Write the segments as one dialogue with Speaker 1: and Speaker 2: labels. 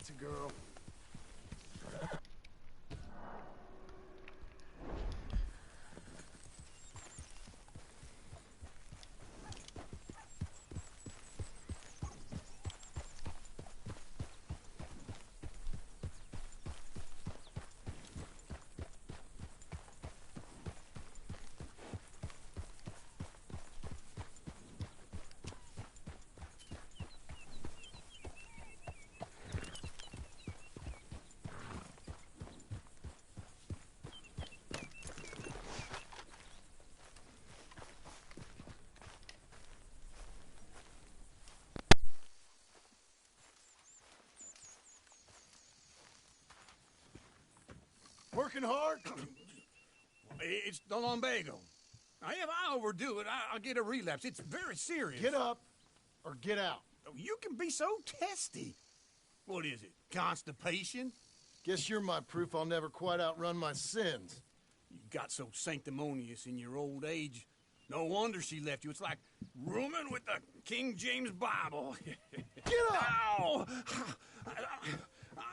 Speaker 1: That's a girl. Working hard?
Speaker 2: It's the lumbago. If I overdo it, I'll get a relapse. It's very serious.
Speaker 1: Get up or get out.
Speaker 2: You can be so testy. What is it, constipation?
Speaker 1: Guess you're my proof I'll never quite outrun my sins.
Speaker 2: You got so sanctimonious in your old age. No wonder she left you. It's like rooming with the King James Bible.
Speaker 1: Get up!
Speaker 2: Ow!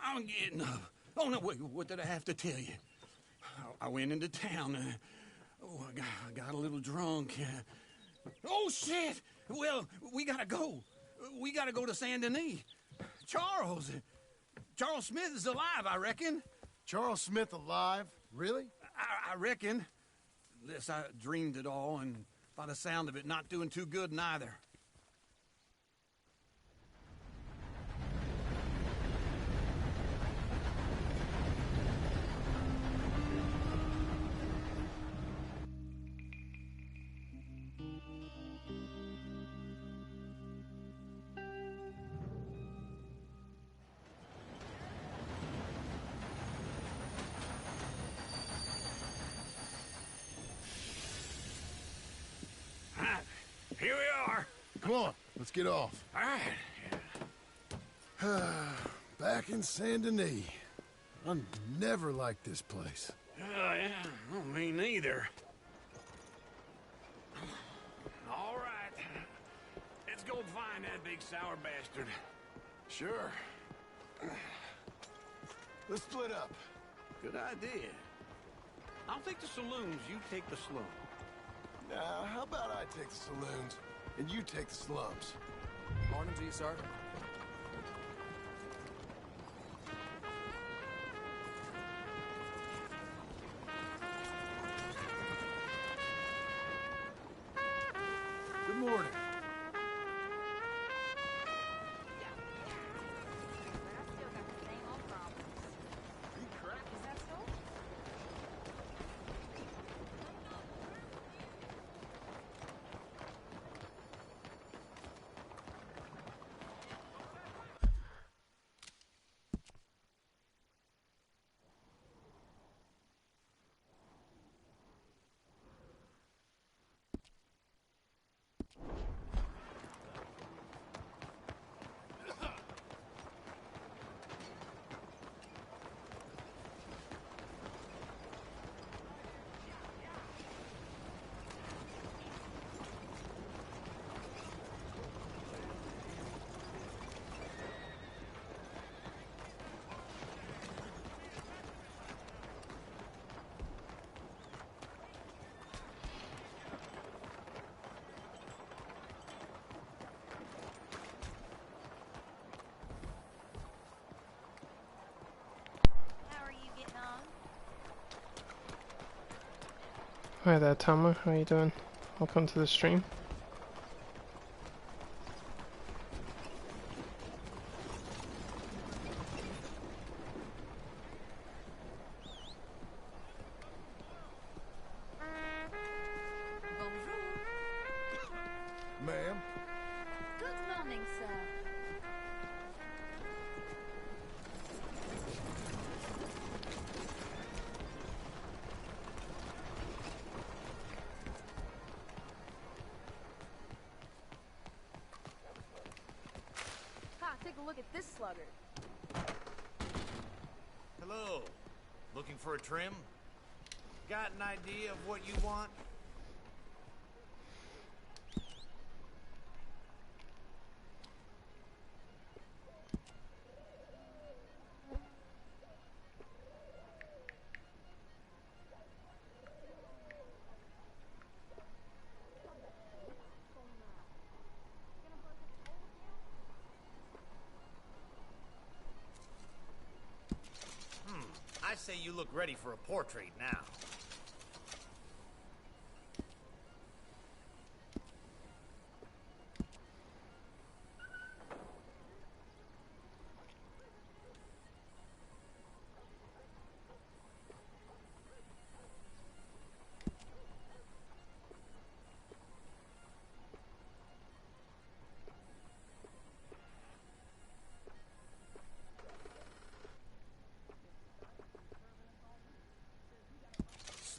Speaker 2: I'm getting up. Oh, no, wait, what did I have to tell you? I went into town. I got a little drunk. Oh, shit! Well, we gotta go. We gotta go to Saint Denis. Charles Smith is alive, I reckon.
Speaker 1: Charles Smith alive? Really?
Speaker 2: I reckon. Unless I dreamed it all, and by the sound of it, not doing too good neither. Here we are.
Speaker 1: Come on, let's get off.
Speaker 2: All right.
Speaker 1: Back in Saint Denis. I never liked this place.
Speaker 2: Yeah, well, me neither. All right. Let's go find that big sour bastard.
Speaker 1: Sure. Let's split up.
Speaker 2: Good idea. I'll take the saloons, you take the slums.
Speaker 1: Now, how about I take the saloons, and you take the slums?
Speaker 3: Morning to you, Sergeant.
Speaker 1: Good morning.
Speaker 4: Hi there, Tama. How you doing? Welcome to the stream.
Speaker 1: Ma'am?
Speaker 5: Good morning, sir. Take a look at this sluggard.
Speaker 6: Hello. Looking for a trim? Got an idea of what you want? look ready for a portrait now.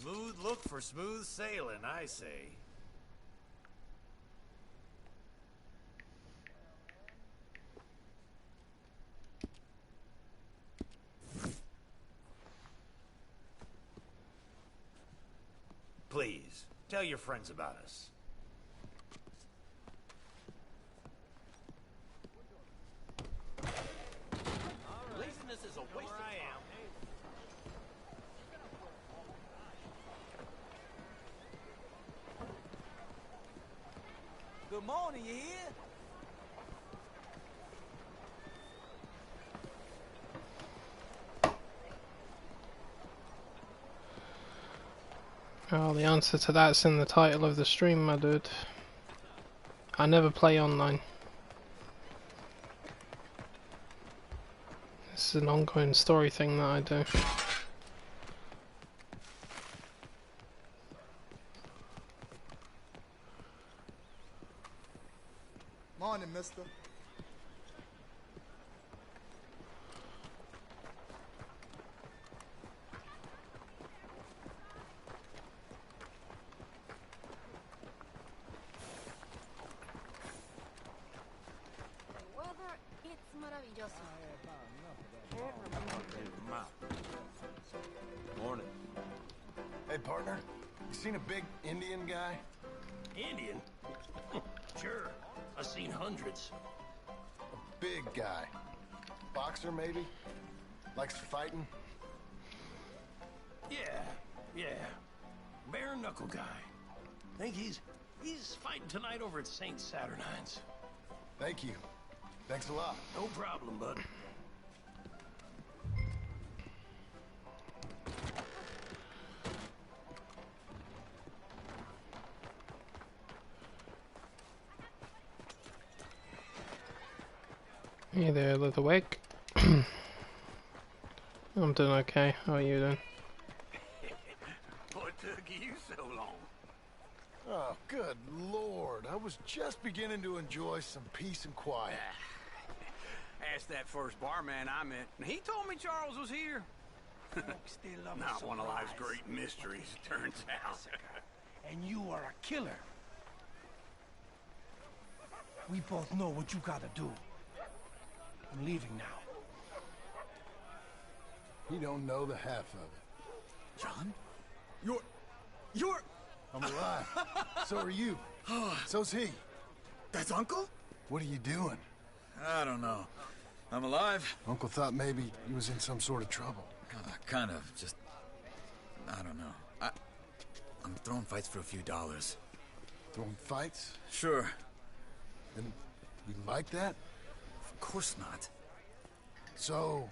Speaker 6: Smooth look for smooth sailing, I say. Please, tell your friends about us. Laziness is a waste of time. Good morning, you hear?
Speaker 4: Oh, the answer to that's in the title of the stream, my dude. I never play online. This is an ongoing story thing that I do.
Speaker 3: Morning, mister.
Speaker 5: The weather, it's maravilloso.
Speaker 1: Morning. Hey, partner. You seen a big Indian guy?
Speaker 2: Indian? Sure. I've seen hundreds.
Speaker 1: Big guy. Boxer, maybe? Likes fighting?
Speaker 2: Yeah. Bare knuckle guy. Think he's fighting tonight over at St. Saturnine's.
Speaker 1: Thank you. Thanks a lot.
Speaker 2: No problem, bud.
Speaker 4: Hey there, Leatherwig. I'm doing okay. How are you doing?
Speaker 2: What took you so long?
Speaker 1: Oh, good lord. I was just beginning to enjoy some peace and quiet.
Speaker 2: Asked that first barman I met, and he told me Charles was here. Not one of life's great mysteries, it turns out.
Speaker 7: And you are a killer. We both know what you gotta do. I'm leaving now.
Speaker 1: You don't know the half of it.
Speaker 2: John? You're...
Speaker 1: I'm alive. So are you. So's he.
Speaker 8: That's Uncle?
Speaker 1: What are you doing?
Speaker 8: I don't know. I'm alive.
Speaker 1: Uncle thought maybe he was in some sort of trouble.
Speaker 8: Kind of. Just... I don't know. I'm throwing fights for a few dollars.
Speaker 1: Throwing fights?
Speaker 8: Sure.
Speaker 1: And you like that?
Speaker 8: Of course not.
Speaker 1: So,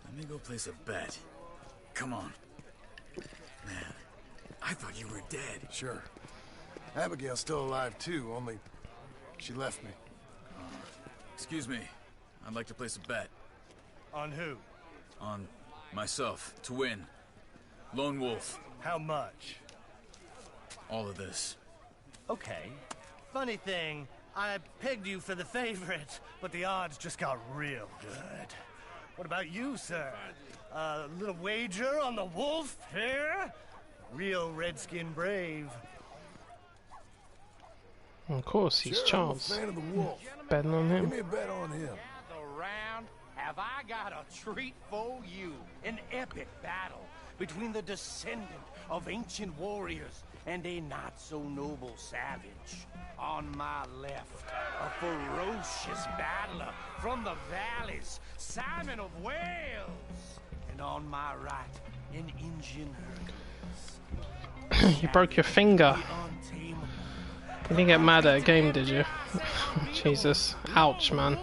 Speaker 8: let me go place a bet. Come on. Man, I thought you were dead.
Speaker 1: sure. Abigail's still alive too, only she left me.
Speaker 8: Excuse me. I'd like to place a bet.
Speaker 7: On who?
Speaker 8: On myself, to win. Lone Wolf.
Speaker 7: How much?
Speaker 8: All of this.
Speaker 7: Okay. Funny thing, I pegged you for the favorite, but the odds just got real good. What about you, sir? A little wager on the wolf here? Real redskin brave.
Speaker 4: Of course, he's
Speaker 1: Sure,
Speaker 4: Charles.
Speaker 1: I'm a fan of the wolf.
Speaker 4: Betting on
Speaker 1: Give
Speaker 4: him.
Speaker 1: me a bet on him.
Speaker 9: Gather round, have I got a treat for you. An epic battle between the descendant of ancient warriors and a not-so-noble savage. On my left, a ferocious battler from the valleys, Simon of Wales. And on my right, an Indian Hercules.
Speaker 4: You broke your finger.
Speaker 9: The untamable.
Speaker 4: You didn't get mad at a game, did you? Jesus. Ouch, man.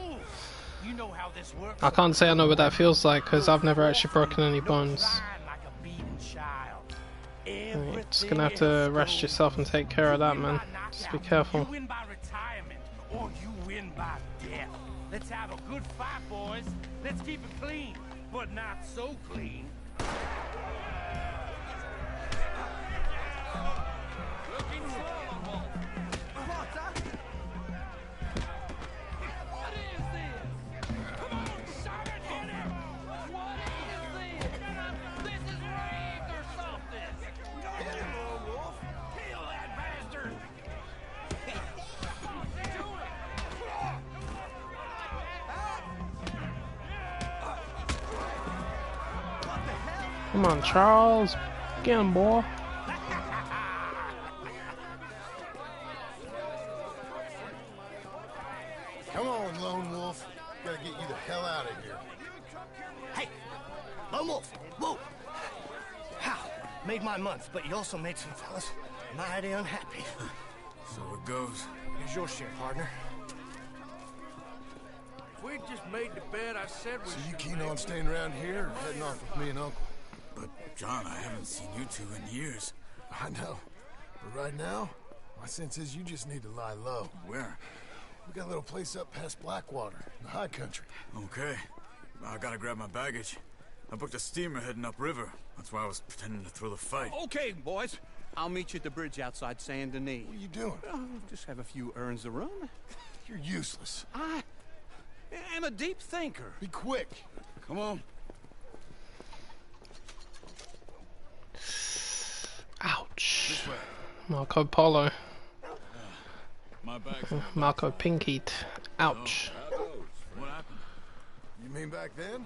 Speaker 9: You know how this
Speaker 7: this work.
Speaker 4: I can't say I know what that feels like because I've never actually broken any bones.
Speaker 7: Like a beaten child.
Speaker 4: You're just gonna have to rest yourself and take care of that, man. Just be careful.
Speaker 7: You win by retirement, or you win by death. Let's have a good fight, boys. Let's keep it clean, but not so clean. Looking slow, Wolf. What is this? Come on, shove it, hit him! What is this? This is rigged or something! Hit him, little wolf! Kill that bastard! Do it!
Speaker 4: Come on, Charles. Get him, boy.
Speaker 1: Come on, Lone Wolf. Gotta get you the hell out of here.
Speaker 7: Hey! Lone Wolf! Whoa! How? Made my month, but you also made some fellas mighty unhappy.
Speaker 8: So it goes.
Speaker 7: Here's your share, partner.
Speaker 6: If we just made the bed I said we
Speaker 1: So
Speaker 6: should
Speaker 1: you keen
Speaker 6: make,
Speaker 1: on staying around here or heading off with me and Uncle?
Speaker 8: But, John, I haven't seen you two in years.
Speaker 1: I know. But right now, my sense is you just need to lie low.
Speaker 8: Where?
Speaker 1: We got a little place up past Blackwater, in the high country.
Speaker 8: Okay. I gotta grab my baggage. I booked a steamer heading upriver. That's why I was pretending to throw the fight.
Speaker 2: Okay, boys. I'll meet you at the bridge outside Saint Denis.
Speaker 1: What are you doing?
Speaker 2: Just have a few errands to run.
Speaker 1: You're useless.
Speaker 2: I am a deep thinker.
Speaker 1: Be quick.
Speaker 8: Come on.
Speaker 4: Ouch.
Speaker 8: This way.
Speaker 4: Marco Polo.
Speaker 8: My bag's
Speaker 4: Marco Pinkeat. Ouch.
Speaker 8: What happened?
Speaker 1: You mean back then?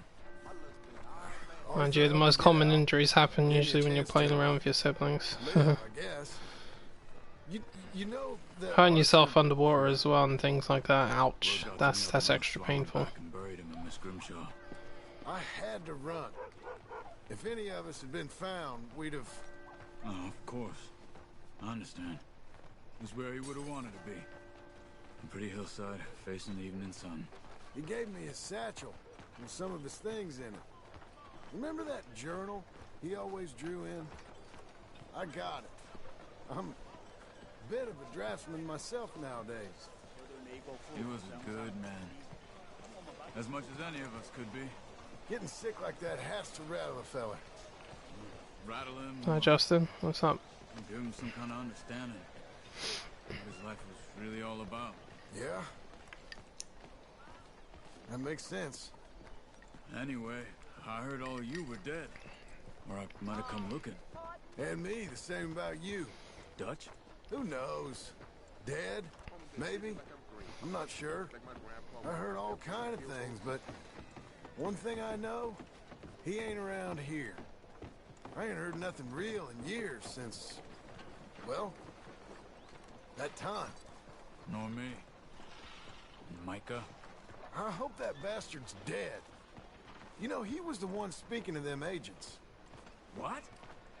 Speaker 4: Mind you, the most common injuries happen usually when you're playing around with your siblings.
Speaker 1: Live, I guess. You know that
Speaker 4: Hurting yourself underwater as well and things like that. Ouch. That's extra painful.
Speaker 8: Back and buried him in Miss Grimshaw.
Speaker 1: I had to run. If any of us had been found, we'd have...
Speaker 8: Oh, of course. I understand. He's where he would have wanted to be. A pretty hillside, facing the evening sun.
Speaker 1: He gave me his satchel with some of his things in it. Remember that journal he always drew in? I got it. I'm a bit of a draftsman myself nowadays.
Speaker 8: He was a good man. As much as any of us could be.
Speaker 1: Getting sick like that has to rattle a fella.
Speaker 8: Rattle him.
Speaker 4: Hi, Justin. What's up?
Speaker 8: Give him some kind of understanding. What his life was really all about.
Speaker 1: Yeah? That makes sense.
Speaker 8: Anyway, I heard all you were dead. Or I might have come looking.
Speaker 1: And me, the same about you.
Speaker 8: Dutch?
Speaker 1: Who knows? Dead? Maybe? I'm not sure. I heard all kind of things, but one thing I know, he ain't around here. I ain't heard nothing real in years since, well, that time.
Speaker 8: Nor me. Micah?
Speaker 1: I hope that bastard's dead. You know, he was the one speaking to them agents.
Speaker 8: What?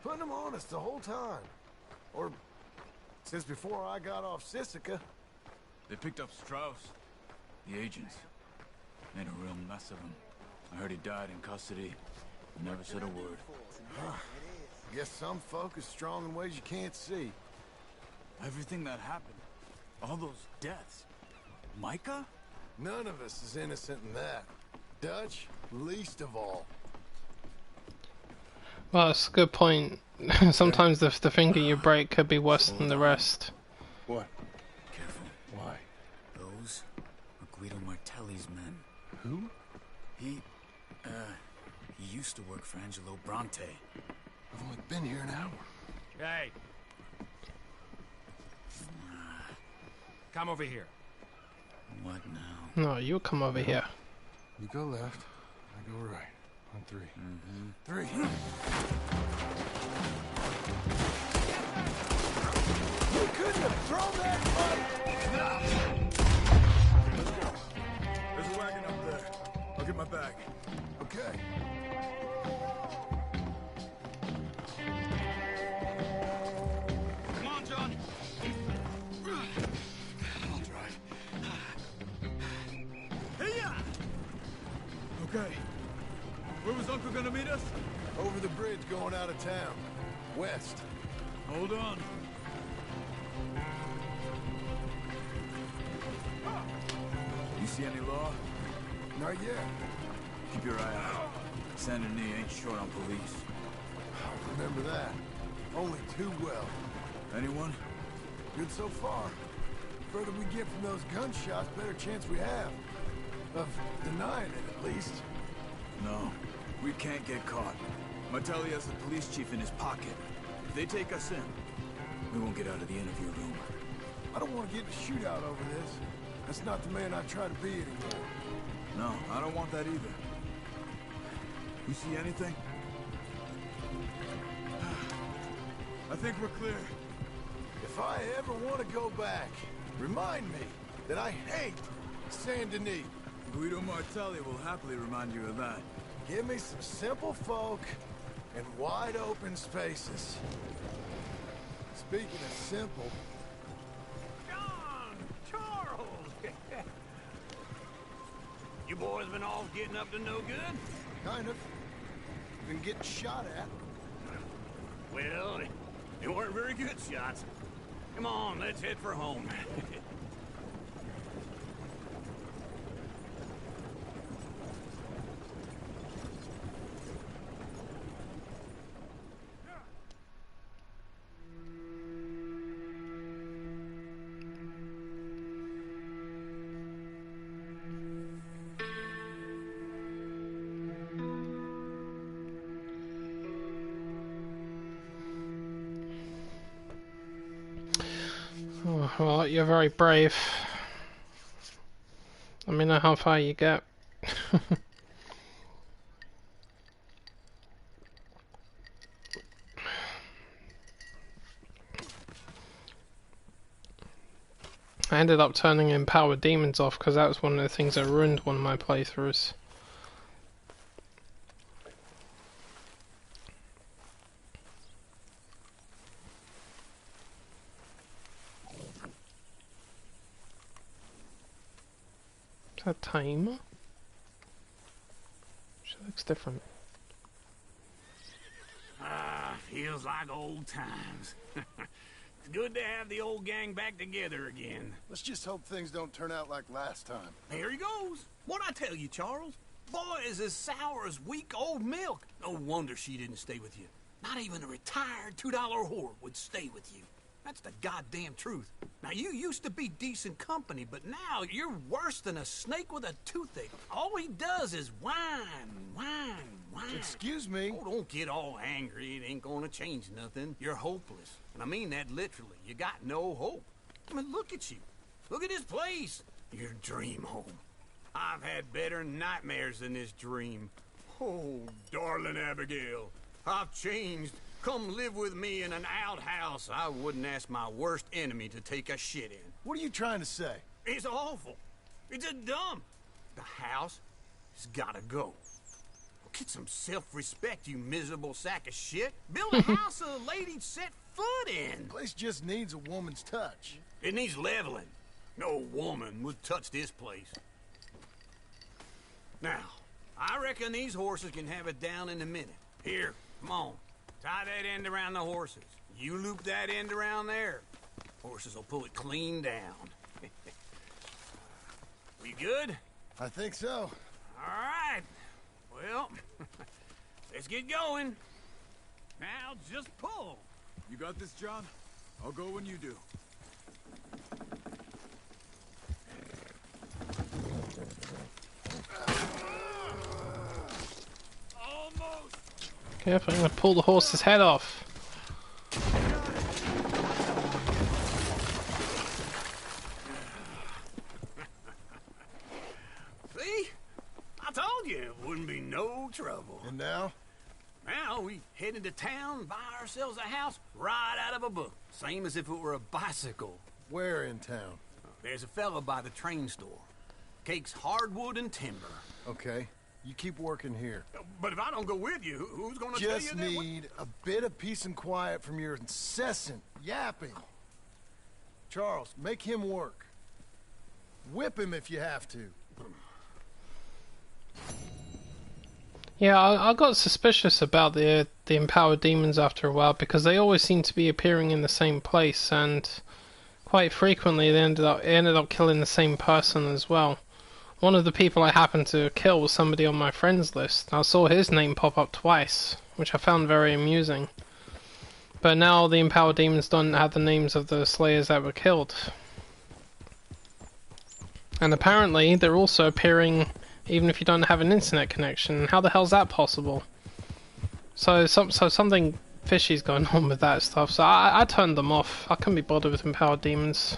Speaker 1: Putting them on us the whole time. Or, since before I got off Sisika.
Speaker 8: They picked up Strauss. The agents. Made a real mess of him. I heard he died in custody. Never said a word.
Speaker 1: Guess some folk is strong in ways you can't see.
Speaker 8: Everything that happened. All those deaths. Micah?
Speaker 1: None of us is innocent in that. Dutch, least of all.
Speaker 4: Well, it's a good point. Sometimes the finger you break could be worse than the rest.
Speaker 1: What?
Speaker 8: Careful.
Speaker 1: Why?
Speaker 8: Those are Guido Martelli's men.
Speaker 1: Who?
Speaker 8: He used to work for Angelo Bronte.
Speaker 1: I've only been here an hour.
Speaker 9: Hey. Come over here.
Speaker 8: What now?
Speaker 4: No, you come over here.
Speaker 1: You go left, I go right. On three. Three. You couldn't have thrown that fight!
Speaker 8: Let's go. There's a wagon up there. I'll get my bag.
Speaker 1: Okay.
Speaker 2: Come on, John.
Speaker 8: I'll drive. meet us?
Speaker 1: Over the bridge going out of town. West.
Speaker 8: Hold on. You see any law?
Speaker 1: Not yet.
Speaker 8: Keep your eye out. Saint Denis ain't short on police.
Speaker 1: Remember that. Only too well.
Speaker 8: Anyone?
Speaker 1: Good so far. Further we get from those gunshots, better chance we have. Of denying it, at least.
Speaker 8: No. We can't get caught. Martelli has the police chief in his pocket. If they take us in, we won't get out of the interview room.
Speaker 1: I don't want to get in a shootout over this. That's not the man I try to be anymore.
Speaker 8: No, I don't want that either. You see anything? I think we're clear.
Speaker 1: If I ever want to go back, remind me that I hate Saint Denis.
Speaker 8: Guido Martelli will happily remind you of that.
Speaker 1: Give me some simple folk and wide open spaces. Speaking of simple...
Speaker 2: John! Charles! You boys been off getting up to no good?
Speaker 1: Kind of. Been getting shot at.
Speaker 2: Well, they weren't very good shots. Come on, let's head for home.
Speaker 4: Oh, well, you're very brave. Let me know how far you get. I ended up turning Empowered Demons off because that was one of the things that ruined one of my playthroughs. Is that a timer? She looks different.
Speaker 2: Ah, feels like old times. It's good to have the old gang back together again.
Speaker 1: Let's just hope things don't turn out like last time.
Speaker 2: Here he goes. What'd I tell you, Charles? Boy is as sour as weak old milk. No wonder she didn't stay with you. Not even a retired $2 whore would stay with you. That's the goddamn truth. Now, you used to be decent company, but now you're worse than a snake with a toothache. All he does is whine, whine, whine.
Speaker 1: Excuse me?
Speaker 2: Oh, don't get all angry. It ain't gonna change nothing. You're hopeless. And I mean that literally. You got no hope. I mean, look at you. Look at this place. Your dream home. I've had better nightmares than this dream. Oh, darling Abigail, I've changed. Come live with me in an outhouse I wouldn't ask my worst enemy to take a shit in.
Speaker 1: What are you trying to say?
Speaker 2: It's awful. It's a dump. The house has gotta go. Well, get some self-respect, you miserable sack of shit. Build a house a lady'd set foot in.
Speaker 1: The place just needs a woman's touch.
Speaker 2: It needs leveling. No woman would touch this place. Now, I reckon these horses can have it down in a minute. Here, come on. Tie that end around the horses. You loop that end around there. Horses will pull it clean down. We good?
Speaker 1: I think so.
Speaker 2: All right. Well, let's get going. Now just pull.
Speaker 8: You got this, John? I'll go when you do.
Speaker 2: Almost.
Speaker 4: Careful, I'm gonna pull the horse's head off.
Speaker 2: See? I told you it wouldn't be no trouble.
Speaker 1: And now?
Speaker 2: Now we head into town, buy ourselves a house right out of a book. Same as if it were a bicycle.
Speaker 1: Where in town?
Speaker 2: There's a fella by the train store. Cakes hardwood and timber.
Speaker 1: Okay. You keep working here.
Speaker 2: But if I don't go with you, who's gonna tell you
Speaker 1: Just
Speaker 2: that?
Speaker 1: need a bit of peace and quiet from your incessant yapping. Charles, make him work. Whip him if you have to.
Speaker 4: Yeah, I got suspicious about the empowered demons after a while because they always seem to be appearing in the same place, and quite frequently they ended up killing the same person as well. One of the people I happened to kill was somebody on my friends list. I saw his name pop up twice, which I found very amusing. But now the empowered demons don't have the names of the slayers that were killed. And apparently they're also appearing even if you don't have an internet connection. How the hell's that possible? So something fishy's going on with that stuff. So I turned them off. I couldn't be bothered with empowered demons.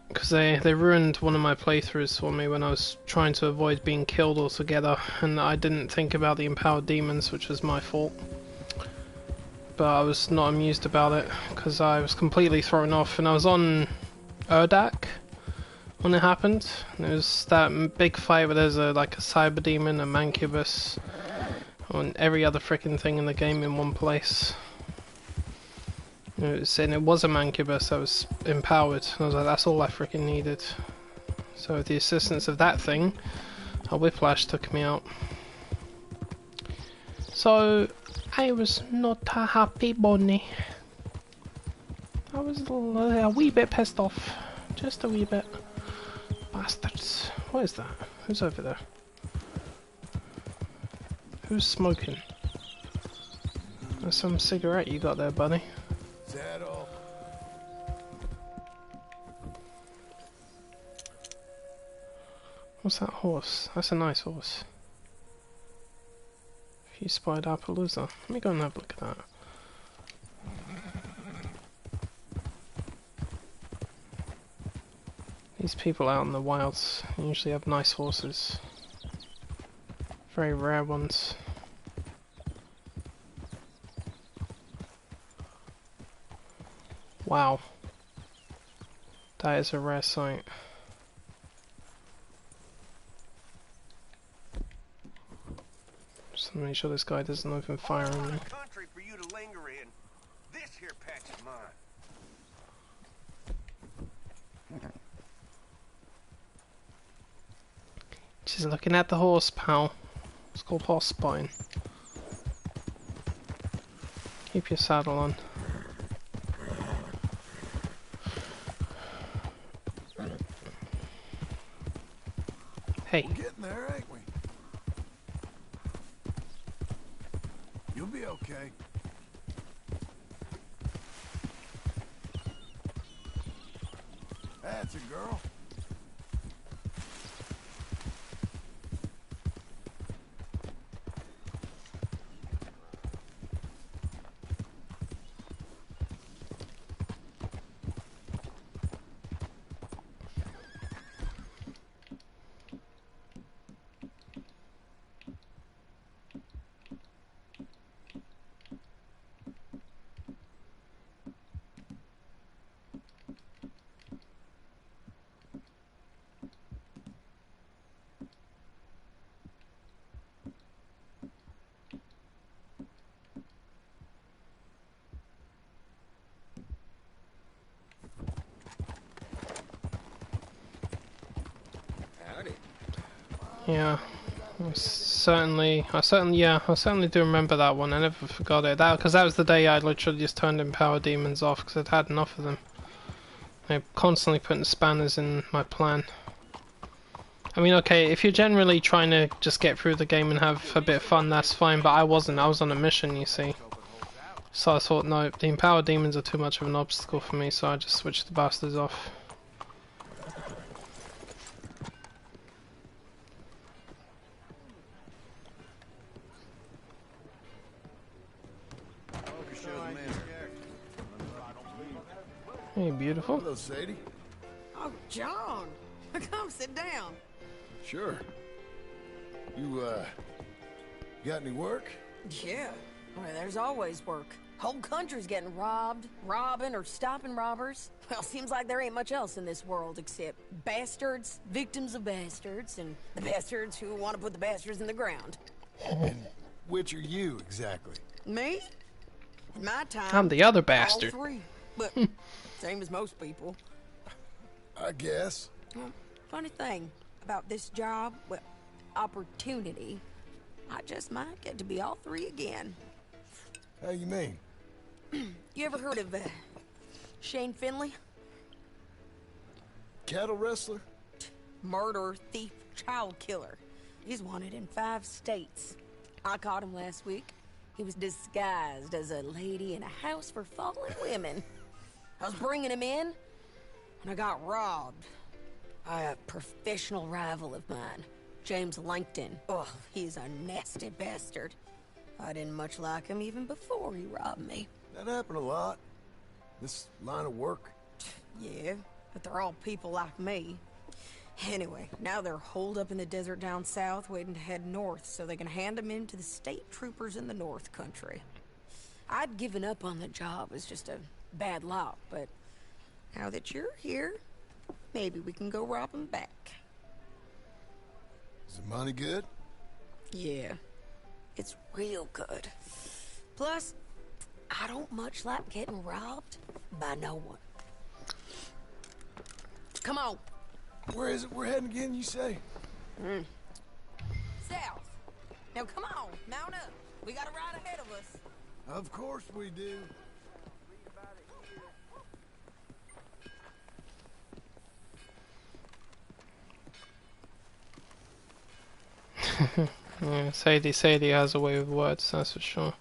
Speaker 4: Because they ruined one of my playthroughs for me when I was trying to avoid being killed altogether. And I didn't think about the empowered demons, which was my fault. But I was not amused about it because I was completely thrown off. And I was on Urdak when it happened. And it was that big fight where there's like a cyber demon, a mancubus, and every other freaking thing in the game in one place. And it was a mancubus that was empowered. And I was like, that's all I freaking needed. So with the assistance of that thing, a whiplash took me out. So I was not a happy bunny. I was a wee bit pissed off. Just a wee bit. Bastards. What is that? Who's over there? Who's smoking? There's some cigarette you got there, buddy.
Speaker 1: Is that all?
Speaker 4: What's that horse? That's a nice horse. If you spied Appaloosa. Let me go and have a look at that. These people out in the wilds usually have nice horses. Very rare ones. Wow. That is a rare sight. Just to make sure this guy doesn't open fire on me.
Speaker 9: Country for you to linger in. This here patch is mine.
Speaker 4: Just looking at the horse, pal. It's called horse spine. Keep your saddle on. Hey.
Speaker 1: We're getting there, ain't we? You'll be okay. That's a girl.
Speaker 4: Yeah, I certainly do remember that one. I never forgot it. Because that was the day I literally just turned empowered demons off because I'd had enough of them. They're constantly putting spanners in my plan. I mean, okay, if you're generally trying to just get through the game and have a bit of fun, that's fine. But I wasn't. I was on a mission, you see. So I thought, no, the empowered demons are too much of an obstacle for me. So I just switched the bastards off. Hey, beautiful.
Speaker 1: Hello, Sadie.
Speaker 5: Oh, John. Come sit down.
Speaker 1: Sure. You, got any work?
Speaker 5: Yeah. Well, there's always work. Whole country's getting robbed, robbing, or stopping robbers. Well, seems like there ain't much else in this world except bastards, victims of bastards, and the bastards who want to put the bastards in the ground.
Speaker 1: And which are you, exactly?
Speaker 5: Me? In my time,
Speaker 4: I'm the other bastard.
Speaker 5: all three. But same as most people.
Speaker 1: I guess.
Speaker 5: Well, funny thing about this job, well, opportunity, I just might get to be all three again.
Speaker 1: How you mean?
Speaker 5: You ever heard of Shane Finley?
Speaker 1: Cattle wrestler?
Speaker 5: Murderer, thief, child killer. He's wanted in 5 states. I caught him last week. He was disguised as a lady in a house for fallen women. I was bringing him in, and I got robbed by a professional rival of mine, James Langton. Oh, he's a nasty bastard. I didn't much like him even before he robbed me.
Speaker 1: That happened a lot. This line of work.
Speaker 5: Yeah, but they're all people like me. Anyway, now they're holed up in the desert down south, waiting to head north so they can hand them in to the state troopers in the north country. I'd given up on the job as just a bad lot, but now that you're here, maybe we can go rob them back.
Speaker 1: Is the money good?
Speaker 5: Yeah, it's real good. Plus, I don't much like getting robbed by no one. Come on.
Speaker 1: Where is it we're heading again, you say?
Speaker 5: South. Now come on, mount up. We got a ride ahead of us.
Speaker 1: Of course we do.
Speaker 4: Yeah, Sadie has a way with words, that's for sure.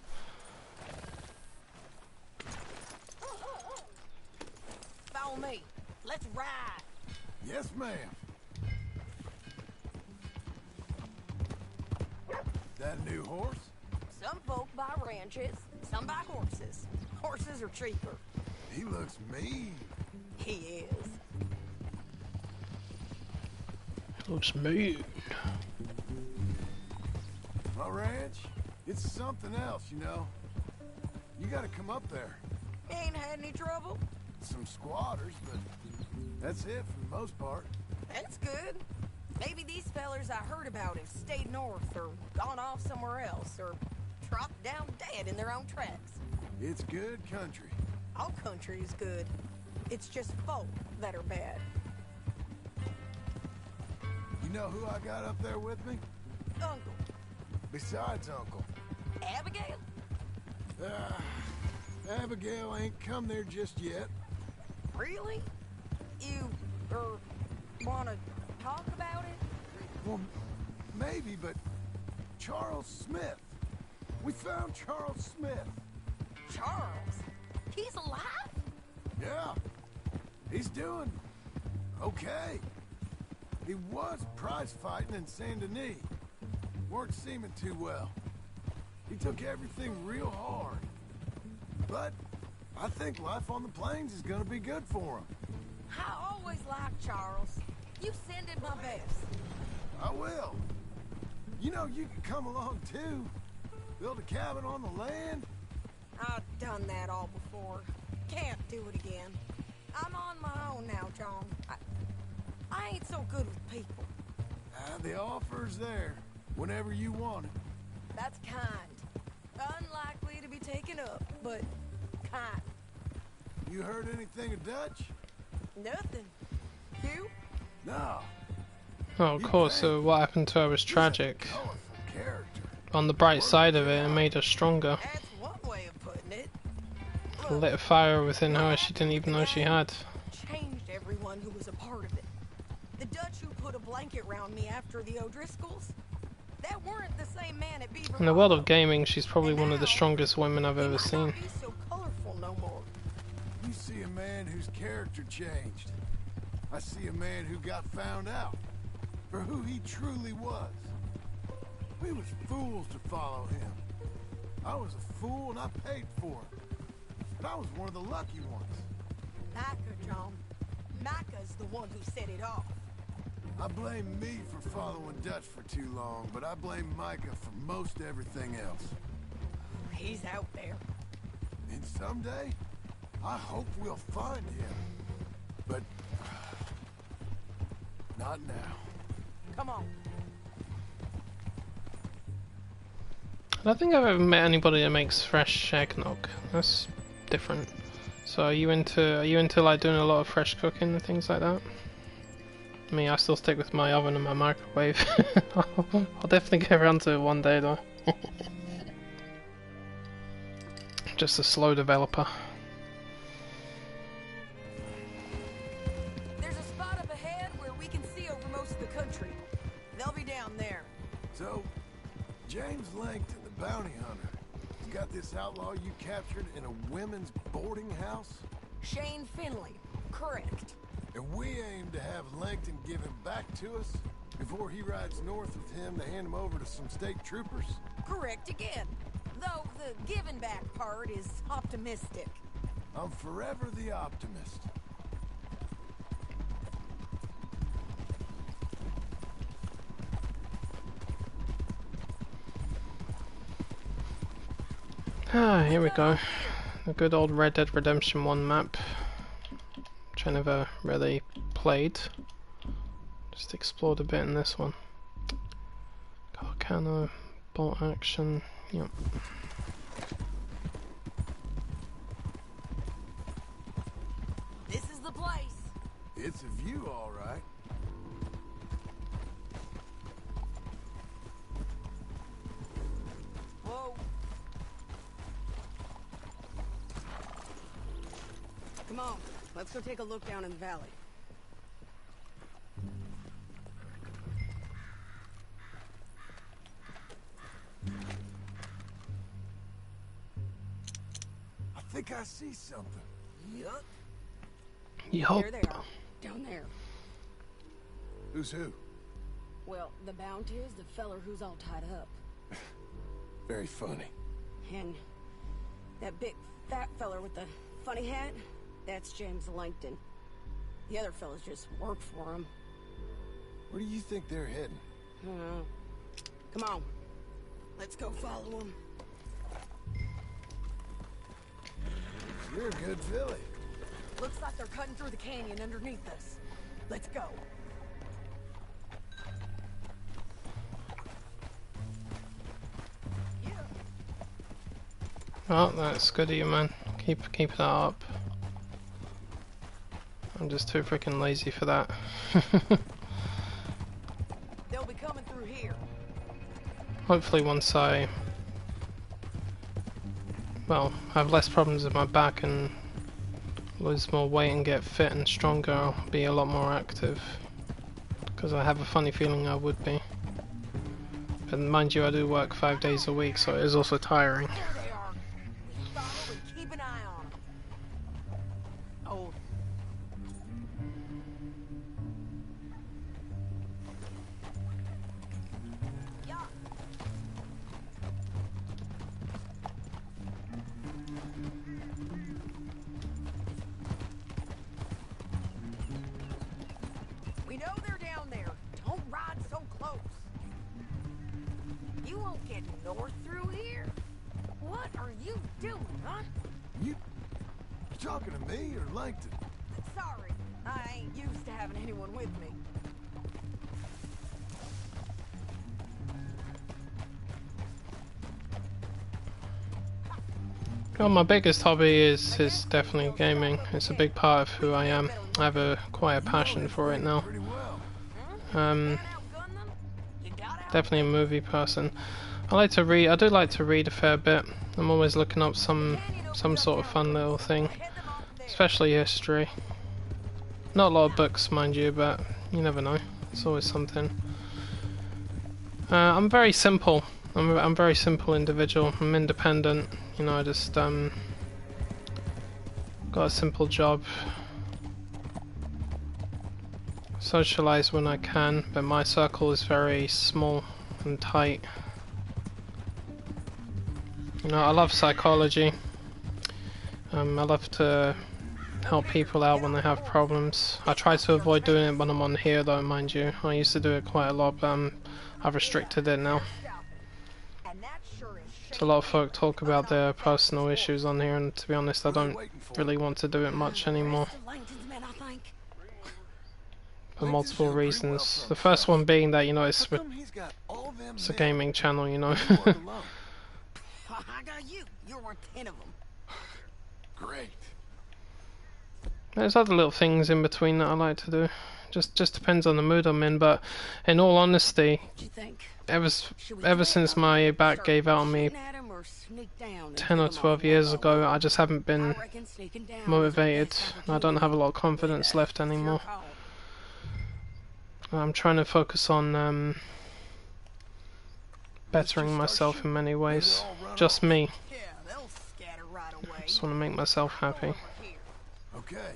Speaker 5: Follow me. Let's ride.
Speaker 1: Yes, ma'am. That a new horse?
Speaker 5: Some folk buy ranches, some buy horses. Horses are cheaper.
Speaker 1: He looks mean.
Speaker 5: He is.
Speaker 4: Looks mean.
Speaker 1: My ranch, it's something else, you know. You gotta come up there.
Speaker 5: Ain't had any trouble?
Speaker 1: Some squatters, but that's it for the most part.
Speaker 5: That's good. Maybe these fellers I heard about have stayed north or gone off somewhere else or dropped down dead in their own tracks.
Speaker 1: It's good country.
Speaker 5: All country is good. It's just folk that are bad.
Speaker 1: You know who I got up there with me?
Speaker 5: Uncle.
Speaker 1: Besides Uncle.
Speaker 5: Abigail?
Speaker 1: Abigail ain't come there just yet.
Speaker 5: Really? You, wanna talk about it?
Speaker 1: Well, maybe, but Charles Smith. We found Charles Smith.
Speaker 5: Charles? He's alive?
Speaker 1: Yeah. He's doing okay. He was prize fighting in Saint Denis. Weren't seeming too well. He took everything real hard. But I think life on the plains is gonna be good for him.
Speaker 5: I always liked Charles. You send him my best.
Speaker 1: I will. You know, you can come along too. Build a cabin on the land.
Speaker 5: I've done that all before. Can't do it again. I'm on my own now, John. I ain't so good with people.
Speaker 1: The offer's there whenever you want it.
Speaker 5: That's kind. Unlikely to be taken up, but kind.
Speaker 1: You heard anything of Dutch?
Speaker 5: Nothing. You?
Speaker 1: No.
Speaker 4: Oh, of course, so what happened to her was tragic.
Speaker 1: Colorful character.
Speaker 4: On the bright side of it, it made her stronger.
Speaker 5: That's one way of putting it.
Speaker 4: Lit a fire within her she didn't even know she had.
Speaker 5: Changed everyone who was a part of it. The Dutch who put a blanket round me after the O'Driscolls, that weren't the same man at Beaver
Speaker 4: In the world
Speaker 5: Hollow.
Speaker 4: of gaming, she's probably one of the strongest women I've ever
Speaker 5: He might
Speaker 4: seen.
Speaker 5: not be so colorful no more.
Speaker 1: You see a man whose character changed. I see a man who got found out for who he truly was. We was fools to follow him. I was a fool and I paid for it. But I was one of the lucky ones.
Speaker 5: Micah, John. Micah's the one who set it off.
Speaker 1: I blame me for following Dutch for too long, but I blame Micah for most everything else.
Speaker 5: He's out there.
Speaker 1: And someday, I hope we'll find him. But not now.
Speaker 5: Come on.
Speaker 4: I don't think I've ever met anybody that makes fresh eggnog. That's different. So are you into like doing a lot of fresh cooking and things like that? Me, I still stick with my oven and my microwave. I'll definitely get around to it one day though. Just a slow developer.
Speaker 5: There's a spot up ahead where we can see over most of the country. They'll be down there.
Speaker 1: So, James Langton, the bounty hunter, has got this outlaw you captured in a women's boarding house?
Speaker 5: Shane Finley, correct.
Speaker 1: And we aim to have Langton give him back to us before he rides north with him to hand him over to some state troopers?
Speaker 5: Correct again. Though the giving back part is optimistic.
Speaker 1: I'm forever the optimist.
Speaker 4: Ah, here we go. The good old Red Dead Redemption 1 map. Which I never really played. Just explored a bit in this one. Carcano, bolt action, yep.
Speaker 5: This is the place.
Speaker 1: It's a view, all right.
Speaker 5: Whoa. Come on, let's go take a look down in the valley.
Speaker 1: I think I see something.
Speaker 5: Yup.
Speaker 4: Yup.
Speaker 5: There they are, down there.
Speaker 1: Who's who?
Speaker 5: Well, the bounty is the feller who's all tied up.
Speaker 1: Very funny.
Speaker 5: And that big fat feller with the funny hat, that's James Langton. The other fellas just work for him.
Speaker 1: Where do you think they're heading?
Speaker 5: I don't know. Come on, let's go follow them.
Speaker 1: You're a good filly.
Speaker 5: Looks like they're cutting through the canyon underneath us. Let's go.
Speaker 4: Oh, that's good of you, man. Keep that up. I'm just too freaking lazy for that.
Speaker 5: They'll be coming through here.
Speaker 4: Hopefully once I, well, have less problems with my back and lose more weight and get fit and stronger, I'll be a lot more active. Because I have a funny feeling I would be. But mind you, I do work 5 days a week, so it is also tiring.
Speaker 5: There they are. Follow and keep an eye on them. Oh. Yeah. We know they're down there. Don't ride so close. You won't get north through here? What are you doing, huh?
Speaker 1: You talking to me or Langton?
Speaker 5: Sorry, I ain't used to having anyone with me.
Speaker 4: Well, my biggest hobby is definitely gaming. It's a big part of who I am. I have quite a passion for it now.
Speaker 1: Pretty well.
Speaker 4: Definitely a movie person. I like to read. I do like to read a fair bit. I'm always looking up some sort of fun little thing, especially history. Not a lot of books, mind you, but you never know. It's always something. I'm very simple. I'm a very simple individual. I'm independent. You know, I just got a simple job. Socialize when I can, but my circle is very small and tight. You know, I love psychology. I love to help people out when they have problems. I try to avoid doing it when I'm on here though, mind you. I used to do it quite a lot, but I've restricted it now. So a lot of folk talk about their personal issues on here, and to be honest, I don't really want to do it much anymore. For multiple reasons. The first one being that, you know, it's a gaming channel, you know.
Speaker 5: I got you. You're worth 10 of them.
Speaker 1: Great.
Speaker 4: There's other little things in between that I like to do. Just depends on the mood I'm in. But in all honesty,
Speaker 5: What'd you think?
Speaker 4: ever since my back gave out on me 10 or 12 years ago, I just haven't been motivated. I don't have a lot of confidence left anymore. I'm trying to focus on bettering myself in many ways. Just me. Just want to make myself happy.
Speaker 1: Okay.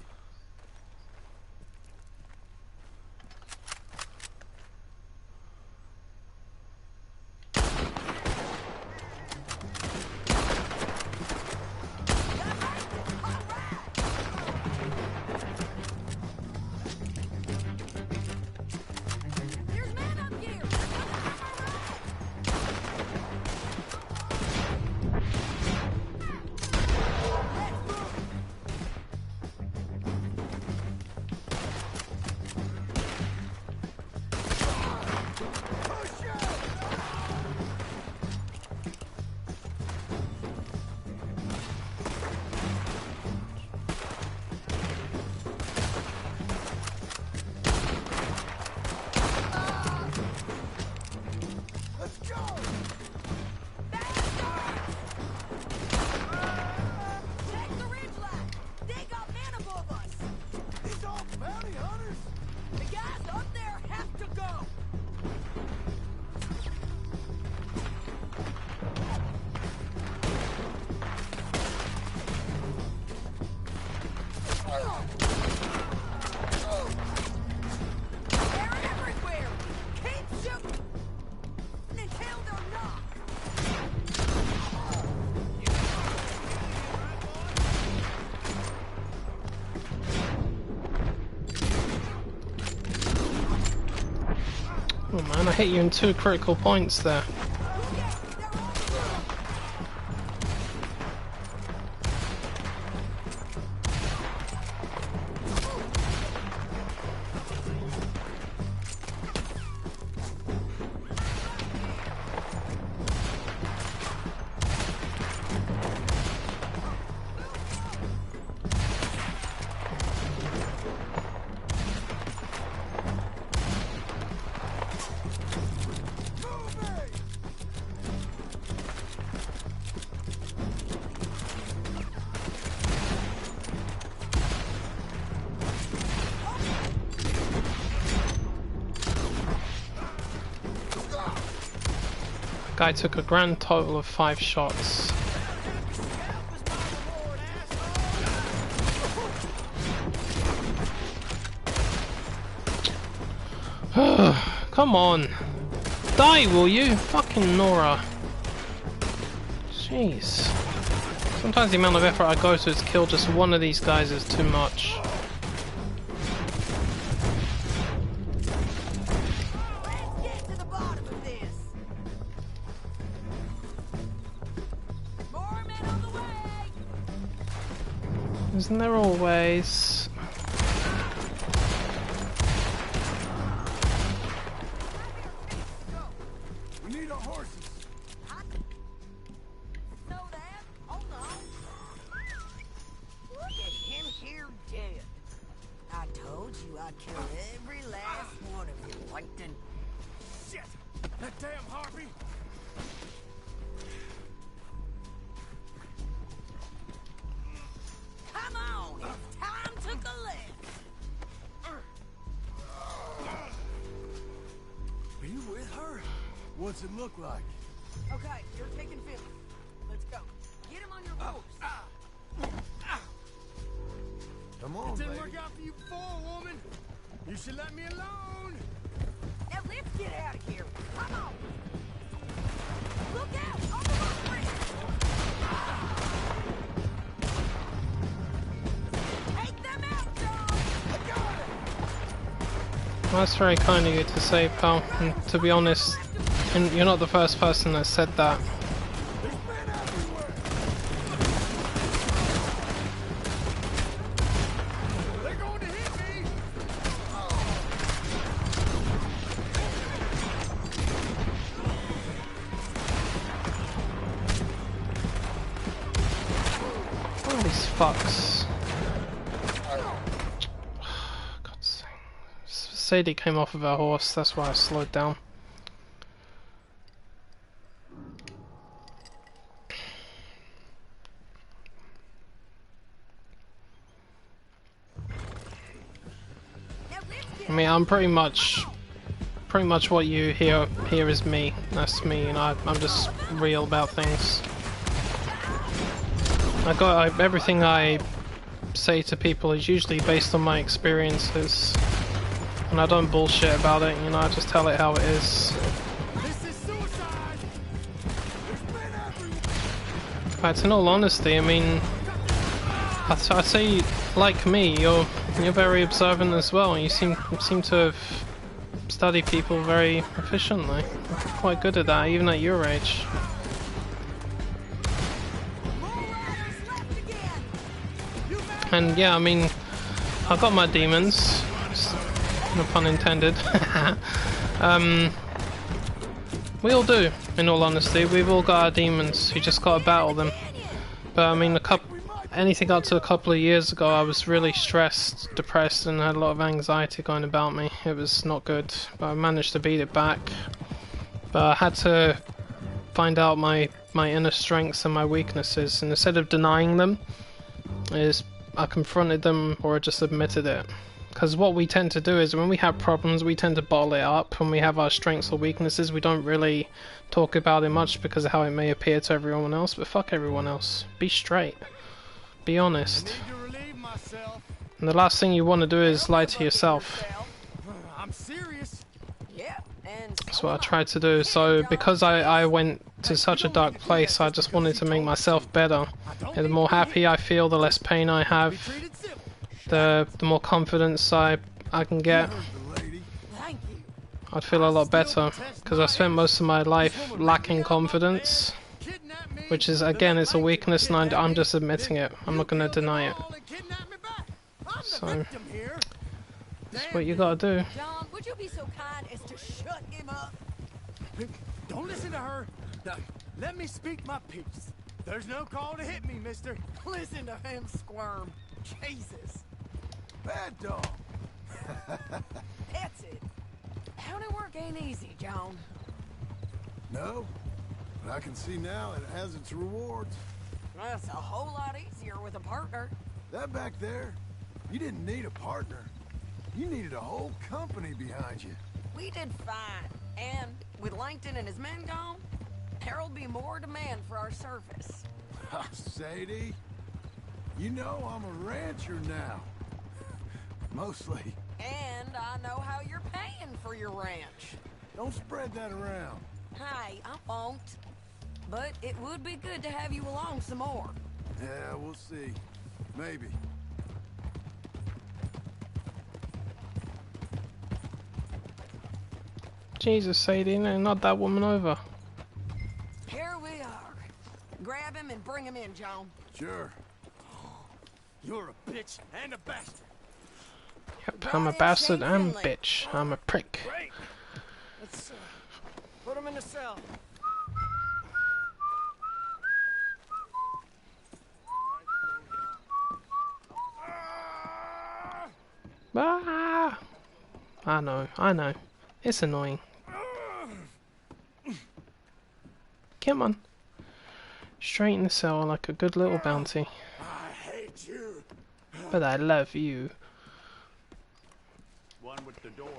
Speaker 4: Oh man, I hit you in 2 critical points there. Guy took a grand total of 5 shots. Come on! Die, will you? Fucking Nora. Jeez. Sometimes the amount of effort I go to kill just one of these guys is too much. Isn't there always?
Speaker 1: We need our horses.
Speaker 5: Know that? Hold on. Look at him here dead. I told you I'd kill every last one of you, Plankton.
Speaker 1: Shit! That damn harpy!
Speaker 5: Come on, it's time to collect.
Speaker 1: Are you with her? What's it look like?
Speaker 5: Okay, you're taking Philly. Let's go. Get him on your horse.
Speaker 1: Come on,
Speaker 2: It didn't
Speaker 1: baby.
Speaker 2: work out for you before, woman. You should let me alone.
Speaker 5: Now let's get out of here. Come on. Look out! On the road bridge. Take them out, John. I got it.
Speaker 4: Well, that's very kind of you to say, pal. And to be honest, and you're not the first person that said that.
Speaker 1: There's men everywhere.
Speaker 2: They're going to hit me.
Speaker 4: All these fucks. God's sake. Sadie came off of her horse, that's why I slowed down. I mean, I'm pretty much what you hear here is me. That's me, and I'm just real about things. Everything I say to people is usually based on my experiences, and I don't bullshit about it. You know, I just tell it how it is. But in all honesty, I mean, I say, like me, you're very observant as well. You seem to have studied people very efficiently. You're quite good at that, even at your age. And yeah, I mean, I've got my demons. No pun intended. We all do, in all honesty. We've all got our demons. You just gotta battle them. But I mean, anything up to a couple of years ago, I was really stressed, depressed, and had a lot of anxiety going about me. It was not good, but I managed to beat it back. But I had to find out my inner strengths and my weaknesses, and instead of denying them, I confronted them or I just admitted it. Because what we tend to do is when we have problems, we tend to bottle it up. When we have our strengths or weaknesses, we don't really talk about it much because of how it may appear to everyone else. But fuck everyone else. Be straight. Be honest. And the last thing you want to do is lie to yourself.
Speaker 3: I'm serious.
Speaker 5: Yeah, and
Speaker 4: That's what I tried to do. So because I went to such a dark place, I just wanted to make myself better. And the more happy I feel, the less pain I have. The more confidence I can get. I'd feel a lot better. Because I spent most of my life lacking confidence. Which is, again, it's a weakness and I'm just admitting it. I'm not going to deny it. So, that's what you gotta do.
Speaker 5: John, would you be so kind as to shut him up?
Speaker 3: Don't listen to her. Now, let me speak my piece. There's no call to hit me, mister.
Speaker 5: Listen to him squirm. Jesus.
Speaker 1: Bad dog.
Speaker 5: That's it. County work ain't easy, John.
Speaker 1: No, but I can see now it has its rewards.
Speaker 5: That's a whole lot easier with a partner.
Speaker 1: That back there, you didn't need a partner. You needed a whole company behind you.
Speaker 5: We did fine. And with Langton and his men gone, there'll be more demand for our service.
Speaker 1: Sadie, you know I'm a rancher now. Mostly.
Speaker 5: And I know how you're paying for your ranch.
Speaker 1: Don't spread that around.
Speaker 5: Hey, I won't. But it would be good to have you along some more.
Speaker 1: Yeah, we'll see. Maybe.
Speaker 4: Jesus, Sadie, no, not that woman over.
Speaker 5: Here we are. Grab him and bring him in, John.
Speaker 1: Sure.
Speaker 3: You're a bitch and a bastard.
Speaker 4: Yep, I'm a bastard and bitch. I'm a prick.
Speaker 3: Great. Let's put him in the cell.
Speaker 4: Ah! I know. It's annoying. Come on. Straight in the cell like a good little bounty.
Speaker 3: I hate you.
Speaker 4: But I love you.
Speaker 9: One with the door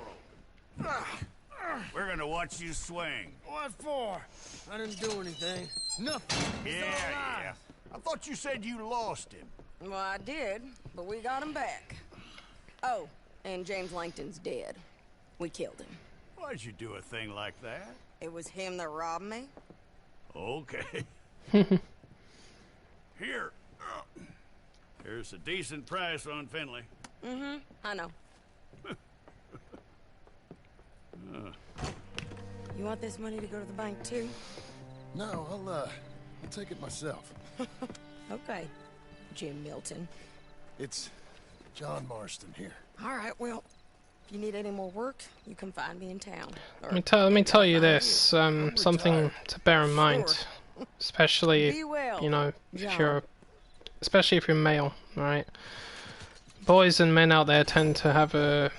Speaker 9: open. We're gonna watch you swing.
Speaker 3: What for? I didn't do anything. Nothing. It's all
Speaker 9: Yeah.
Speaker 3: lies.
Speaker 9: I thought you said you lost him.
Speaker 5: Well, I did, but we got him back. Oh, and James Langton's dead. We killed him.
Speaker 9: Why'd you do a thing like that?
Speaker 5: It was him that robbed me.
Speaker 9: Okay. Here. Here's a decent price on Finley.
Speaker 5: Mm-hmm, I know. You want this money to go to the bank, too?
Speaker 1: No, I'll take it myself.
Speaker 5: Okay, Jim Milton.
Speaker 1: It's John Marston here.
Speaker 5: All right, well, if you need any more work, you can find me in town. Or
Speaker 4: Let me tell you
Speaker 5: I'll find
Speaker 4: this, something to bear in mind, especially,
Speaker 5: Be well,
Speaker 4: you know,
Speaker 5: John.
Speaker 4: especially if you're male, right? Boys and men out there tend to have a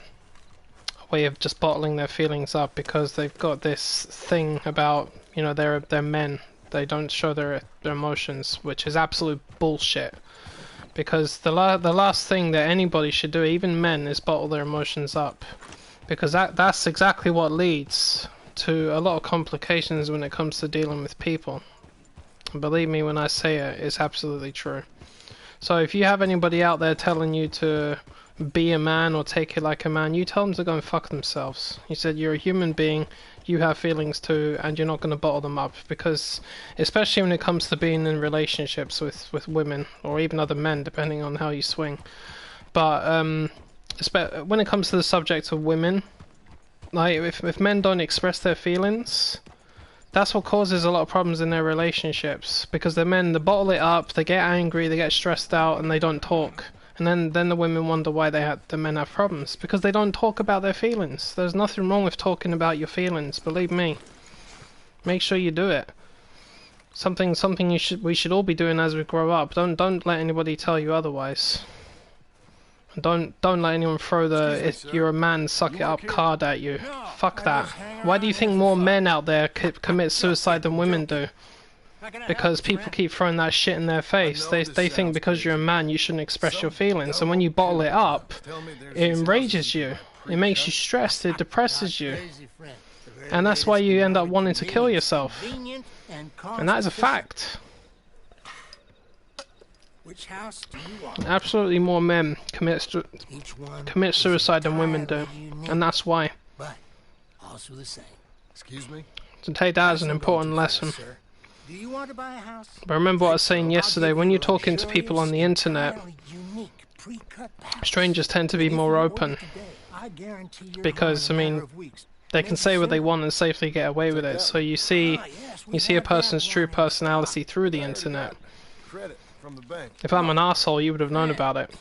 Speaker 4: way of just bottling their feelings up because they've got this thing about, you know, they're men. They don't show their emotions, which is absolute bullshit. Because the last thing that anybody should do, even men, is bottle their emotions up. Because that's exactly what leads to a lot of complications when it comes to dealing with people. And believe me when I say it, it's absolutely true. So if you have anybody out there telling you to be a man or take it like a man, you tell them to go and fuck themselves. You said you're a human being, you have feelings too, and you're not going to bottle them up. Because especially when it comes to being in relationships with women or even other men, depending on how you swing. But when it comes to the subject of women, like if men don't express their feelings, that's what causes a lot of problems in their relationships. Because the men, they bottle it up, they get angry, they get stressed out, and they don't talk. And then the women wonder why the men have problems. Because they don't talk about their feelings. There's nothing wrong with talking about your feelings, believe me. Make sure you do it. Something we should all be doing as we grow up. Don't let anybody tell you otherwise. Don't let anyone throw the if you're a man, suck it up card at you. Fuck that. Why do you think more men out there commit suicide than women do? Because people keep throwing that shit in their face. They think because you're a man you shouldn't express your feelings, and when you bottle it up, it enrages you. It makes you stressed, it depresses you. And that's why you end up wanting to kill yourself. And that is a fact.
Speaker 3: Which house do you want?
Speaker 4: Absolutely more men commit suicide than women do. And that's why.
Speaker 3: But also the same.
Speaker 1: Excuse me?
Speaker 4: To take that as an important lesson.
Speaker 3: Do you want to buy a house?
Speaker 4: But remember what I was saying yesterday, when you're talking to people on the internet, strangers tend to be more open. Because, I mean, they can say what they want and safely get away with it. So you see a person's true personality through the internet. If I'm an asshole, you would have known about it.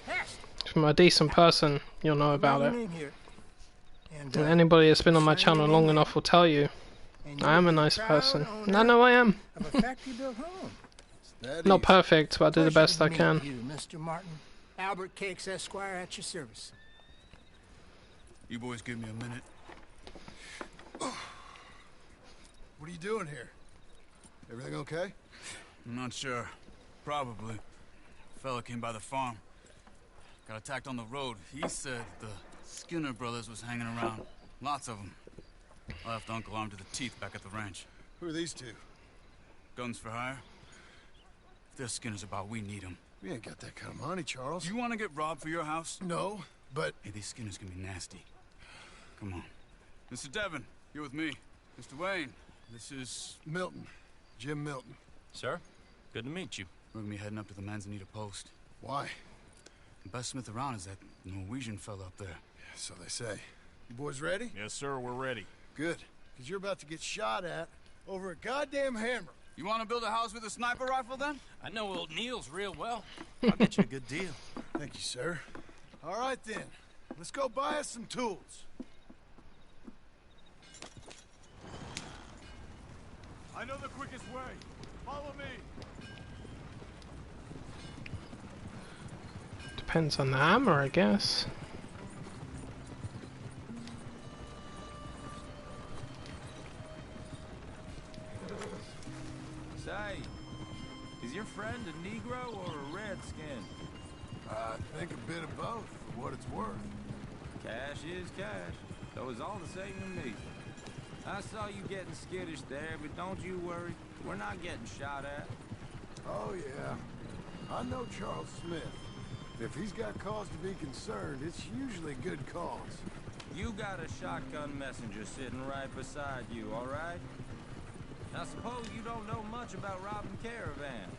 Speaker 4: If I'm a decent person, you'll know about it. And anybody that's been on my channel long enough will tell you, I am a nice person. I know I am. Not perfect, but I do the best I can.
Speaker 3: Mr. Martin, Albert Cakes Esquire at your service.
Speaker 8: You boys give me a minute.
Speaker 1: What are you doing here? Everything okay?
Speaker 8: I'm not sure. Probably. Fella came by the farm. Got attacked on the road. He said the Skinner brothers was hanging around. Lots of them. I left Uncle armed to the teeth back at the ranch.
Speaker 1: Who are these two?
Speaker 8: Guns for hire? If they're Skinner's about, we need them.
Speaker 1: We ain't got that kind of money, Charles.
Speaker 8: You want to get robbed for your house?
Speaker 1: No, but...
Speaker 8: Hey, these Skinners can be nasty. Come on. Mr. Devon, you're with me. Mr. Wayne, this is...
Speaker 1: Milton. Jim Milton.
Speaker 10: Sir, good to meet you.
Speaker 8: We're gonna be heading up to the Manzanita post.
Speaker 1: Why?
Speaker 8: The best smith around is that Norwegian fella up there.
Speaker 1: Yeah, so they say. You boys ready?
Speaker 10: Yes, sir, we're ready.
Speaker 1: Good. Because you're about to get shot at over a goddamn hammer.
Speaker 8: You want to build a house with a sniper rifle, then?
Speaker 10: I know old Neil's real well. I'll get you a good deal.
Speaker 1: Thank you, sir. All right, then. Let's go buy us some tools.
Speaker 6: I know the quickest way. Follow me.
Speaker 4: Depends on the hammer, I guess.
Speaker 11: Say, is your friend a Negro or a Redskin?
Speaker 1: I think a bit of both, for what it's worth.
Speaker 11: Cash is cash, though it's all the same to me. I saw you getting skittish there, but don't you worry. We're not getting shot at.
Speaker 1: Oh, yeah. I know Charles Smith. If he's got cause to be concerned, it's usually good cause.
Speaker 11: You got a shotgun messenger sitting right beside you, all right? I suppose you don't know much about robbing caravans.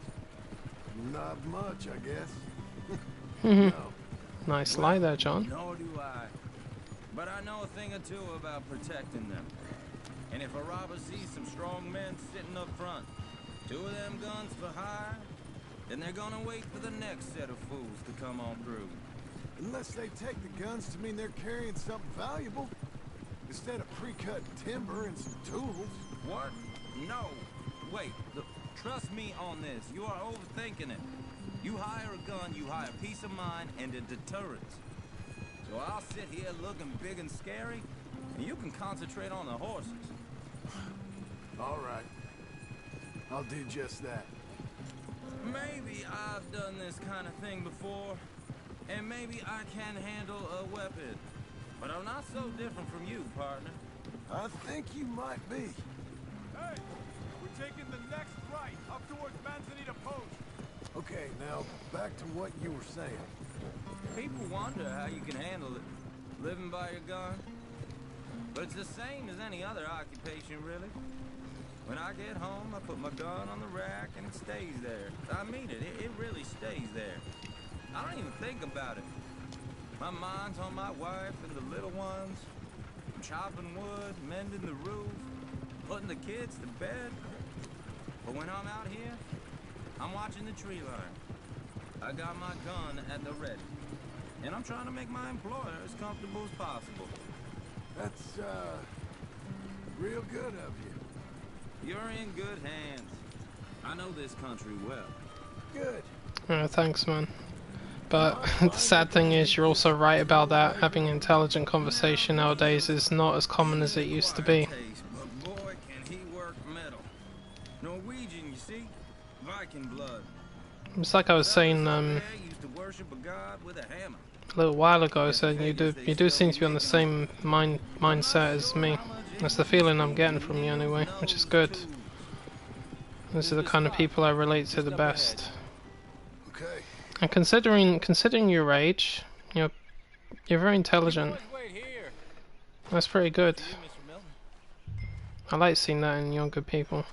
Speaker 1: Not much, I guess.
Speaker 4: No.
Speaker 1: No.
Speaker 4: Nice lie there, John.
Speaker 11: Nor do I. But I know a thing or two about protecting them. And if a robber sees some strong men sitting up front, 2 of them guns for hire, then they're gonna wait for the next set of fools to come on through.
Speaker 1: Unless they take the guns to mean they're carrying something valuable. Instead of pre-cut timber and some tools.
Speaker 11: What? No. Wait. Look, trust me on this. You are overthinking it. You hire a gun, you hire peace of mind and a deterrent. So I'll sit here looking big and scary, and you can concentrate on the horses.
Speaker 1: All right. I'll do just that.
Speaker 11: Maybe I've done this kind of thing before, and maybe I can handle a weapon. But I'm not so different from you, partner.
Speaker 1: I think you might be.
Speaker 12: Hey, we're taking the next right up towards Manzanita Post.
Speaker 1: Okay, now back to what you were saying.
Speaker 11: People wonder how you can handle it, living by your gun. But it's the same as any other occupation, really. When I get home, I put my gun on the rack and it stays there. I mean it, it really stays there. I don't even think about it. My mind's on my wife and the little ones. I'm chopping wood, mending the roof, putting the kids to bed. But when I'm out here, I'm watching the tree line. I got my gun at the ready. And I'm trying to make my employer as comfortable as possible.
Speaker 1: That's, real good of you.
Speaker 11: You're in good hands. I know this country well.
Speaker 1: Good.
Speaker 4: Thanks, man. But the sad thing is, you're also right about that. Having intelligent conversation nowadays is not as common as it used to be.
Speaker 11: But boy, can he work metal. Norwegian, you see? Viking blood.
Speaker 4: It's like I was saying
Speaker 11: Used to worship a god with a hammer.
Speaker 4: a little while ago, so you do seem to be on the same mindset as me. That's the feeling I'm getting from you anyway, which is good. These are the kind of people I relate to the best.
Speaker 1: Okay.
Speaker 4: And considering your age, you're very intelligent. That's pretty good. I like seeing that in younger people.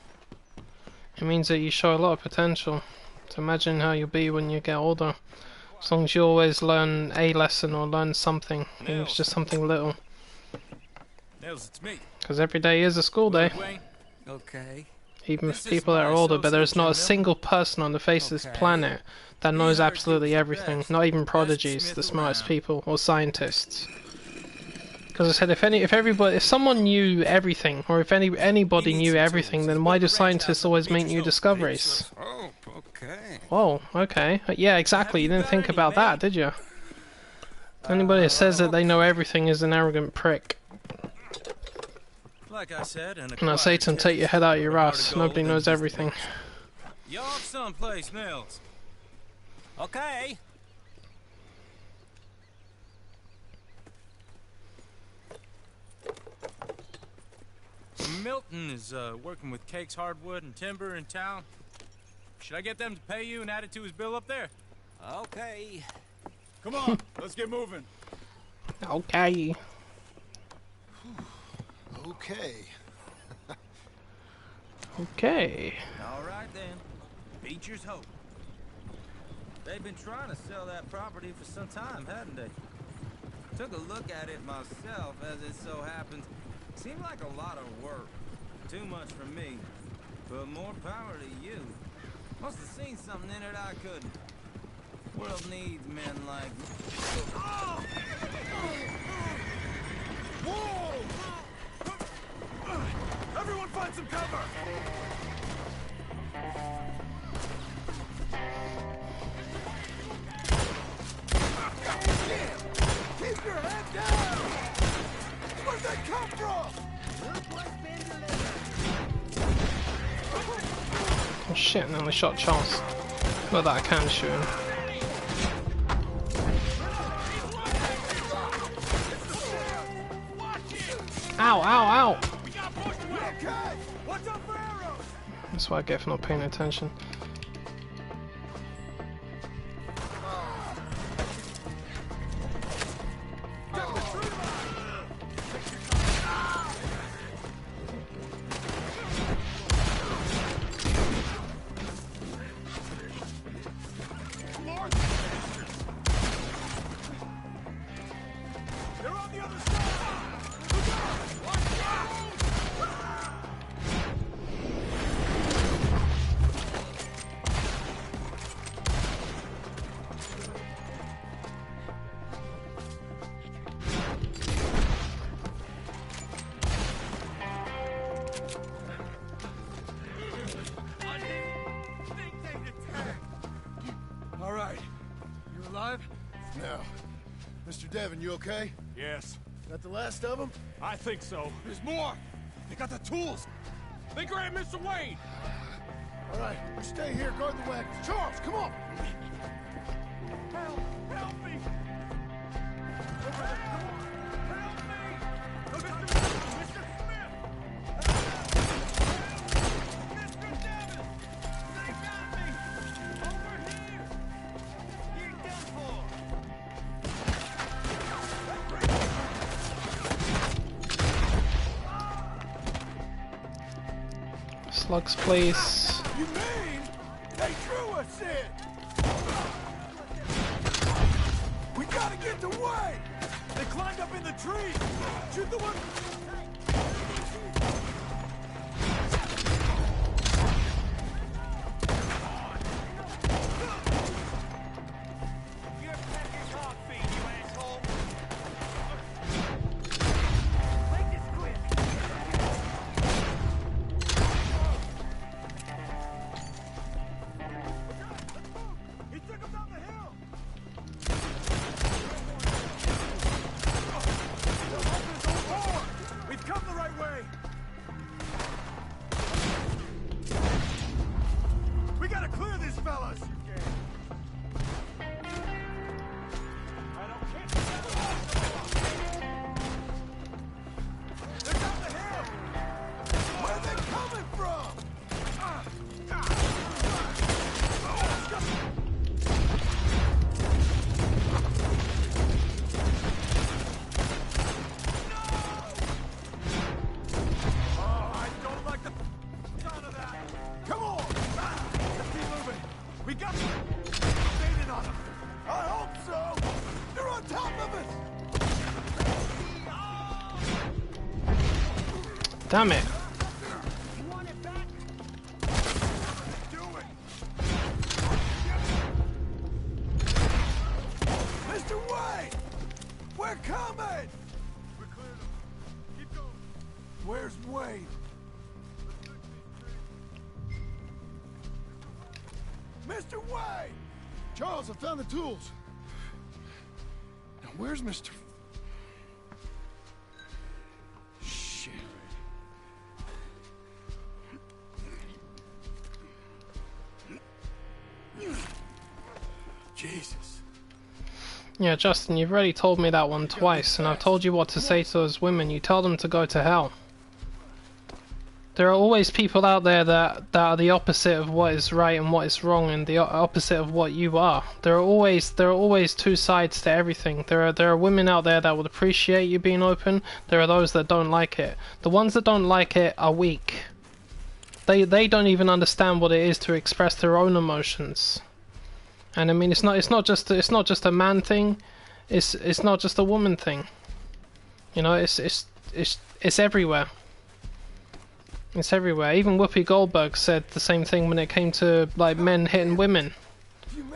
Speaker 4: It means that you show a lot of potential. So imagine how you'll be when you get older. As long as you always learn a lesson or learn something, even if it's just something little.
Speaker 10: Nils, it's me.
Speaker 4: Because every day is a school day.
Speaker 10: Okay.
Speaker 4: Even with people that are older, but there's not a single person on the face of this planet that knows absolutely everything. Not even prodigies, the smartest people, or scientists. Because I said, if someone knew everything, or if anybody knew everything, then why do scientists always make new discoveries?
Speaker 10: Oh, okay.
Speaker 4: Whoa, okay. Yeah, exactly. You didn't think about that, did you? Anybody that says that they know everything is an arrogant prick.
Speaker 10: Like I said,
Speaker 4: And I say to them, take your head out of your ass. Nobody knows everything.
Speaker 10: You're off someplace, Nils. Okay. Milton is working with Cake's Hardwood and Timber in town. Should I get them to pay you and add it to his bill up there?
Speaker 9: Okay.
Speaker 12: Come on, let's get moving.
Speaker 4: Okay.
Speaker 1: Okay.
Speaker 4: Okay.
Speaker 11: All right then. Beecher's hope. They've been trying to sell that property for some time, hadn't they? Took a look at it myself, as it so happens. Seemed like a lot of work. Too much for me. But more power to you. Must have seen something in it I couldn't. World needs men like me.
Speaker 12: Whoa! Everyone find some cover! Damn! Keep your head down! Where'd that come from?
Speaker 4: Oh shit, and then we shot Charles. Not that I can shoot him. Ow, ow, ow! That's what I get for not paying attention.
Speaker 12: All right. You alive?
Speaker 1: Now, Mr. Devon, you okay?
Speaker 12: Yes.
Speaker 1: That the last of them?
Speaker 12: I think so. There's more! They got the tools! They grabbed Mr. Wade!
Speaker 1: All right, you stay here, guard the wagon. Charles, come on!
Speaker 12: Help! Help me! Over the door! Help me! Mr. Smith! Mr. Davis! They got me! Over here! You're done for!
Speaker 4: Slugs, please.
Speaker 1: You mean they drew us in? We gotta get the way!
Speaker 12: They climbed up in the trees! Shoot the one! You're Pecker's hog feed, you asshole! Make this quick! He took him down the hill! We've come the right way! We gotta clear these fellas! I don't care. They're down the hill!
Speaker 1: Where are they coming from?
Speaker 12: I don't like the sound of that! Come on! Let's keep moving! We got baited on them!
Speaker 1: I hope so! They're on top of us!
Speaker 4: Damn it.
Speaker 12: You want it back? Do it!
Speaker 1: Mr. Wade! We're coming!
Speaker 12: We cleared them. Keep going.
Speaker 1: Where's Wade? Mr. Wade! Charles, I found the tools. Now, where's Mr. Shit. Jesus.
Speaker 4: Yeah, Justin, you've already told me that one twice, and I've told you what to say to those women. You tell them to go to hell. There are always people out there that are the opposite of what is right and what is wrong, and the opposite of what you are. There are always two sides to everything. There are women out there that would appreciate you being open. There are those that don't like it. The ones that don't like it are weak. They don't even understand what it is to express their own emotions. And I mean, it's not just a man thing. It's not just a woman thing. You know, it's everywhere. It's everywhere. Even Whoopi Goldberg said the same thing when it came to like men hitting women.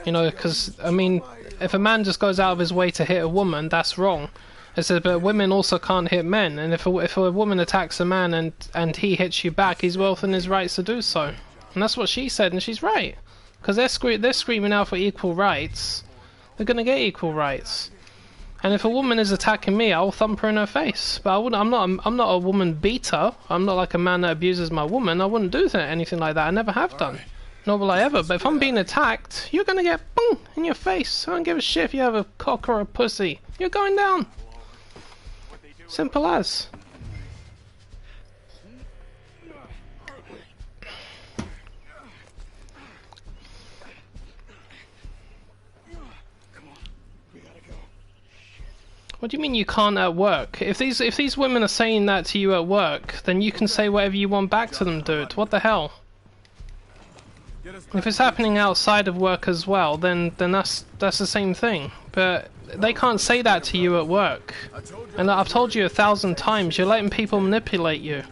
Speaker 4: You know, because I mean, if a man just goes out of his way to hit a woman, that's wrong. I said, but women also can't hit men. And if a woman attacks a man and he hits you back, he's well within his rights to do so. And that's what she said, and she's right. Because they're screaming out for equal rights. They're gonna get equal rights. And if a woman is attacking me, I'll thump her in her face. But I'm not a woman beater. I'm not like a man that abuses my woman. I wouldn't do anything like that. I never have done. Nor will I ever. But if I'm being attacked, you're gonna get boom in your face. I don't give a shit if you have a cock or a pussy. You're going down. Simple as. What do you mean you can't at work? If these women are saying that to you at work, then you can say whatever you want back to them, dude. What the hell? If it's happening outside of work as well, then that's the same thing. But they can't say that to you at work. And I've told you 1,000 times, you're letting people manipulate you.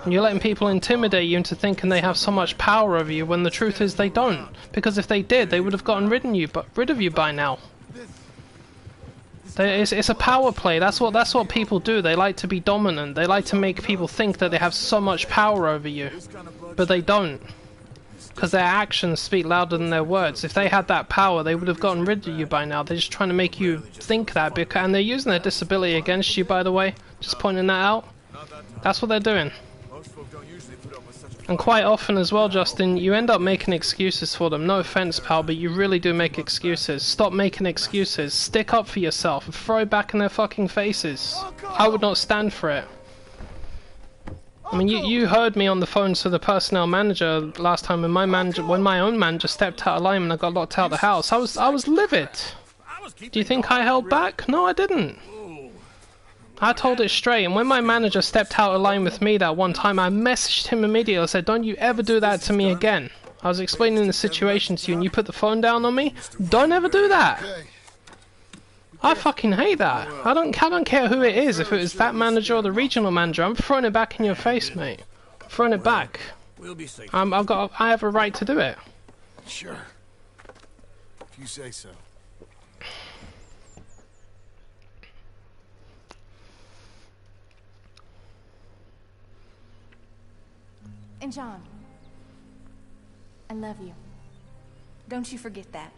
Speaker 4: And you're letting people intimidate you into thinking they have so much power over you when the truth is they don't. Because if they did, they would have gotten rid of you by now. It's a power play. That's what people do. They like to be dominant. They like to make people think that they have so much power over you, but they don't. Because their actions speak louder than their words. If they had that power, they would have gotten rid of you by now. They're just trying to make you think that, and they're using their disability against you, by the way. Just pointing that out. That's what they're doing. And quite often as well, Justin, you end up making excuses for them. No offense, pal, but you really do make excuses. Stop making excuses. Stick up for yourself and throw it back in their fucking faces. I would not stand for it. I mean, you heard me on the phone to the personnel manager last time when my own manager stepped out of line and I got locked out of the house. I was livid. Do you think I held back? No, I didn't. I told it straight, and when my manager stepped out of line with me that one time, I messaged him immediately. I said, don't you ever do that to me again. I was explaining the situation to you and you put the phone down on me? Don't ever do that. I fucking hate that. I don't care who it is, if it was that manager or the regional manager. I'm throwing it back in your face, mate. I'm throwing it back. I have a right to do it.
Speaker 1: Sure. If you say so.
Speaker 13: And John, I love you. Don't you forget that.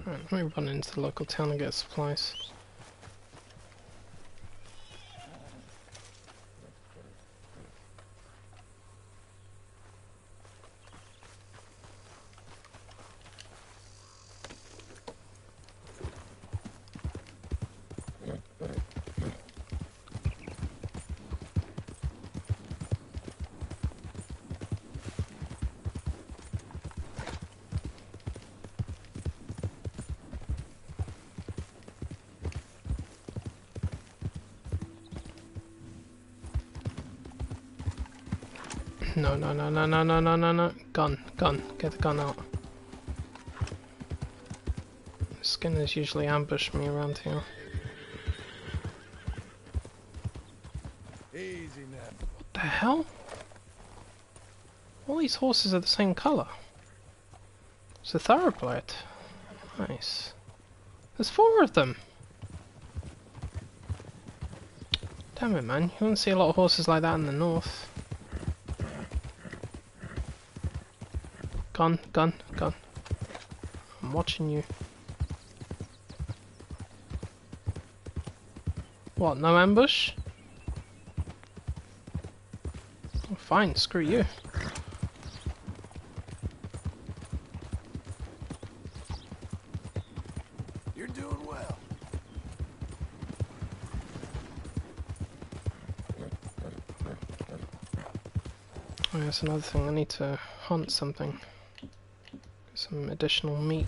Speaker 4: Right, let me run into the local town and get supplies. No. Gun. Get the gun out. Skinners usually ambush me around here.
Speaker 1: Easy now.
Speaker 4: What the hell? All these horses are the same colour. It's a thoroughbred. Nice. There's 4 of them. Damn it, man. You wouldn't see a lot of horses like that in the north. Gun. I'm watching you. What, no ambush? Oh, fine, screw you.
Speaker 1: You're doing well.
Speaker 4: Oh, that's another thing. I need to hunt something. Some additional meat.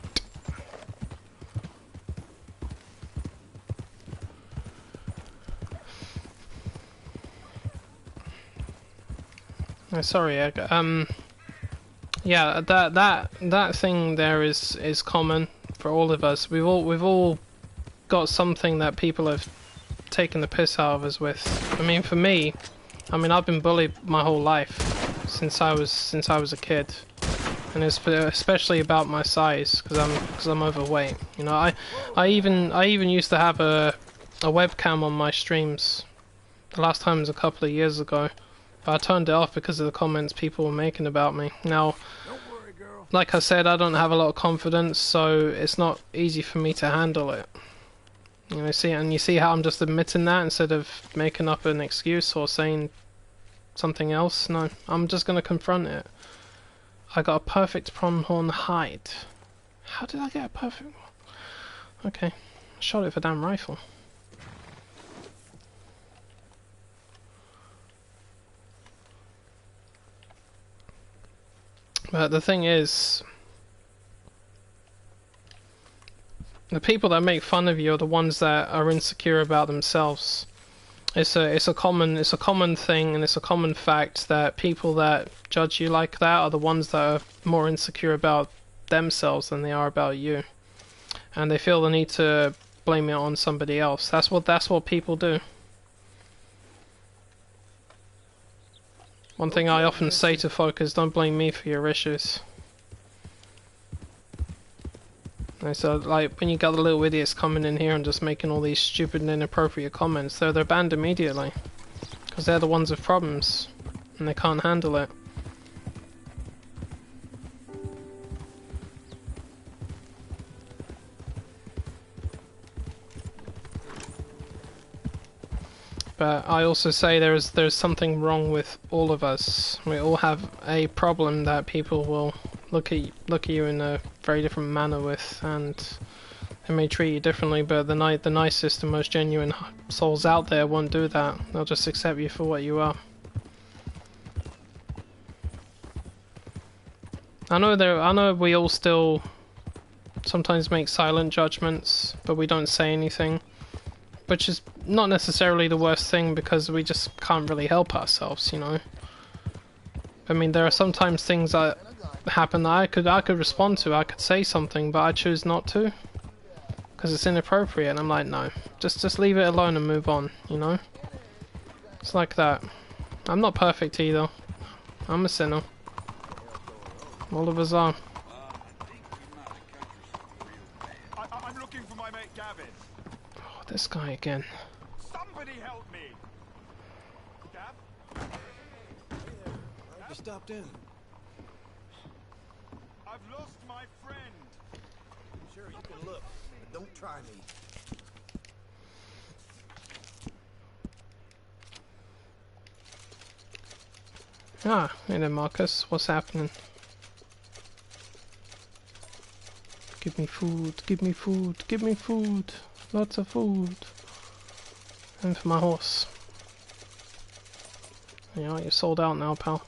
Speaker 4: Oh, sorry, Egg. Yeah, that thing there is common for all of us. We've all got something that people have taken the piss out of us with. I mean, for me, I've been bullied my whole life since I was a kid. And it's especially about my size, because I'm overweight. You know, I even used to have a webcam on my streams. The last time was a couple of years ago, but I turned it off because of the comments people were making about me. Now, like I said, I don't have a lot of confidence, so it's not easy for me to handle it. You know, you see how I'm just admitting that instead of making up an excuse or saying something else. No, I'm just gonna confront it. I got a perfect pronghorn hide. How did I get a perfect one? Okay, I shot it with a damn rifle. But the thing is, The people that make fun of you are the ones that are insecure about themselves. It's a common thing, and it's a common fact that people that judge you like that are the ones that are more insecure about themselves than they are about you, and they feel the need to blame it on somebody else. That's what people do. One thing I often say to folk is, don't blame me for your issues. And so, like, when you got the little idiots coming in here and just making all these stupid and inappropriate comments, they're banned immediately. Because they're the ones with problems. And they can't handle it. But I also say there's something wrong with all of us. We all have a problem that people will look at you in a very different manner with, and they may treat you differently, but the nicest and most genuine souls out there won't do that. They'll just accept you for what you are. I know we all still sometimes make silent judgments, but we don't say anything, which is not necessarily the worst thing, because we just can't really help ourselves, you know. I mean, there are sometimes things that happen that I could respond to, I could say something, but I choose not to because it's inappropriate, and I'm like, no, just leave it alone and move on, you know. It's like that. I'm not perfect either. I'm a sinner. All of us are.
Speaker 12: I'm looking for my mate Gavin.
Speaker 4: Oh, this guy again.
Speaker 12: Somebody help me. Gav?
Speaker 1: I just stopped in.
Speaker 12: I've lost my friend.
Speaker 1: Sure, you can look, but don't try me.
Speaker 4: Ah, hey there, Marcus. What's happening? Give me food, give me food, give me food. Lots of food. And for my horse. Yeah, you're sold out now, pal.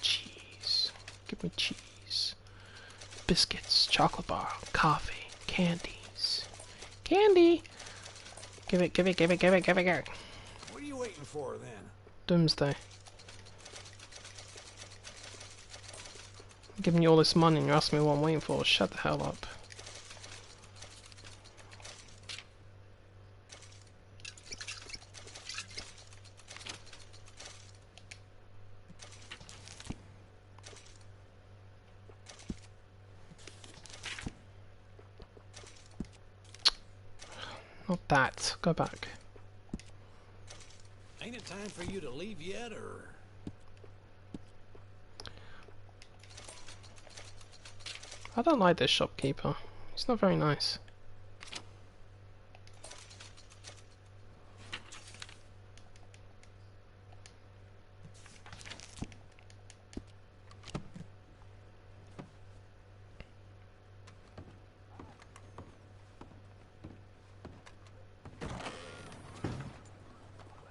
Speaker 4: Cheese. Give me cheese. Biscuits, chocolate bar, coffee, candies. Candy! Give it, give it, give it, give it, give it, give it.
Speaker 1: What are you waiting for, then?
Speaker 4: Doomsday. I'm giving you all this money and you're asking me what I'm waiting for. Shut the hell up. Not that. Go back.
Speaker 1: Ain't it time for you to leave yet, or...?
Speaker 4: I don't like this shopkeeper. He's not very nice.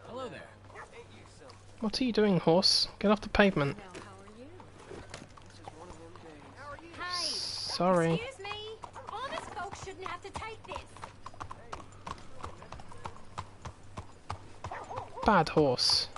Speaker 14: Hello there.
Speaker 4: What are you doing, horse? Get off the pavement. Sorry.
Speaker 15: Excuse me. Honest folks shouldn't have to take this.
Speaker 4: Bad horse.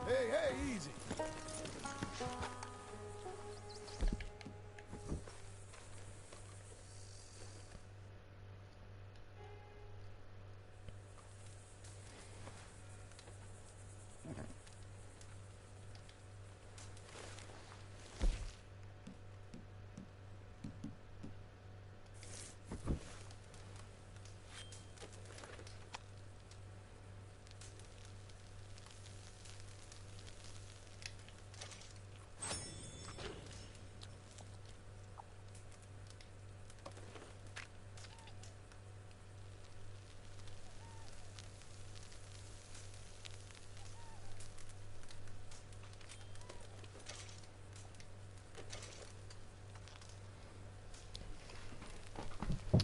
Speaker 1: Hey, easy.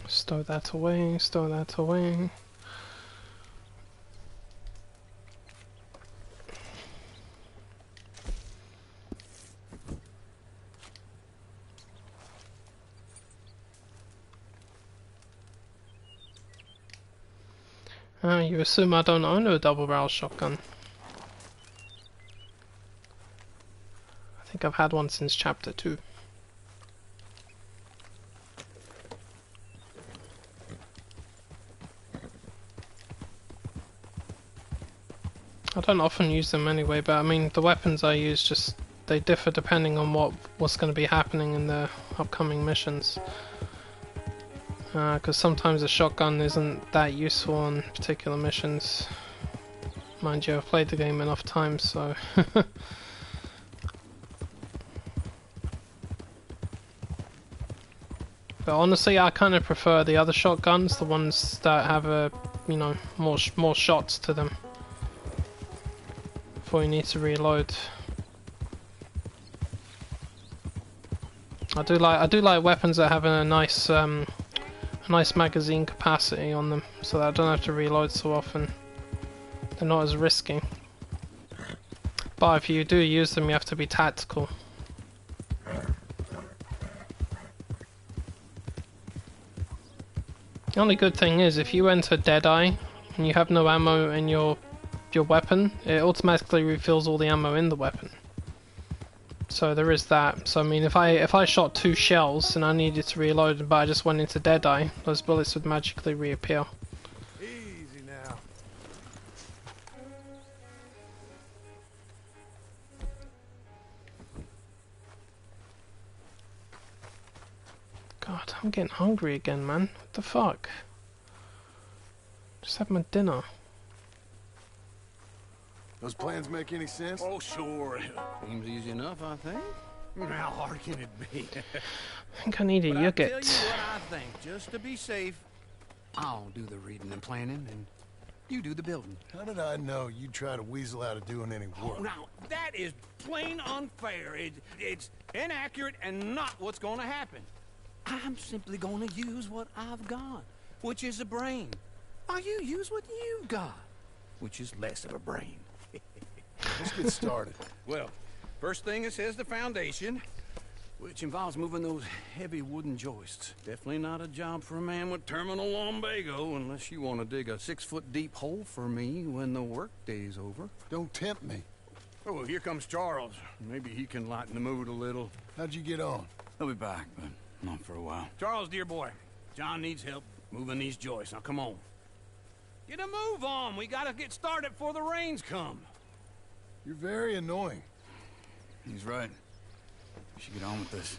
Speaker 4: Stow that away, stow that away. You assume I don't own a double barrel shotgun. I think I've had one since chapter 2. I don't often use them anyway, but I mean the weapons I use just they differ depending on what's going to be happening in the upcoming missions. Because sometimes a shotgun isn't that useful on particular missions. Mind you, I've played the game enough times, so... But honestly, I kind of prefer the other shotguns, the ones that have a, you know, more shots to them before you need to reload. I do like weapons that have a nice magazine capacity on them, so that I don't have to reload so often. They're not as risky. But if you do use them, you have to be tactical. The only good thing is, if you enter Deadeye and you have no ammo in your weapon, it automatically refills all the ammo in the weapon. So there is that. So I mean, if I shot 2 shells and I needed to reload, but I just went into Deadeye, those bullets would magically reappear.
Speaker 1: Easy now.
Speaker 4: God, I'm getting hungry again, man. What the fuck? Just had my dinner.
Speaker 1: Those plans make any sense?
Speaker 2: Oh, sure. Seems easy enough, I think. How hard can it be?
Speaker 4: I think I need a
Speaker 2: But
Speaker 4: yogurt.
Speaker 2: I'll tell you what I think. Just to be safe, I'll do the reading and planning, and you do the building.
Speaker 1: How did I know you'd try to weasel out of doing any work?
Speaker 2: Oh, now, that is plain unfair. It's inaccurate and not what's going to happen. I'm simply going to use what I've got, which is a brain. While you use what you've got, which is less of a brain.
Speaker 1: Let's get started.
Speaker 2: Well, first thing it says the foundation, which involves moving those heavy wooden joists. Definitely not a job for a man with terminal lumbago, unless you want to dig a 6-foot deep hole for me when the workday's over.
Speaker 1: Don't tempt me.
Speaker 2: Oh, well, here comes Charles. Maybe he can lighten the mood a little.
Speaker 1: How'd you get on?
Speaker 8: He'll be back, but not for a while.
Speaker 2: Charles, dear boy, John needs help moving these joists. Now, come on. Get a move on. We gotta get started before the rains come.
Speaker 1: You're very annoying.
Speaker 8: He's right. We should get on with this.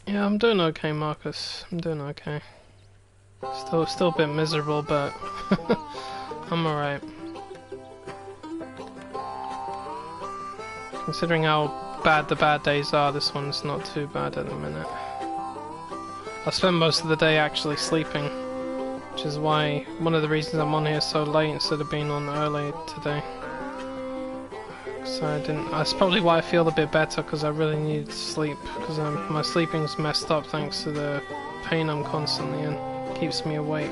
Speaker 4: Yeah, I'm doing okay, Marcus. I'm doing okay. Still a bit miserable, but I'm alright. Considering how bad the bad days are, this one's not too bad at the minute. I spend most of the day actually sleeping, which is why one of the reasons I'm on here so late instead of being on early today. So that's probably why I feel a bit better, because I really need to sleep, because my sleeping's messed up thanks to the pain I'm constantly in. It keeps me awake.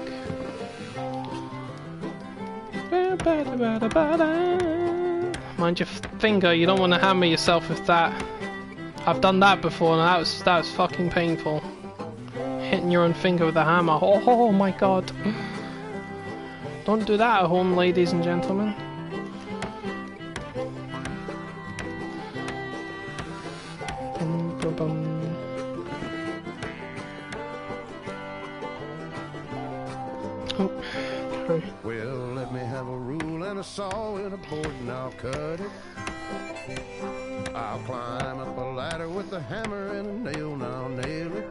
Speaker 4: Mind your finger, you don't want to hammer yourself with that. I've done that before and that was fucking painful. Hitting your own finger with a hammer. Oh my god. Don't do that at home, ladies and gentlemen.
Speaker 14: Well, let me have a rule and a saw and a board and I'll cut it. I'll climb up a ladder with a hammer and a nail and I'll nail it.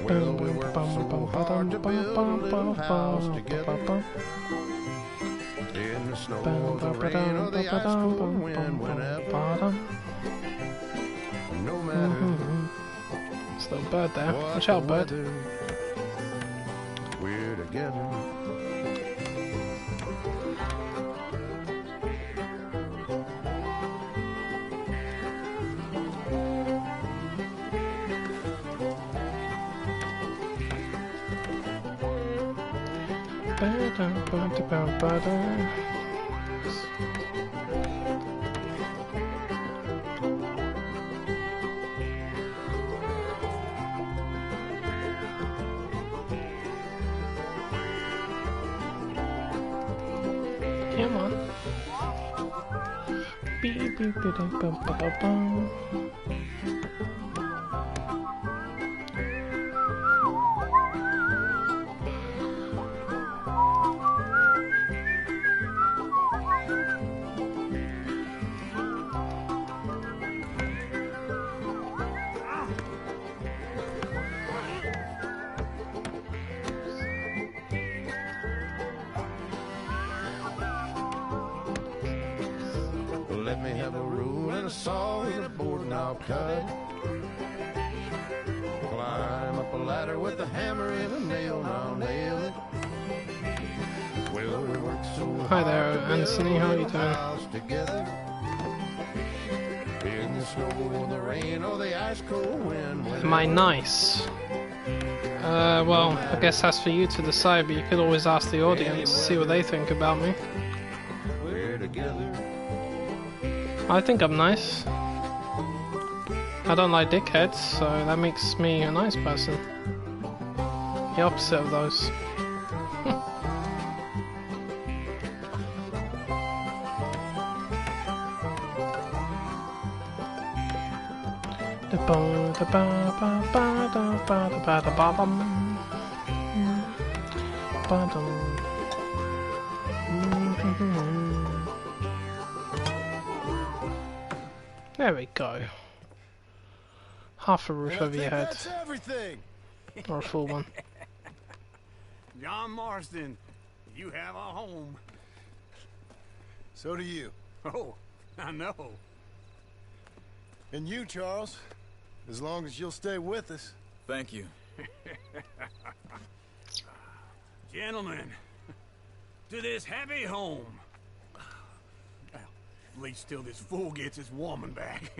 Speaker 14: Well, we worked so hard to build a little house together. In the snow or the rain or the ice cold wind, whenever. No matter.
Speaker 4: It's a little bird there. Watch out, bird.
Speaker 14: We're together.
Speaker 4: Come on. Beep, beep, beep, bum, bum, bum, bum.
Speaker 14: Let me have a rule and a saw and a board and I'll cut it. Climb up a ladder with a hammer and a nail and I'll nail it. Well, we work so
Speaker 4: Hi there,
Speaker 14: hard to
Speaker 4: Anthony. How are you
Speaker 14: build a
Speaker 4: doing?
Speaker 14: house together. In the snow or the rain or the ice cold wind.
Speaker 4: Am I nice? Well, I guess that's for you to decide, but you could always ask the audience, see what they think about me.
Speaker 14: We're together.
Speaker 4: I think I'm nice. I don't like dickheads, so that makes me a nice person. The opposite of those. There we go. Half a roof over your head.
Speaker 1: That's everything.
Speaker 4: Or a full one.
Speaker 2: John Marston, you have a home.
Speaker 1: So do you.
Speaker 2: Oh, I know.
Speaker 1: And you, Charles. As long as you'll stay with us.
Speaker 8: Thank you.
Speaker 2: Gentlemen, to this happy home. Well, at least till this fool gets his woman back.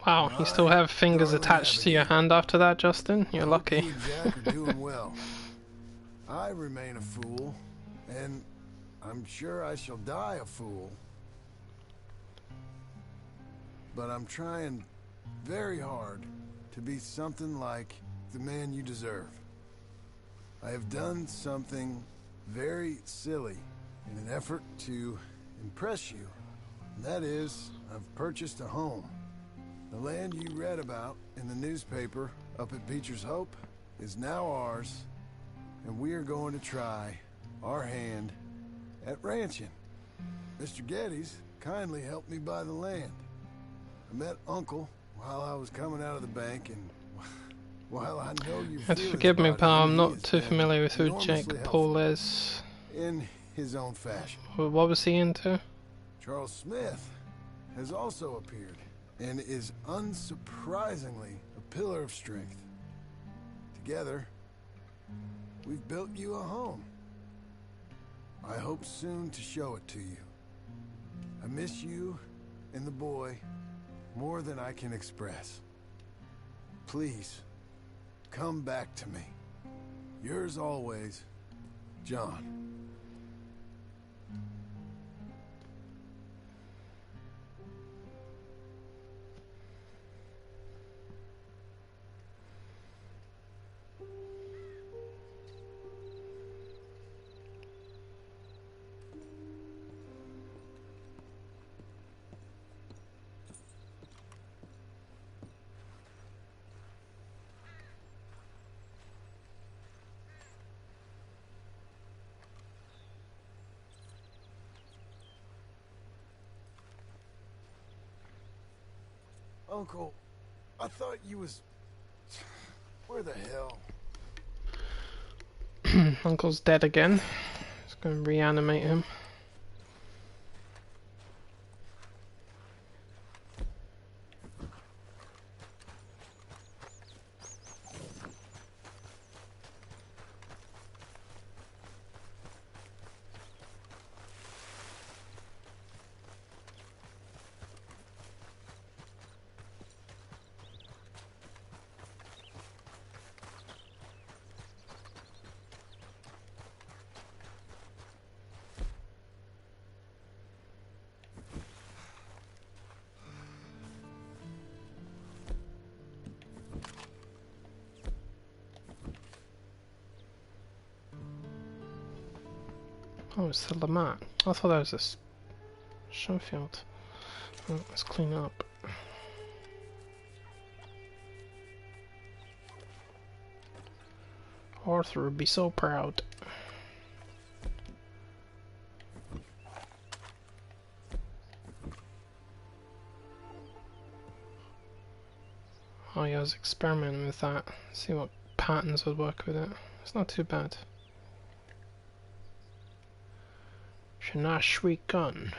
Speaker 4: Wow, you still have fingers attached to your hand after that, Justin? You're lucky.
Speaker 1: You and Jack are doing well. I remain a fool, and I'm sure I shall die a fool. But I'm trying very hard to be something like the man you deserve. I have done something very silly in an effort to impress you. And that is, I've purchased a home. The land you read about in the newspaper up at Beecher's Hope is now ours, and we are going to try our hand at ranching. Mr. Geddes kindly helped me buy the land. I met Uncle while I was coming out of the bank, and while I know you
Speaker 4: Have to forgive me, but I'm not too familiar with who Jake Paul is.
Speaker 1: In his own fashion.
Speaker 4: What was he into?
Speaker 1: Charles Smith has also appeared and is unsurprisingly a pillar of strength. Together, we've built you a home. I hope soon to show it to you. I miss you and the boy more than I can express. Please, come back to me. Yours always, John. Uncle, I thought you was... Where the hell?
Speaker 4: Uncle's dead again. Just gonna reanimate him. Oh, it's the Lamont. I thought that was a Schofield. Oh, let's clean up. Arthur would be so proud. Oh yeah, I was experimenting with that. See what patterns would work with it. It's not too bad. Shanashri gun.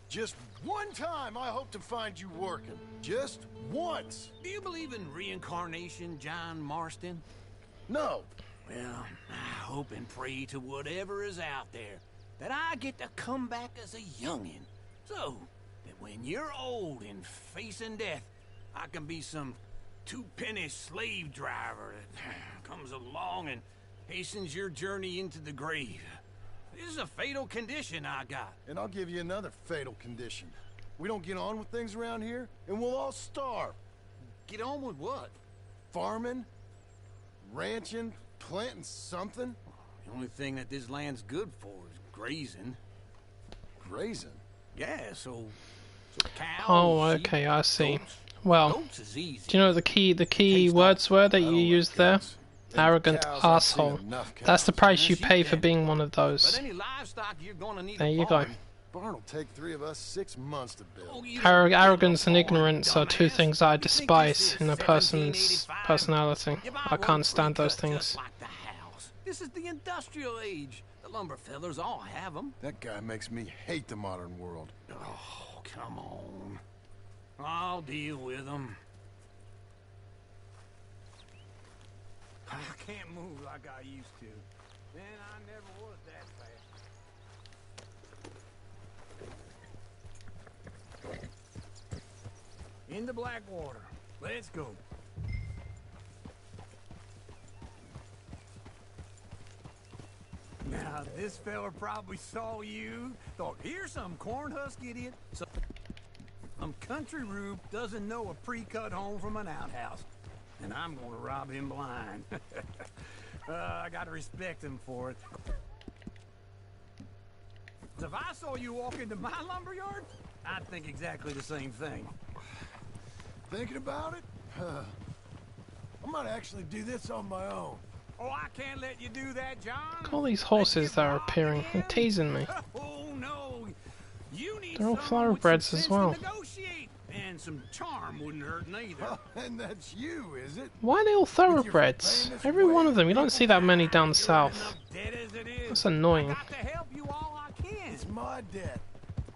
Speaker 1: Just one time I hope to find you working. Just once.
Speaker 2: Do you believe in reincarnation, John Marston?
Speaker 1: No.
Speaker 2: Well, I hope and pray to whatever is out there that I get to come back as a youngin'. So that when you're old and facing death, I can be some two-penny slave driver that comes along and hastens your journey into the grave. This is a fatal condition I got.
Speaker 1: And I'll give you another fatal condition. We don't get on with things around here, and we'll all starve.
Speaker 2: Get on with what?
Speaker 1: Farming, ranching, planting something.
Speaker 2: The only thing that this land's good for is grazing.
Speaker 1: Grazing?
Speaker 2: Yeah, so cows,
Speaker 4: Oh,
Speaker 2: sheep,
Speaker 4: okay, I see.
Speaker 2: goats.
Speaker 4: Well,
Speaker 2: Goats is easy.
Speaker 4: do you know what the key words were that you used there? Arrogant asshole. That's the price you pay for being one of those.
Speaker 2: Any livestock you're gonna need
Speaker 4: There you go.
Speaker 1: Barn will take 3 of us 6 months to build.
Speaker 4: Arrogance and ignorance are two things I despise in a person's personality. I can't stand those things.
Speaker 2: Like the house. This is the industrial age. The lumber fellers all have them.
Speaker 1: That guy makes me hate the modern world.
Speaker 2: Oh, come on. I'll deal with them. I can't move like I used to. Man, I never was that fast. Into Blackwater. Let's go. Now, this fella probably saw you, thought, here's some cornhusk idiot. Some country rube doesn't know a pre-cut home from an outhouse. And I'm gonna rob him blind. I gotta respect him for it. If I saw you walk into my lumberyard, I'd think exactly the same thing.
Speaker 1: Thinking about it? I might actually do this on my own.
Speaker 2: Oh, I can't let you do that, John.
Speaker 4: Look at all these horses that are appearing and teasing me.
Speaker 2: Oh no, you need
Speaker 4: They're all
Speaker 2: someone with
Speaker 4: thoroughbreds
Speaker 2: some
Speaker 4: as
Speaker 2: sense
Speaker 4: well.
Speaker 2: to negotiate. And some charm wouldn't hurt neither.
Speaker 1: And that's you, is it?
Speaker 4: Why are they all thoroughbreds? Every one of them. You don't see that many down south. That's annoying.
Speaker 2: To help you all I can.
Speaker 1: It's my debt.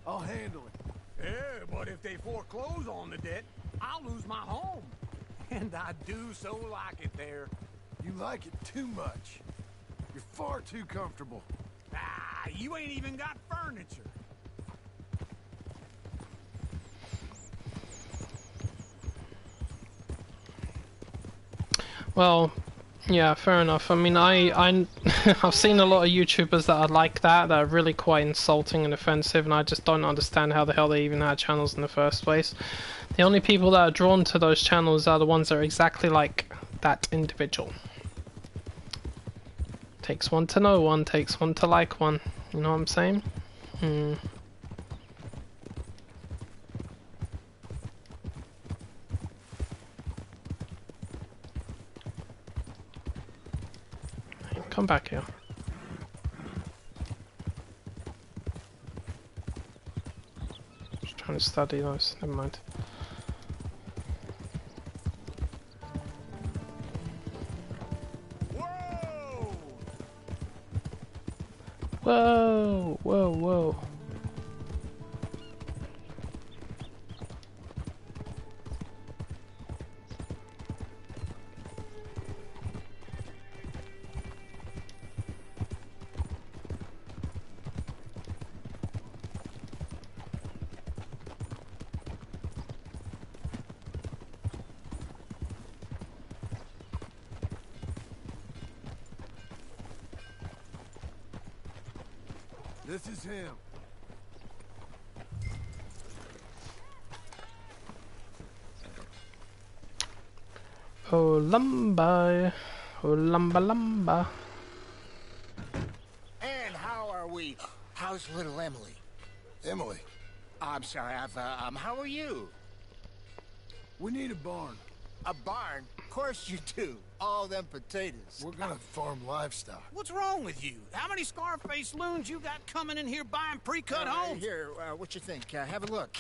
Speaker 1: I'll handle it.
Speaker 2: Yeah, but if they foreclose on the debt, I'll lose my home. And I do so like it there.
Speaker 1: You like it too much. You're far too comfortable.
Speaker 2: Ah, you ain't even got furniture.
Speaker 4: Well, yeah, fair enough. I mean, I've seen a lot of YouTubers that are like that are really quite insulting and offensive, and I just don't understand how the hell they even had channels in the first place. The only people that are drawn to those channels are the ones that are exactly like that individual. Takes one to know one, takes one to like one. You know what I'm saying? Come back here. Just trying to study those. Never mind. Whoa! Whoa! Whoa!
Speaker 1: This is him.
Speaker 4: Oh, lumba. Oh, lumba lumba.
Speaker 16: And how are we? How's little Emily?
Speaker 1: Emily.
Speaker 16: I'm sorry, how are you?
Speaker 1: We need a barn.
Speaker 16: A barn? Of course you do. All them potatoes.
Speaker 1: We're gonna farm livestock.
Speaker 2: What's wrong with you? How many Scarface loons you got coming in here buying pre-cut homes?
Speaker 16: Here, what you think? Have a look.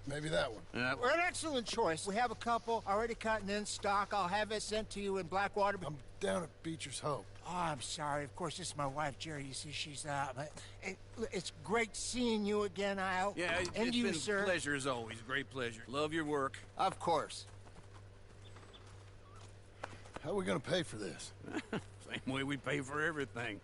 Speaker 1: Maybe that one.
Speaker 16: We're an excellent choice. We have a couple already cut and in stock. I'll have it sent to you in Blackwater.
Speaker 1: I'm down at Beecher's Hope.
Speaker 16: Oh, I'm sorry. Of course, this is my wife, Jerry. You see, she's it's great seeing you again, Al.
Speaker 2: Yeah,
Speaker 16: and
Speaker 2: it's
Speaker 16: you,
Speaker 2: been
Speaker 16: sir.
Speaker 2: a pleasure as always. Great pleasure. Love your work.
Speaker 16: Of course.
Speaker 1: How are we gonna pay for this?
Speaker 2: Same way we pay for everything.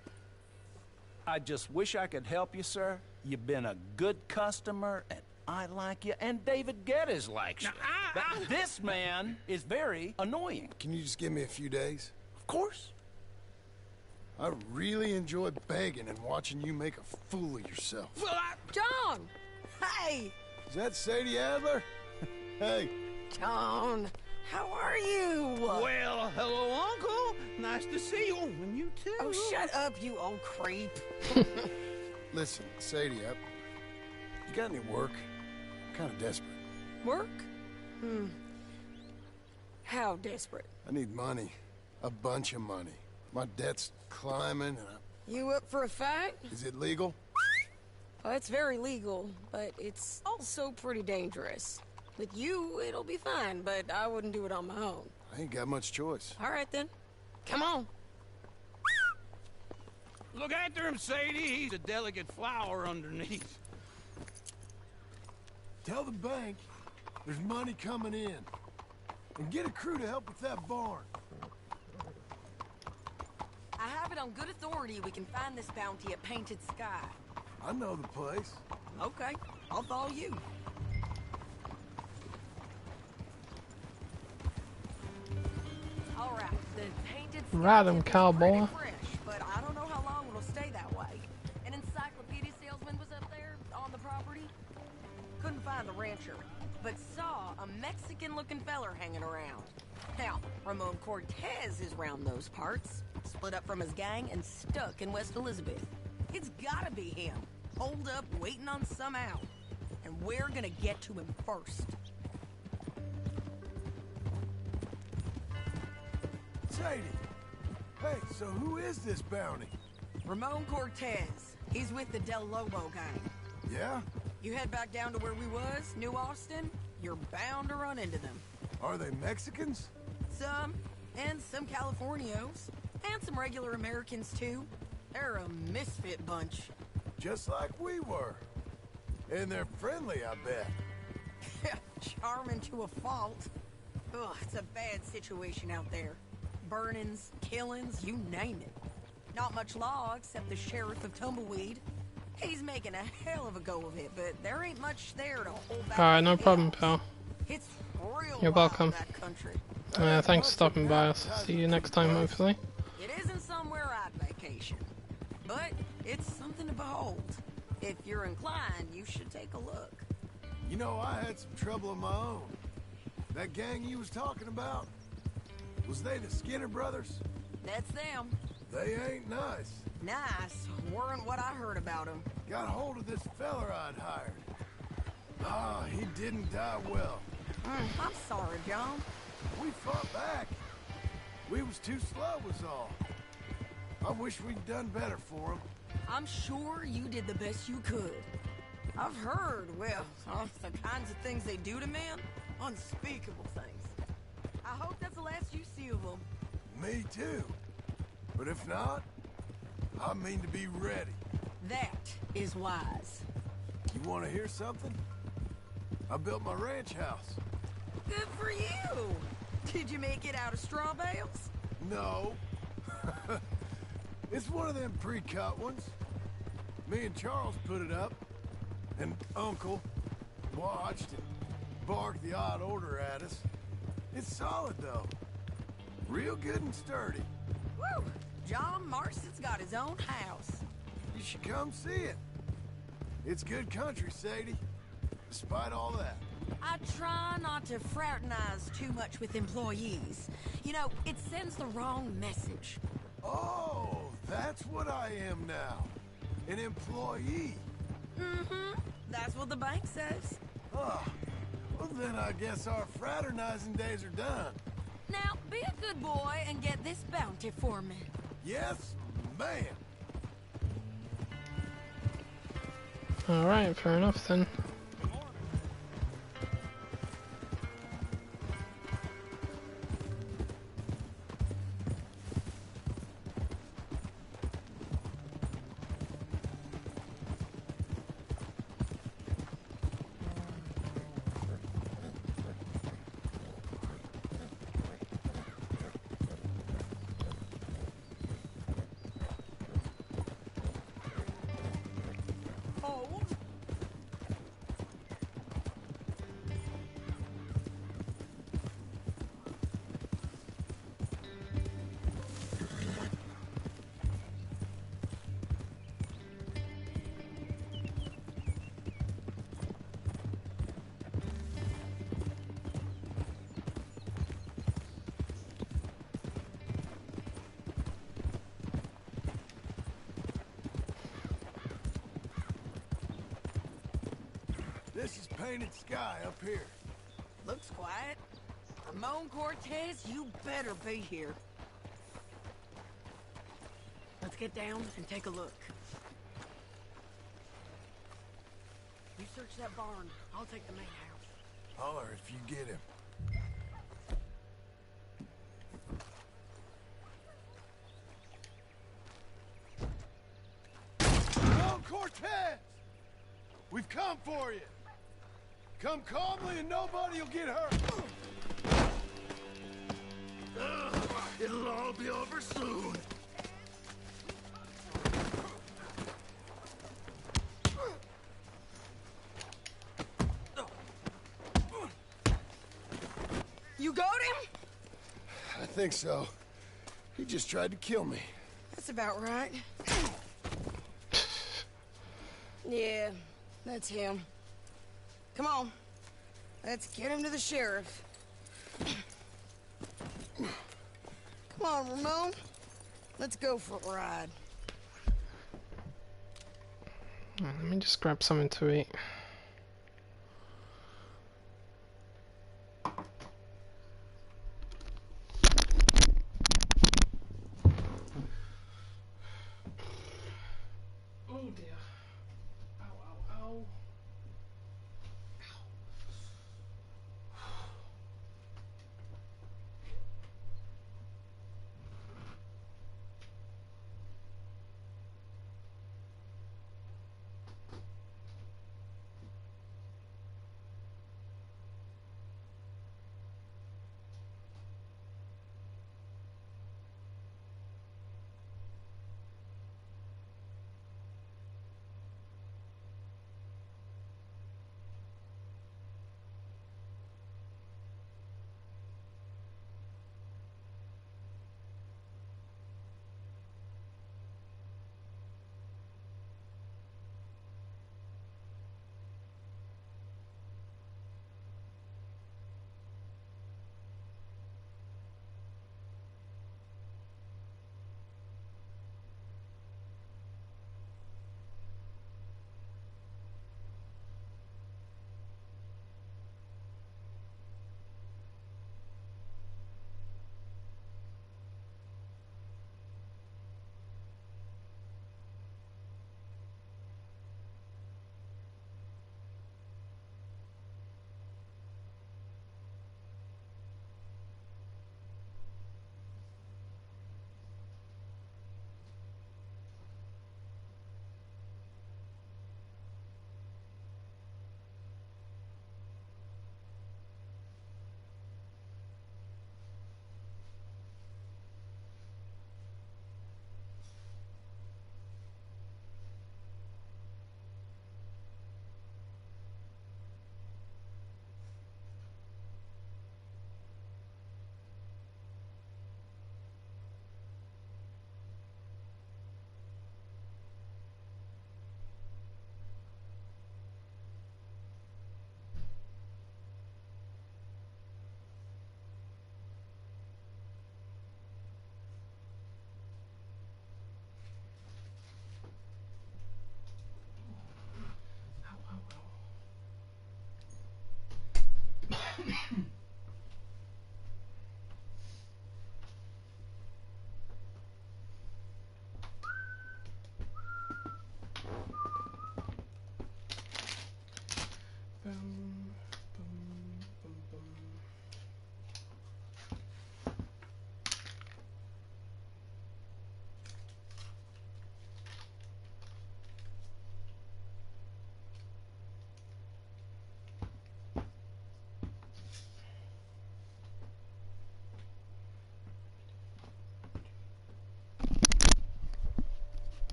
Speaker 9: I just wish I could help you, sir. You've been a good customer, and I like you, and David Geddes likes you. But this man is very annoying.
Speaker 1: Can you just give me a few days?
Speaker 9: Of course.
Speaker 1: I really enjoy begging and watching you make a fool of yourself.
Speaker 5: Well, John! Hey!
Speaker 1: Is that Sadie Adler? Hey.
Speaker 5: John, how are you?
Speaker 2: Well, hello, Uncle. Nice to see you. And you too.
Speaker 5: Oh, shut up, you old creep.
Speaker 1: Listen, Sadie, you got any work? I'm kind of desperate.
Speaker 5: Work? How desperate?
Speaker 1: I need money. A bunch of money. My debt's climbing and
Speaker 5: You up for a fight?
Speaker 1: Is it legal?
Speaker 5: Well, it's very legal, but it's also pretty dangerous. With you, it'll be fine, but I wouldn't do it on my own.
Speaker 1: I ain't got much choice.
Speaker 5: All right, then. Come on.
Speaker 2: Look after him, Sadie. He's a delicate flower underneath.
Speaker 1: Tell the bank there's money coming in. And get a crew to help with that barn.
Speaker 5: I have it on good authority we can find this bounty at Painted Sky.
Speaker 1: I know the place.
Speaker 5: Okay, I'll follow you. All right, the Painted Sky
Speaker 4: Ride 'em,
Speaker 5: is
Speaker 4: cowboy.
Speaker 5: pretty fresh, but I don't know how long it'll stay that way. An encyclopedia salesman was up there on the property. Couldn't find the rancher, but saw a Mexican-looking feller hanging around. Now, Ramon Cortez is round those parts, split up from his gang and stuck in West Elizabeth. It's gotta be him, holed up waiting on some out. And we're gonna get to him first.
Speaker 1: Sadie! Hey, so who is this bounty?
Speaker 5: Ramon Cortez. He's with the Del Lobo gang.
Speaker 1: Yeah?
Speaker 5: You head back down to where we was, New Austin, you're bound to run into them.
Speaker 1: Are they Mexicans?
Speaker 5: Some, and some Californios, and some regular Americans too. They're a misfit bunch.
Speaker 1: Just like we were. And they're friendly, I bet.
Speaker 5: Charming to a fault. Ugh, it's a bad situation out there. Burnings, killings, you name it. Not much law except the sheriff of Tumbleweed. He's making a hell of a go of it, but there ain't much there to hold back.
Speaker 4: Alright, no
Speaker 5: the
Speaker 4: problem,
Speaker 5: chaos.
Speaker 4: pal.
Speaker 5: It's real
Speaker 4: You're
Speaker 5: wild,
Speaker 4: welcome.
Speaker 5: that country.
Speaker 4: Thanks for stopping by. I'll see you next time, hopefully.
Speaker 5: It isn't somewhere I'd vacation, but it's something to behold. If you're inclined, you should take a look.
Speaker 1: You know, I had some trouble of my own. That gang you was talking about, was they the Skinner brothers?
Speaker 5: That's them.
Speaker 1: They ain't nice.
Speaker 5: Nice. Weren't what I heard about them.
Speaker 1: Got hold of this feller I'd hired. Ah, he didn't die well.
Speaker 5: I'm sorry, John.
Speaker 1: We fought back. We was too slow was all. I wish we'd done better for him.
Speaker 5: I'm sure you did the best you could. I've heard, well, the kinds of things they do to men. Unspeakable things. I hope that's the last you see of them.
Speaker 1: Me too. But if not, I mean to be ready.
Speaker 5: That is wise.
Speaker 1: You want to hear something? I built my ranch house.
Speaker 5: Good for you. Did you make it out of straw bales?
Speaker 1: No. It's one of them pre-cut ones. Me and Charles put it up, and Uncle watched and barked the odd order at us. It's solid, though. Real good and sturdy.
Speaker 5: Woo! John Marston's got his own house.
Speaker 1: You should come see it. It's good country, Sadie. Despite all that.
Speaker 5: I try not to fraternize too much with employees. You know, it sends the wrong message.
Speaker 1: Oh, that's what I am now. An employee.
Speaker 5: Mm-hmm. That's what the bank says.
Speaker 1: Oh, well then I guess our fraternizing days are done.
Speaker 5: Now, be a good boy and get this bounty for me.
Speaker 1: Yes, ma'am.
Speaker 4: Alright, fair enough then.
Speaker 5: Hold.
Speaker 1: This is painted sky up here.
Speaker 5: Looks quiet. Ramon Cortez, you better be here. Let's get down and take a look. You search that barn. I'll take the main house.
Speaker 1: Holler if you get him. Ramon Cortez! We've come for you. Come calmly and nobody will get hurt.
Speaker 12: It'll all be over soon.
Speaker 5: You got him?
Speaker 1: I think so. He just tried to kill me.
Speaker 5: That's about right. Yeah, that's him. Come on. Let's get him to the sheriff. Come on, Ramon. Let's go for a ride.
Speaker 4: Let me just grab something to eat. Oh dear. Ow, ow, ow.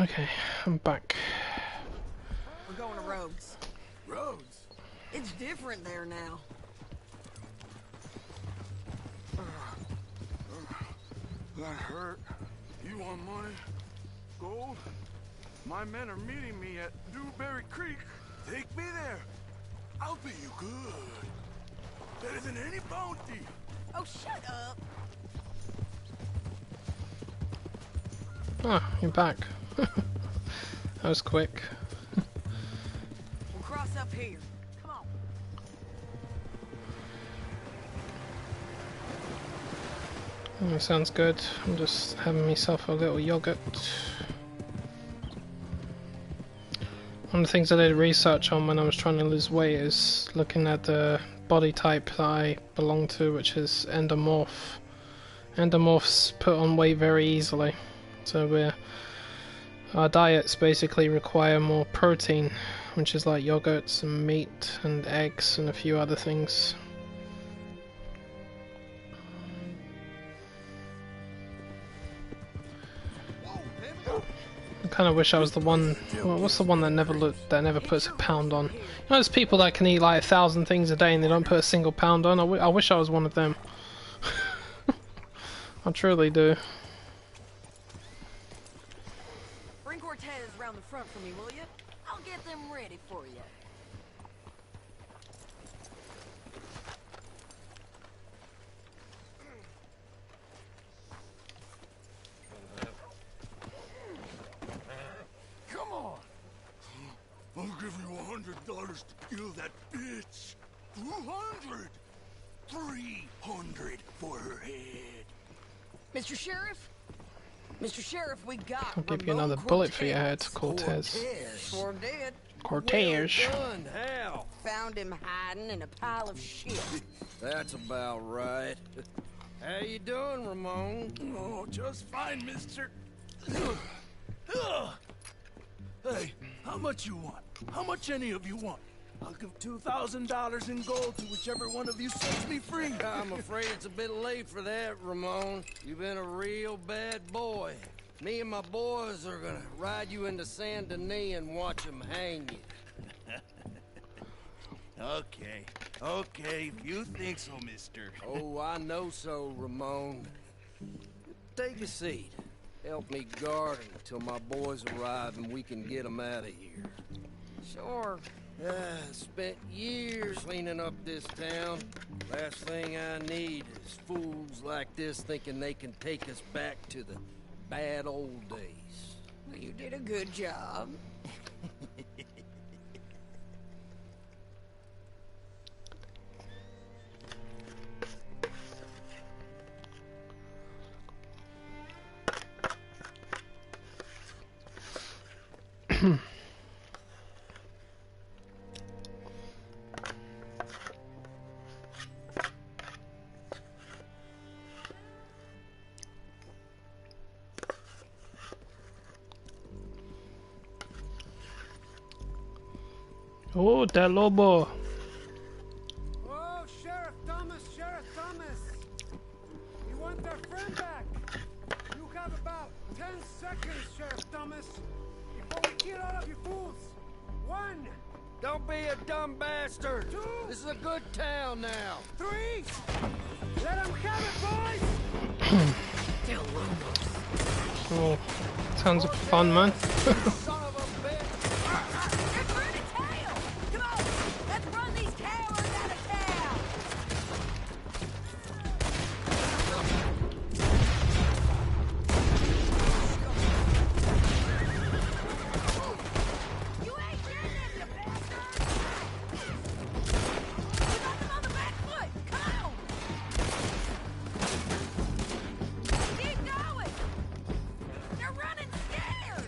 Speaker 4: Okay, I'm back.
Speaker 5: We're going to Rhodes.
Speaker 1: Rhodes?
Speaker 5: It's different there now.
Speaker 12: That hurt. You want money? Gold? My men are meeting me at Dewberry Creek. Take me there. I'll pay you good. Better than any bounty.
Speaker 5: Oh, shut up.
Speaker 4: Ah, you're back. That was quick.
Speaker 5: We'll cross up here. Come on.
Speaker 4: Sounds good. I'm just having myself a little yogurt. One of the things I did research on when I was trying to lose weight is looking at the body type that I belong to, which is endomorph. Endomorphs put on weight very easily, so our diets basically require more protein, which is like yogurts and meat and eggs and a few other things. I kind of wish I was the one. What's the one that never puts a pound on? You know, there's people that can eat like 1,000 things a day and they don't put a single pound on. I wish I was one of them. I truly do.
Speaker 5: Bring Cortez around the front for me, will you? I'll get them ready for you.
Speaker 12: Come on. I'll give you $100 to kill that bitch. 200. 300 for her head.
Speaker 5: Mr. Sheriff? Mr. Sheriff, we got
Speaker 4: I'll give you another bullet for your head, Cortez.
Speaker 5: Sure did.
Speaker 4: Cortez.
Speaker 11: Well done, Hal.
Speaker 5: Found him hiding in a pile of shit.
Speaker 11: That's about right. How you doing, Ramon?
Speaker 12: Oh, just fine, mister. Hey, how much you want? How much any of you want? I'll give $2,000 in gold to whichever one of you sets me free.
Speaker 11: I'm afraid it's a bit late for that, Ramon. You've been a real bad boy. Me and my boys are gonna ride you into Saint Denis and watch them hang you.
Speaker 12: Okay, if you think so, mister.
Speaker 11: Oh, I know so, Ramon. Take a seat. Help me guard him until my boys arrive and we can get them out of here.
Speaker 5: Sure.
Speaker 11: Spent years cleaning up this town. Last thing I need is fools like this thinking they can take us back to the bad old days.
Speaker 5: Well, you did a good job.
Speaker 4: Oh, Del Lobo.
Speaker 3: Whoa, Sheriff Thomas! We want our friend back. You have about 10 seconds, Sheriff Thomas, before we kill all of you fools. 1.
Speaker 11: Don't be a dumb bastard.
Speaker 3: 2.
Speaker 11: This is a good town now.
Speaker 3: 3. Let them have it, boys.
Speaker 5: Del Lobo.
Speaker 4: Oh, sounds fun, man.
Speaker 11: Son of a bitch.
Speaker 5: They're trying to tail. Come on, let's run these cowards out of town. You ain't getting them, you bastard. We got them on the back foot. Come on. Keep going. They're running scared.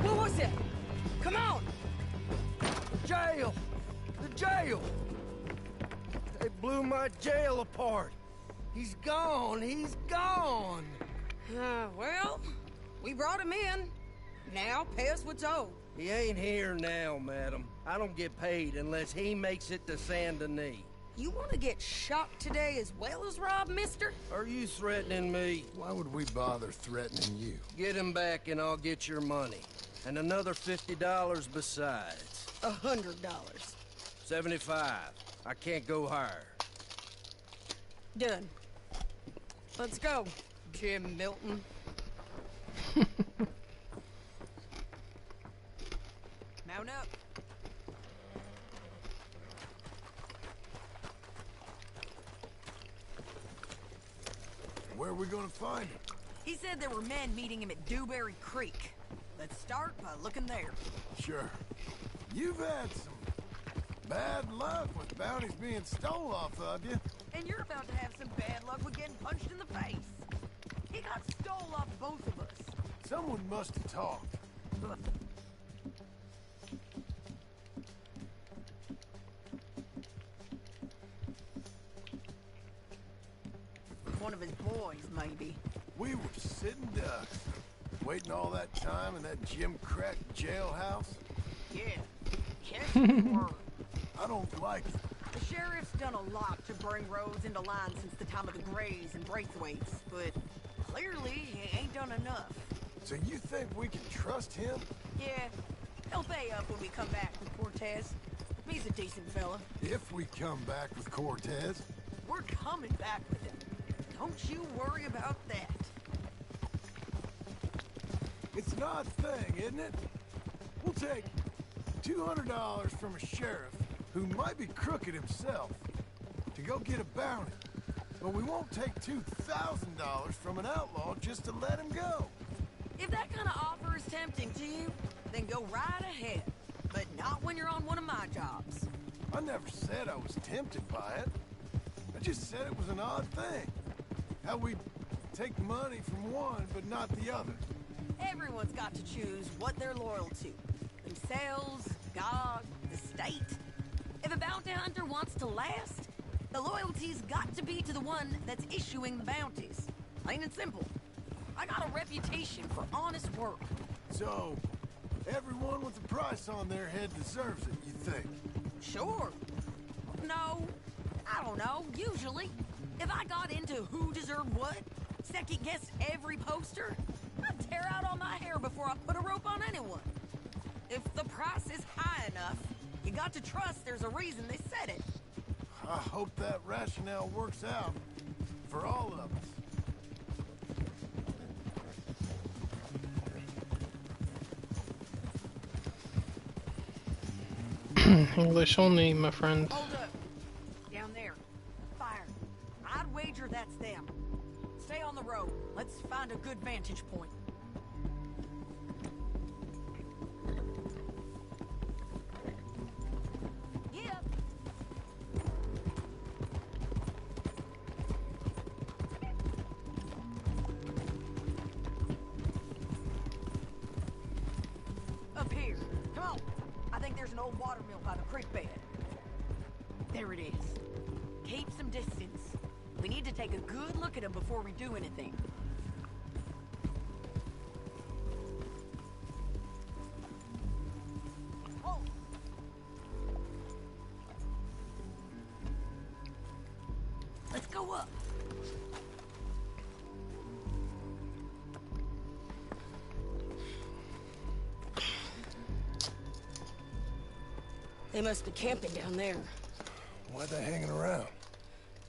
Speaker 5: What was it? Come on.
Speaker 11: Jail. The jail. They blew my jail apart. He's gone. He's gone.
Speaker 5: Well, we brought him in. Now, pay us what's owed.
Speaker 17: He ain't here now, madam. I don't get paid unless he makes it to Saint Denis.
Speaker 5: You want to get shot today as well as rob, mister?
Speaker 17: Are you threatening me?
Speaker 1: Why would we bother threatening you?
Speaker 17: Get him back and I'll get your money. And another $50 besides.
Speaker 5: $100.
Speaker 17: 75. I can't go higher.
Speaker 5: Done. Let's go, Jim Milton. Mount up.
Speaker 1: Where are we gonna find him?
Speaker 5: He said there were men meeting him at Dewberry Creek. Let's start by looking there.
Speaker 1: Sure. You've had some bad luck with bounties being stole off of you.
Speaker 5: And you're about to have some bad luck with getting punched in the face. He got stole off both of us.
Speaker 1: Someone must have talked.
Speaker 5: One of his boys, maybe.
Speaker 1: We were sitting ducks, waiting all that time in that Jim Crack jailhouse.
Speaker 5: Yeah. Yes, we were.
Speaker 1: I don't like it.
Speaker 5: The sheriff's done a lot to bring roads into line since the time of the Grays and Braithwaites, but clearly he ain't done enough.
Speaker 1: So you think we can trust him?
Speaker 5: Yeah, he'll pay up when we come back with Cortez. He's a decent fella.
Speaker 1: If we come back with Cortez.
Speaker 5: We're coming back with him. Don't you worry about that.
Speaker 1: It's an odd thing, isn't it? We'll take $200 from a sheriff who might be crooked himself to go get a bounty. But we won't take $2,000 from an outlaw just to let him go.
Speaker 5: If that kind of offer is tempting to you, then go right ahead. But not when you're on one of my jobs.
Speaker 1: I never said I was tempted by it. I just said it was an odd thing. How we take money from one but not the other.
Speaker 5: Everyone's got to choose what they're loyal to. Themselves, God, the state. If a bounty hunter wants to last, the loyalty's got to be to the one that's issuing the bounties. Plain and simple. I got a reputation for honest work.
Speaker 1: So, everyone with a price on their head deserves it, you think?
Speaker 5: Sure. No, I don't know, usually. If I got into who deserved what, second-guessed every poster, I'd tear out all my hair before I put a rope on anyone. If the price is high enough, you got to trust there's a reason they said it.
Speaker 1: I hope that rationale works out for all of us.
Speaker 4: English only, my friend.
Speaker 5: Hold up. Down there. Fire. I'd wager that's them. Stay on the road. Let's find a good vantage point. Yep. Up here. Come on. I think there's an old water mill by the creek bed. There it is. Keep some distance. We need to take a good look at him before we do anything. Oh. Let's go up. They must be camping down there.
Speaker 1: Why are they hanging around?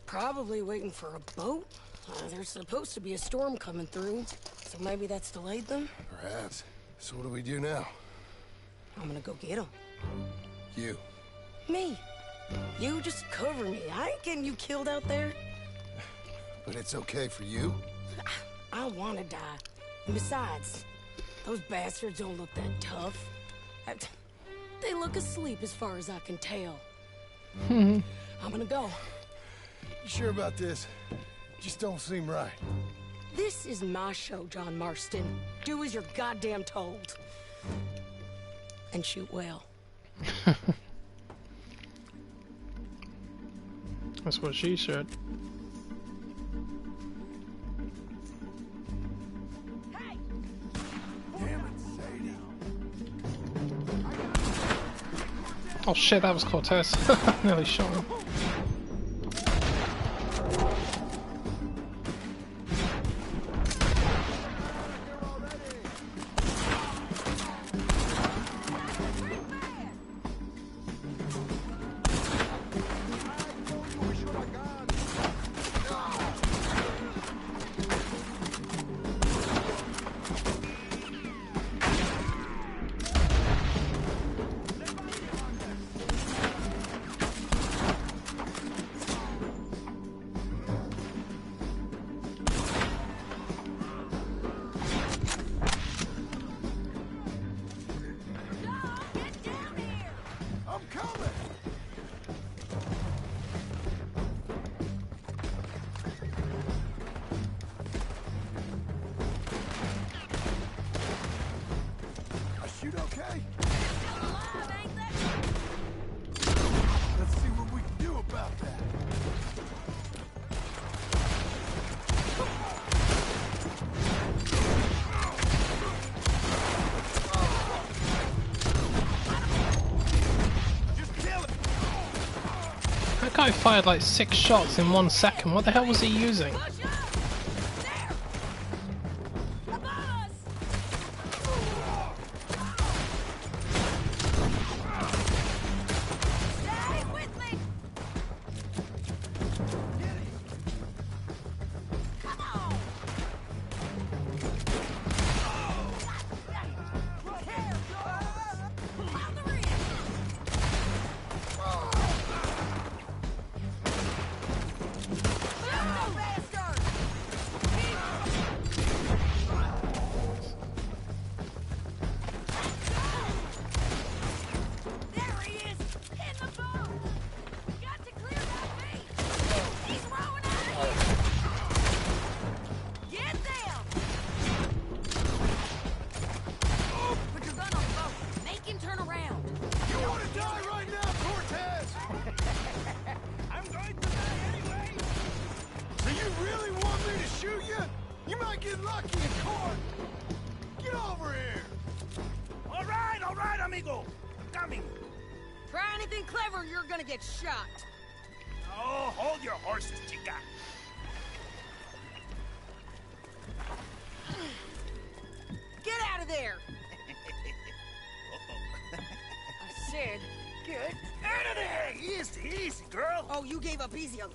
Speaker 5: Probably waiting for a boat. There's supposed to be a storm coming through, so maybe that's delayed them?
Speaker 1: Perhaps. So what do we do now?
Speaker 5: I'm gonna go get them.
Speaker 1: You.
Speaker 5: Me. You just cover me. I ain't getting you killed out there.
Speaker 1: But it's okay for you?
Speaker 5: I wanna die. And besides, those bastards don't look that tough. They look asleep as far as I can tell. I'm gonna go.
Speaker 1: You sure about this? Just don't seem right.
Speaker 5: This is my show, John Marston. Do as you're goddamn told. And shoot well.
Speaker 4: That's what she said.
Speaker 1: Damn it, Sadie.
Speaker 4: Oh shit, that was Cortez. Nearly shot him. That guy fired like 6 shots in 1 second. What the hell was he using?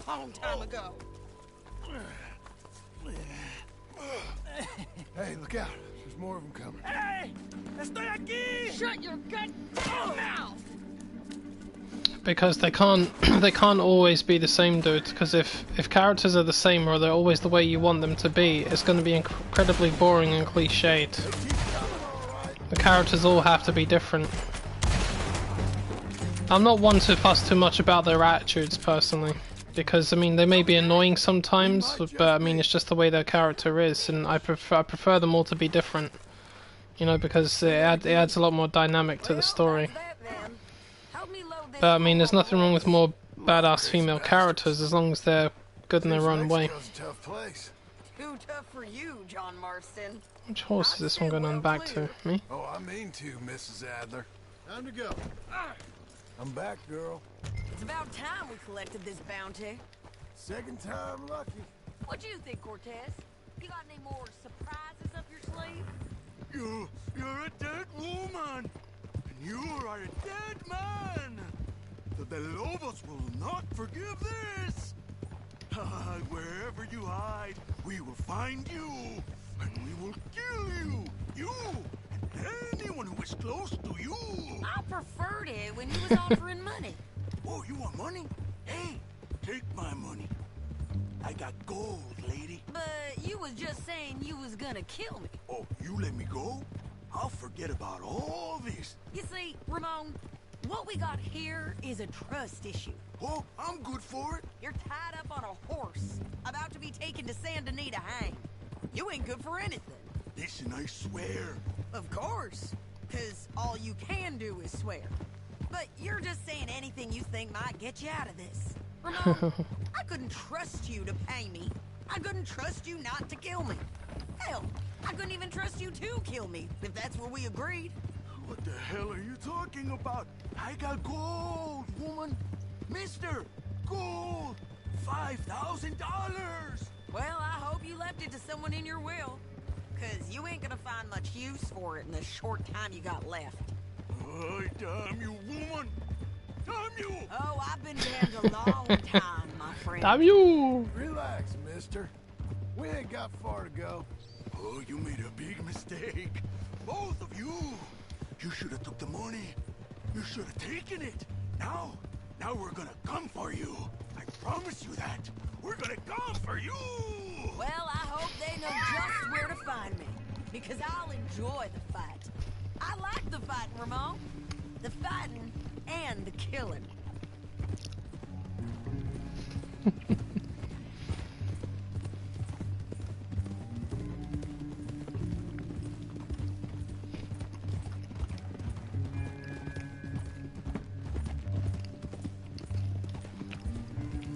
Speaker 5: Long time ago.
Speaker 1: Hey, look out. There's more of them coming.
Speaker 9: Hey! Estoy aquí!
Speaker 5: Shut your goddamn mouth!
Speaker 4: Because they can't always be the same, dude. Because if characters are the same or they're always the way you want them to be, it's going to be incredibly boring and cliched. The characters all have to be different. I'm not one to fuss too much about their attitudes personally. Because, I mean, they may be annoying sometimes, but, I mean, it's just the way their character is, and I prefer them all to be different. You know, because it adds a lot more dynamic to the story. But, I mean, there's nothing wrong with more badass female characters, as long as they're good in their own way.
Speaker 5: Too tough for you, John Marston.
Speaker 4: Which horse is this one going on back to? Me?
Speaker 1: Oh, I mean to, Mrs. Adler. Time to go. I'm back, girl.
Speaker 5: It's about time we collected this bounty.
Speaker 1: Second time lucky.
Speaker 5: What do you think, Cortez? You got any more surprises up your sleeve?
Speaker 12: You're a dead woman, and you are a dead man. The Lobos will not forgive this. Wherever you hide, we will find you, and we will kill you. You and anyone who is close to you.
Speaker 5: I preferred it when you was offering money.
Speaker 12: Oh, you want money? Hey, take my money. I got gold, lady.
Speaker 5: But you was just saying you was gonna kill me.
Speaker 12: Oh, you let me go? I'll forget about all this.
Speaker 5: You see, Ramon, what we got here is a trust issue.
Speaker 12: Oh, I'm good for it.
Speaker 5: You're tied up on a horse, about to be taken to Saint Denis to hang. You ain't good for anything.
Speaker 12: Listen, I swear.
Speaker 5: Of course, because all you can do is swear. But you're just saying anything you think might get you out of this. Ramon, I couldn't trust you to pay me. I couldn't trust you not to kill me. Hell, I couldn't even trust you to kill me, if that's what we agreed.
Speaker 12: What the hell are you talking about? I got gold, woman. Mister, gold. $5,000.
Speaker 5: Well, I hope you left it to someone in your will. Cause you ain't gonna find much use for it in the short time you got left.
Speaker 12: Oh, damn you, woman. Damn you.
Speaker 5: Oh, I've been damned a long time, my friend.
Speaker 4: Damn you!
Speaker 1: Relax, mister. We ain't got far to go.
Speaker 12: Oh, you made a big mistake. Both of you. You should have took the money. You should have taken it. Now we're gonna come for you. I promise you that. We're gonna come for you.
Speaker 5: Well, I hope they know just where to find me. Because I'll enjoy the fight. I like the fighting, Ramon. The fighting and the killing.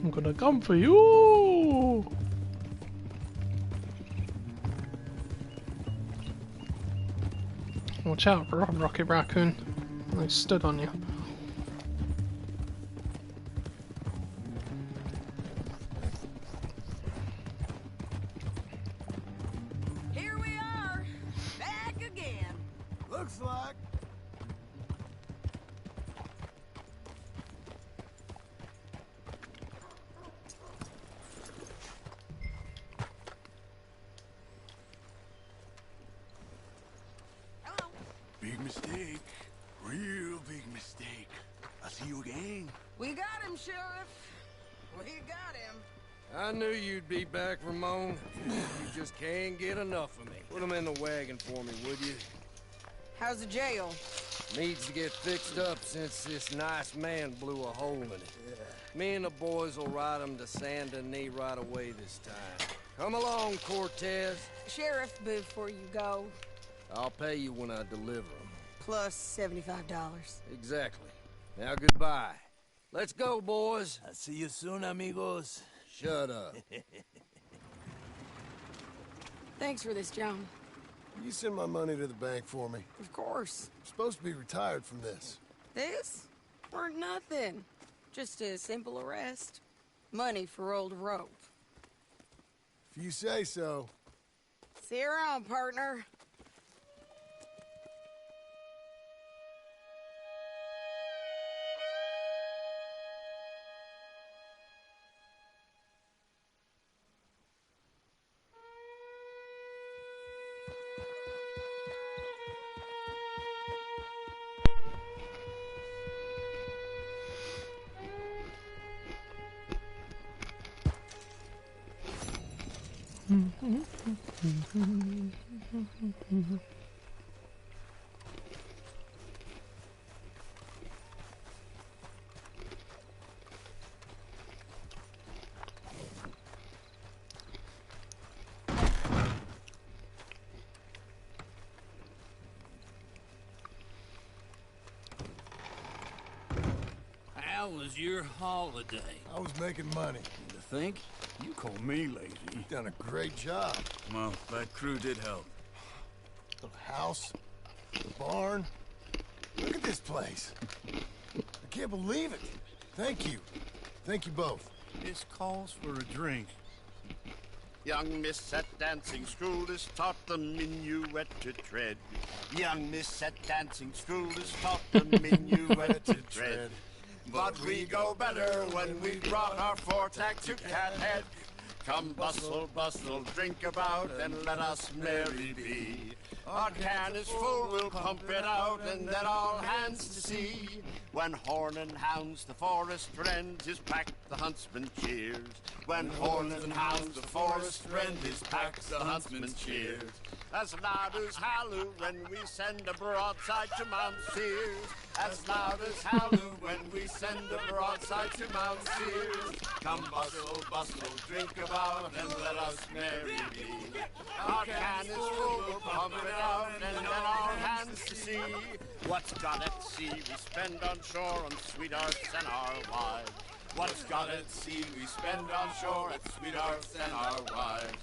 Speaker 4: I'm gonna come for you! Watch out, Rocket Raccoon. I stood on you.
Speaker 5: Here we are, back again.
Speaker 1: Looks like.
Speaker 12: Big mistake. Real big mistake. I'll see you again.
Speaker 5: We got him, Sheriff. We got him.
Speaker 17: I knew you'd be back, Ramon. You just can't get enough of me. Put him in the wagon for me, would you?
Speaker 5: How's the jail?
Speaker 17: Needs to get fixed up since this nice man blew a hole in it. Me and the boys will ride him to Saint Denis right away this time. Come along, Cortez.
Speaker 5: Sheriff, before you go,
Speaker 17: I'll pay you when I deliver him.
Speaker 5: plus $75.
Speaker 17: Exactly. Now goodbye. Let's go, boys.
Speaker 12: I'll see you soon, amigos.
Speaker 17: Shut up.
Speaker 5: Thanks for this, John.
Speaker 1: You send my money to the bank for me.
Speaker 5: Of course.
Speaker 1: I'm supposed to be retired from this.
Speaker 5: This? Weren't nothing. Just a simple arrest. Money for old rope.
Speaker 1: If you say so.
Speaker 5: See you around, partner.
Speaker 2: How was your holiday?
Speaker 1: I was making money.
Speaker 2: To think? You call me lazy.
Speaker 1: You've done a great job.
Speaker 8: Well, that crew did help.
Speaker 1: The house, the barn. Look at this place. I can't believe it. Thank you. Thank you both.
Speaker 2: This calls for a drink.
Speaker 18: Young miss at dancing school is taught the minuet to tread. Young miss at dancing school is taught the minuet to tread. But we go better when we brought our four-tack to Cathead. Come bustle, bustle, drink about, and let us merry be. Our can is full, we'll pump it out, and then all hands to sea. When horn and hounds the forest rend, his pack the huntsman cheers. When horn and hounds the forest rend, his pack the huntsman cheers. As loud as halloo when we send a broadside to Mount Sears. As loud as halloo when we send a broadside to Mount Sears. Come bustle, bustle, drink about, and let us merry be. Our can is full, we'll pump it out, and then all hands to sea. What's got at sea we spend on shore on sweethearts and our wives. What's got at sea we spend on shore at sweethearts and our wives.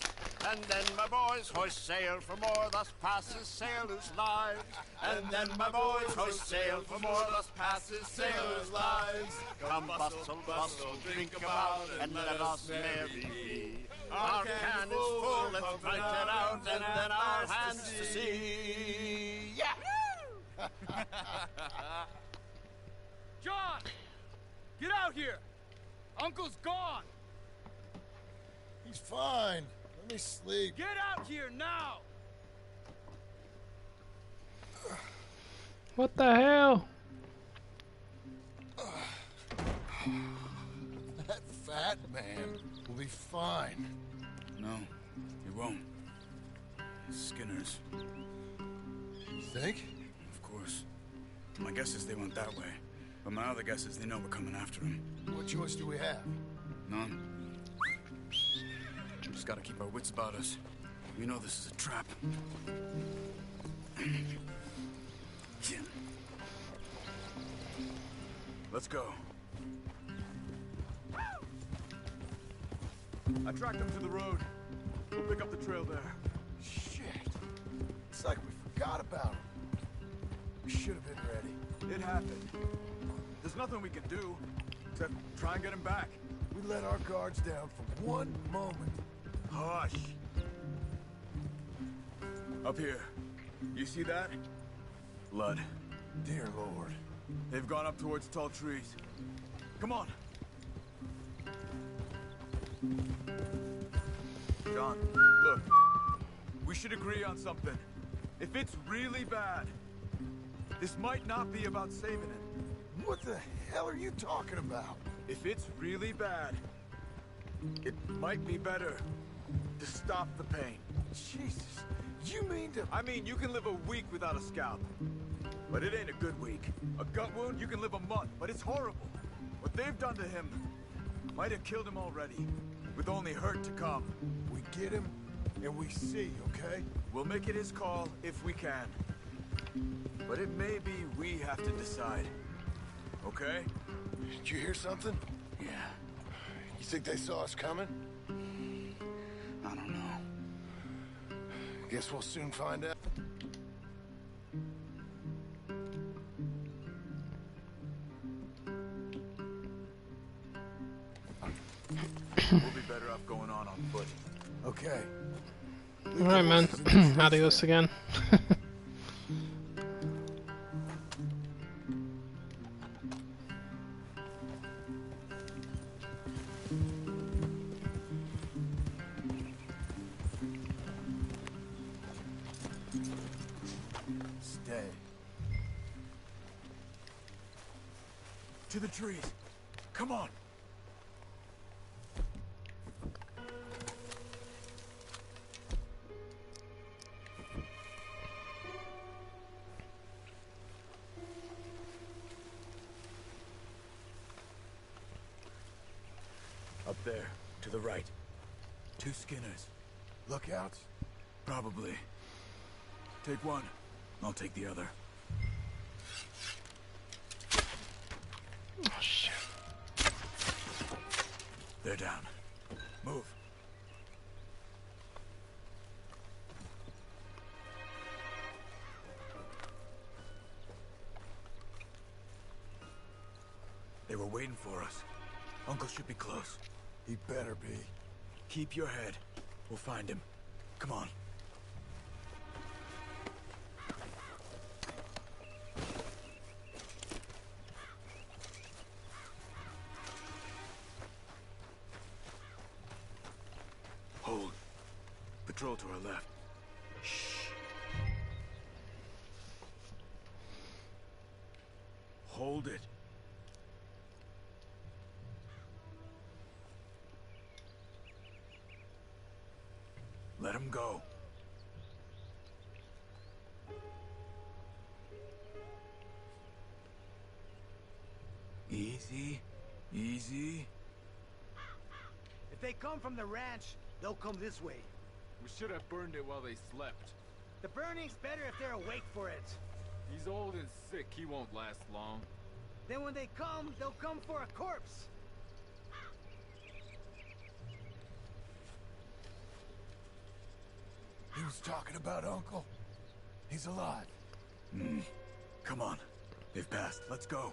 Speaker 18: And then my boys hoist sail for more, thus passes sailors' lives. And then my boys hoist sail for more, thus passes sailors' lives. Come bustle, bustle, drink about, and let us merry be. Our can is full, let's fight it out, and then our hands to sea. Yeah!
Speaker 10: John! Get out here! Uncle's gone!
Speaker 1: He's fine. Let me sleep.
Speaker 10: Get out here now!
Speaker 4: What the hell?
Speaker 1: That fat man will be fine.
Speaker 8: No, he won't. Skinner's.
Speaker 1: You think?
Speaker 8: Of course. My guess is they went that way. But my other guess is they know we're coming after him.
Speaker 1: What choice do we have?
Speaker 8: None. We just gotta keep our wits about us. We know this is a trap. Let's go.
Speaker 12: I tracked them to the road. We'll pick up the trail there.
Speaker 1: Shit. It's like we forgot about him. We should have been ready.
Speaker 12: It happened. There's nothing we can do except try and get him back.
Speaker 1: We let our guards down for one moment.
Speaker 12: Hush. Up here. You see that? Blood.
Speaker 1: Dear Lord.
Speaker 12: They've gone up towards tall trees. Come on. John, look. We should agree on something. If it's really bad, this might not be about saving him.
Speaker 1: What the hell are you talking about?
Speaker 12: If it's really bad, it might be better to stop the pain.
Speaker 1: Jesus, you mean to...
Speaker 12: I mean, you can live a week without a scalp, but it ain't a good week. A gut wound, you can live a month, but it's horrible. What they've done to him might have killed him already, with only hurt to come.
Speaker 1: We get him, and we see, okay?
Speaker 12: We'll make it his call if we can. But it may be we have to decide. Okay?
Speaker 1: Did you hear something?
Speaker 8: Yeah.
Speaker 1: You think they saw us coming?
Speaker 8: I don't know.
Speaker 1: Guess we'll soon find out.
Speaker 12: We'll be better off going on foot.
Speaker 1: Okay.
Speaker 4: Alright, man. Adios again.
Speaker 1: Stay.
Speaker 12: To the trees. Come on. Up there, to the right. 2 Skinners.
Speaker 1: Lookouts?
Speaker 12: Probably. Take one. I'll take the other.
Speaker 4: Oh, shit.
Speaker 12: They're down. Move. They were waiting for us. Uncle should be close.
Speaker 1: He better be.
Speaker 12: Keep your head. We'll find him. Come on. Hold. Patrol to our left. Shh. Hold it. Let him go. Easy. Easy.
Speaker 7: If they come from the ranch, they'll come this way.
Speaker 10: We should have burned it while they slept.
Speaker 7: The burning's better if they're awake for it.
Speaker 10: He's old and sick. He won't last long.
Speaker 7: Then when they come, they'll come for a corpse.
Speaker 1: who's talking about, Uncle? He's alive.
Speaker 12: Come on. They've passed. Let's go.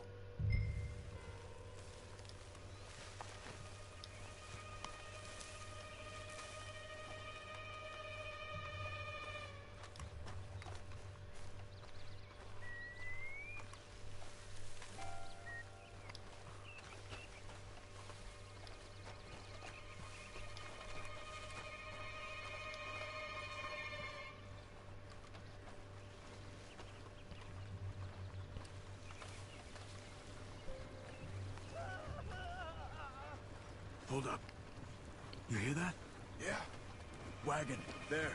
Speaker 12: Hold up. You hear that?
Speaker 1: Yeah.
Speaker 12: Wagon. There.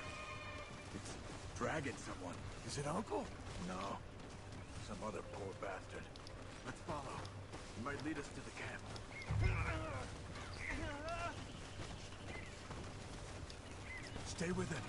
Speaker 12: It's dragging someone.
Speaker 1: Is it Uncle?
Speaker 12: No. Some other poor bastard. Let's follow. He might lead us to the camp. Stay with him.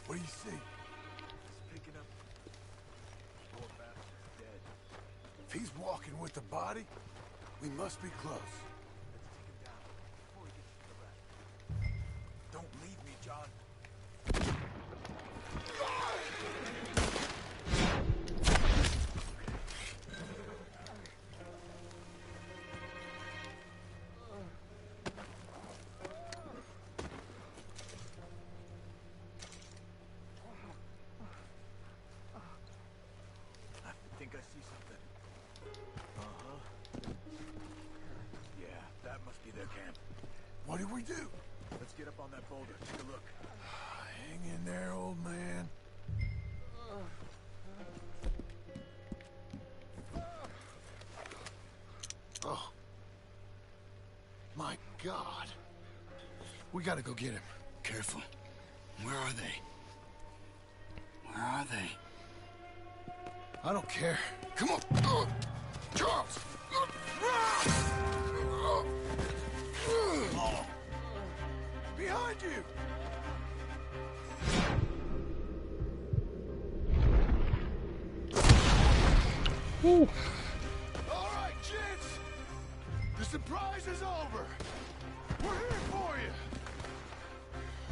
Speaker 1: What do you see?
Speaker 12: He's picking up. Poor bastard's dead.
Speaker 1: If he's walking with the body, we must be close.
Speaker 12: Let's take him down before he gets to the rest. Don't leave me, John. I think I see something. Yeah, that must be their camp.
Speaker 1: What do we do?
Speaker 12: Let's get up on that boulder. Take a look.
Speaker 1: Hang in there, old man. Oh. My God. We gotta go get him.
Speaker 2: Careful. Where are they? Where are they?
Speaker 1: I don't care. Come on. Charles. Behind you.
Speaker 4: Woo.
Speaker 1: All right, kids. The surprise is over. We're here for you.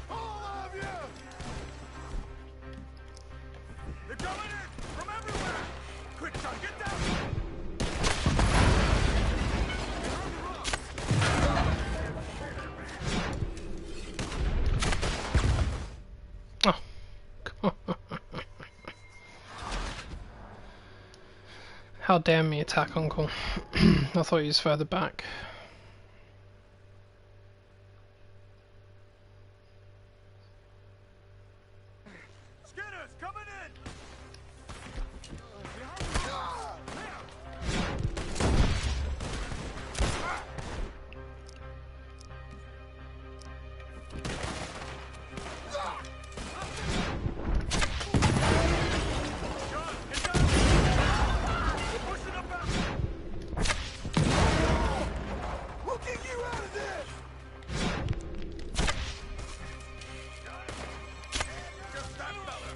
Speaker 1: All of you.
Speaker 12: They're coming in from everywhere! Quick, John, get down!
Speaker 4: Oh. How dare me attack Uncle. I thought he was further back.
Speaker 12: Skinner's coming in!
Speaker 1: We'll get you out of this.
Speaker 12: Just that fella!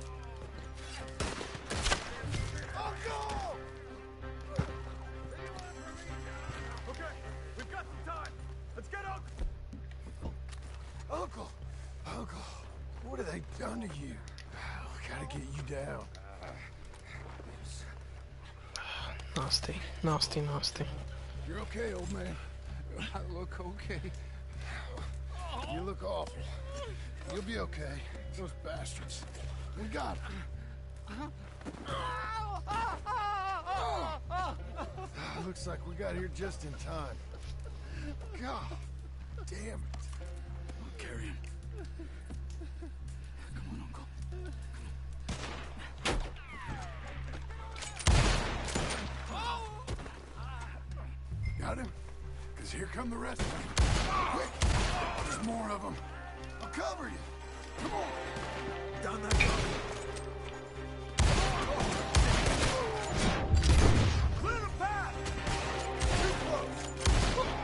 Speaker 1: Uncle!
Speaker 12: Okay, we've got some time. Let's get
Speaker 1: Uncle! Uncle, what have they done to you? We gotta get you down.
Speaker 4: Nasty, nasty, nasty.
Speaker 1: You're okay, old man.
Speaker 2: I look okay.
Speaker 1: You look awful. You'll be okay. Those bastards. We got them. Looks like we got here just in time. God damn it.
Speaker 2: Carry him. Come on, Uncle.
Speaker 1: Got him? Because here come the rest of them. Quick! There's more of them. I'll cover you. Come on.
Speaker 12: down that road. Clear the path! Too close.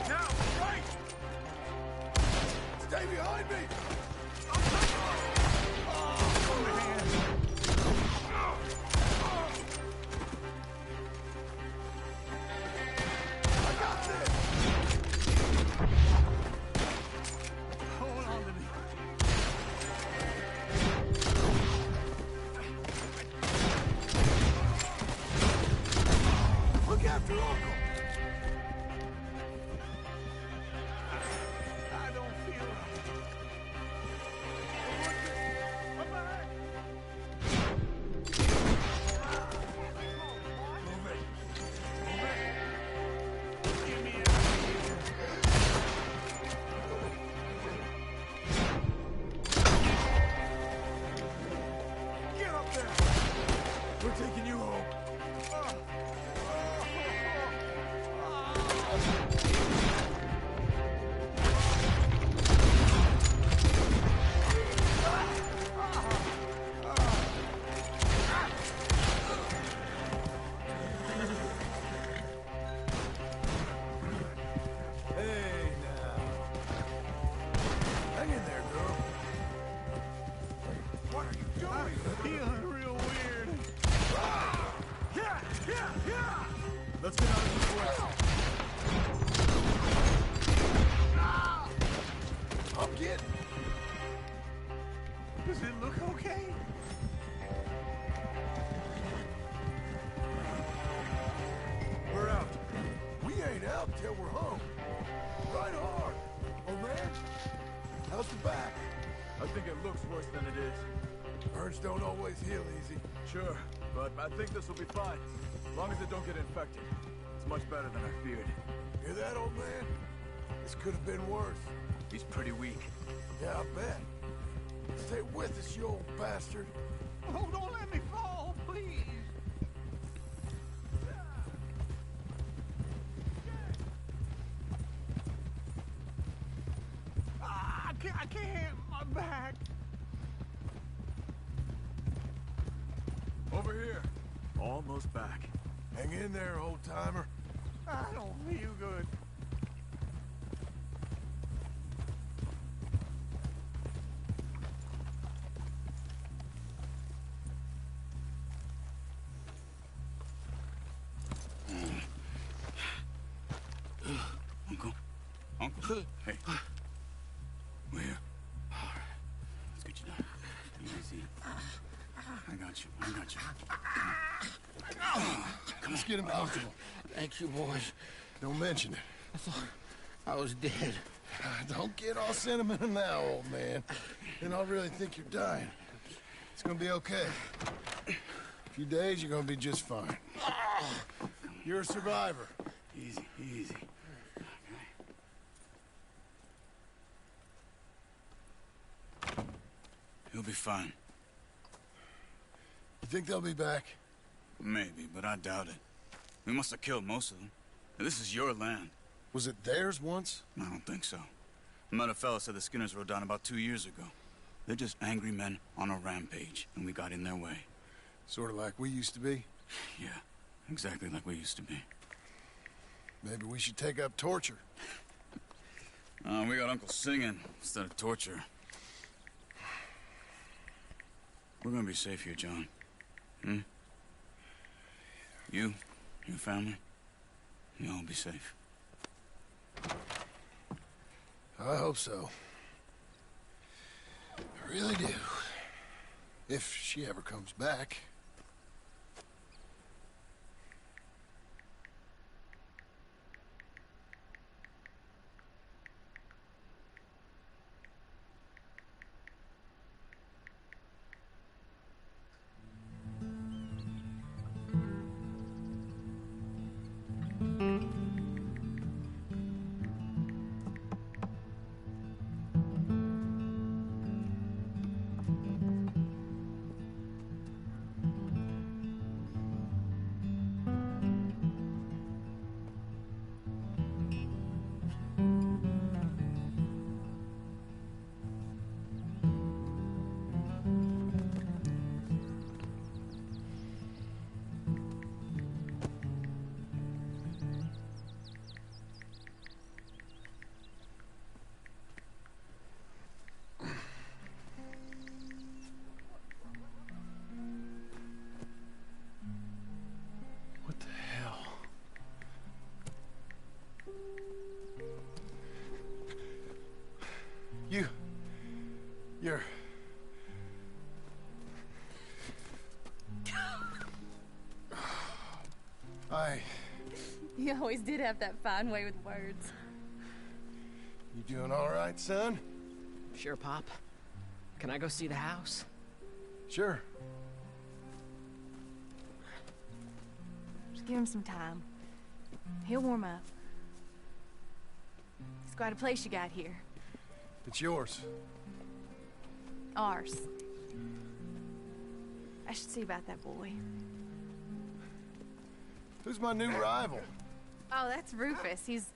Speaker 12: Now, right!
Speaker 1: behind me! Look after Uncle!
Speaker 12: I don't feel right. Come back! Move it. Move it. Get me out of here. Get up there! We're taking you home.
Speaker 1: Hey, now. Hang in there, girl. What are you doing?
Speaker 12: I'm feeling real weird. Yeah!
Speaker 1: Let's get out of this way. I'm getting.
Speaker 12: Does it look okay?
Speaker 1: We're out. We ain't out till we're home. Right hard. Oh, man. How's the back?
Speaker 12: I think it looks worse than it is.
Speaker 1: Burns don't always heal easy.
Speaker 12: Sure, but I think this will be fine. As long as it don't get infected. It's much better than I feared.
Speaker 1: Hear that, old man? This could have been worse.
Speaker 12: He's pretty weak.
Speaker 1: Yeah, I bet. Stay with us, you old bastard.
Speaker 12: Oh, don't let me fall, please. I can't. My back.
Speaker 1: Over here.
Speaker 12: Almost back.
Speaker 1: Hang in there, old-timer.
Speaker 12: I don't feel good.
Speaker 8: Uncle? Hey. We're here. Let's get you down. Easy. I got you.
Speaker 1: Come on. Get him comfortable.
Speaker 2: Thank you, boys.
Speaker 1: Don't mention it.
Speaker 2: I thought I was dead.
Speaker 1: Don't get all sentimental now, old man. Then I'll really think you're dying. It's gonna be okay. A few days, you're gonna be just fine. You're a survivor.
Speaker 8: Easy. He'll be fine.
Speaker 1: You think they'll be back?
Speaker 8: Maybe, but I doubt it. We must have killed most of them. This is your land.
Speaker 1: Was it theirs once?
Speaker 8: I don't think so. I met a fella said the Skinners rode down about 2 years ago. They're just angry men on a rampage, and we got in their way.
Speaker 1: Sort of like we used to be?
Speaker 8: Yeah, exactly like we used to be.
Speaker 1: Maybe we should take up torture.
Speaker 8: We got Uncle singing instead of torture. We're gonna be safe here, John. You, your family, you'll all be safe.
Speaker 1: I hope so. I really do. If she ever comes back. You're...
Speaker 13: You always did have that fine way with words.
Speaker 1: You doing all right, son?
Speaker 19: Sure, Pop. Can I go see the house?
Speaker 1: Sure.
Speaker 13: Just give him some time. He'll warm up. It's quite a place you got here.
Speaker 1: It's yours.
Speaker 13: Ours. I should see about that boy.
Speaker 1: Who's my new rival?
Speaker 13: Oh, that's Rufus. He's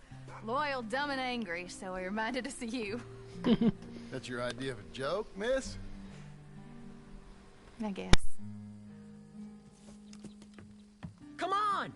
Speaker 13: loyal, dumb, and angry, so he reminded us of you.
Speaker 1: That's your idea of a joke, miss?
Speaker 13: I guess.
Speaker 19: Come on!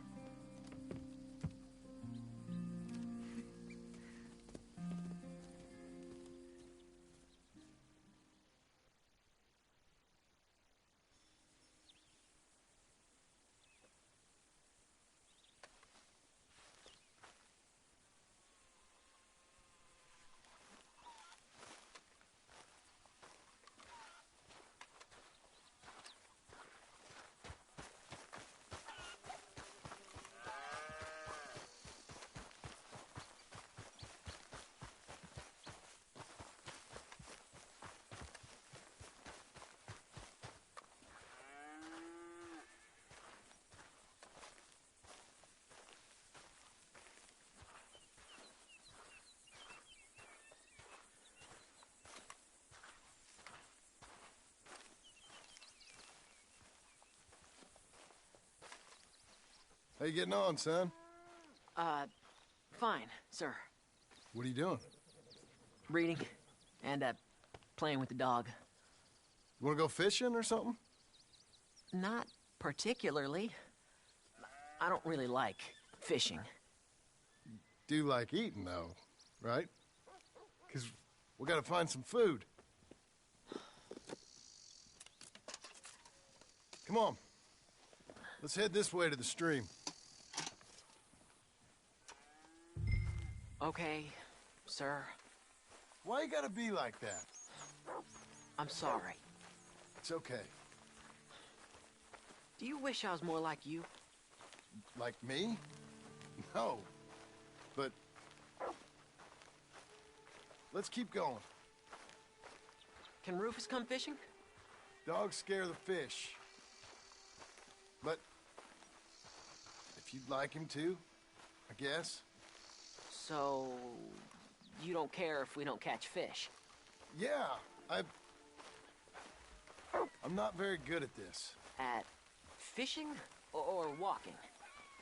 Speaker 1: How you getting on, son?
Speaker 19: Fine, sir.
Speaker 1: What are you doing?
Speaker 19: Reading and, playing with the dog.
Speaker 1: You wanna go fishing or something?
Speaker 19: Not particularly. I don't really like fishing.
Speaker 1: Do like eating, though, right? 'Cause we gotta find some food. Come on. Let's head this way to the stream.
Speaker 19: Okay, sir.
Speaker 1: Why you gotta be like that?
Speaker 19: I'm sorry.
Speaker 1: It's okay.
Speaker 19: Do you wish I was more like you?
Speaker 1: Like me? No. But... let's keep going.
Speaker 19: Can Rufus come fishing?
Speaker 1: Dogs scare the fish. But... if you'd like him to, I guess.
Speaker 19: So... you don't care if we don't catch fish?
Speaker 1: Yeah, I'm not very good at this.
Speaker 19: At fishing or walking?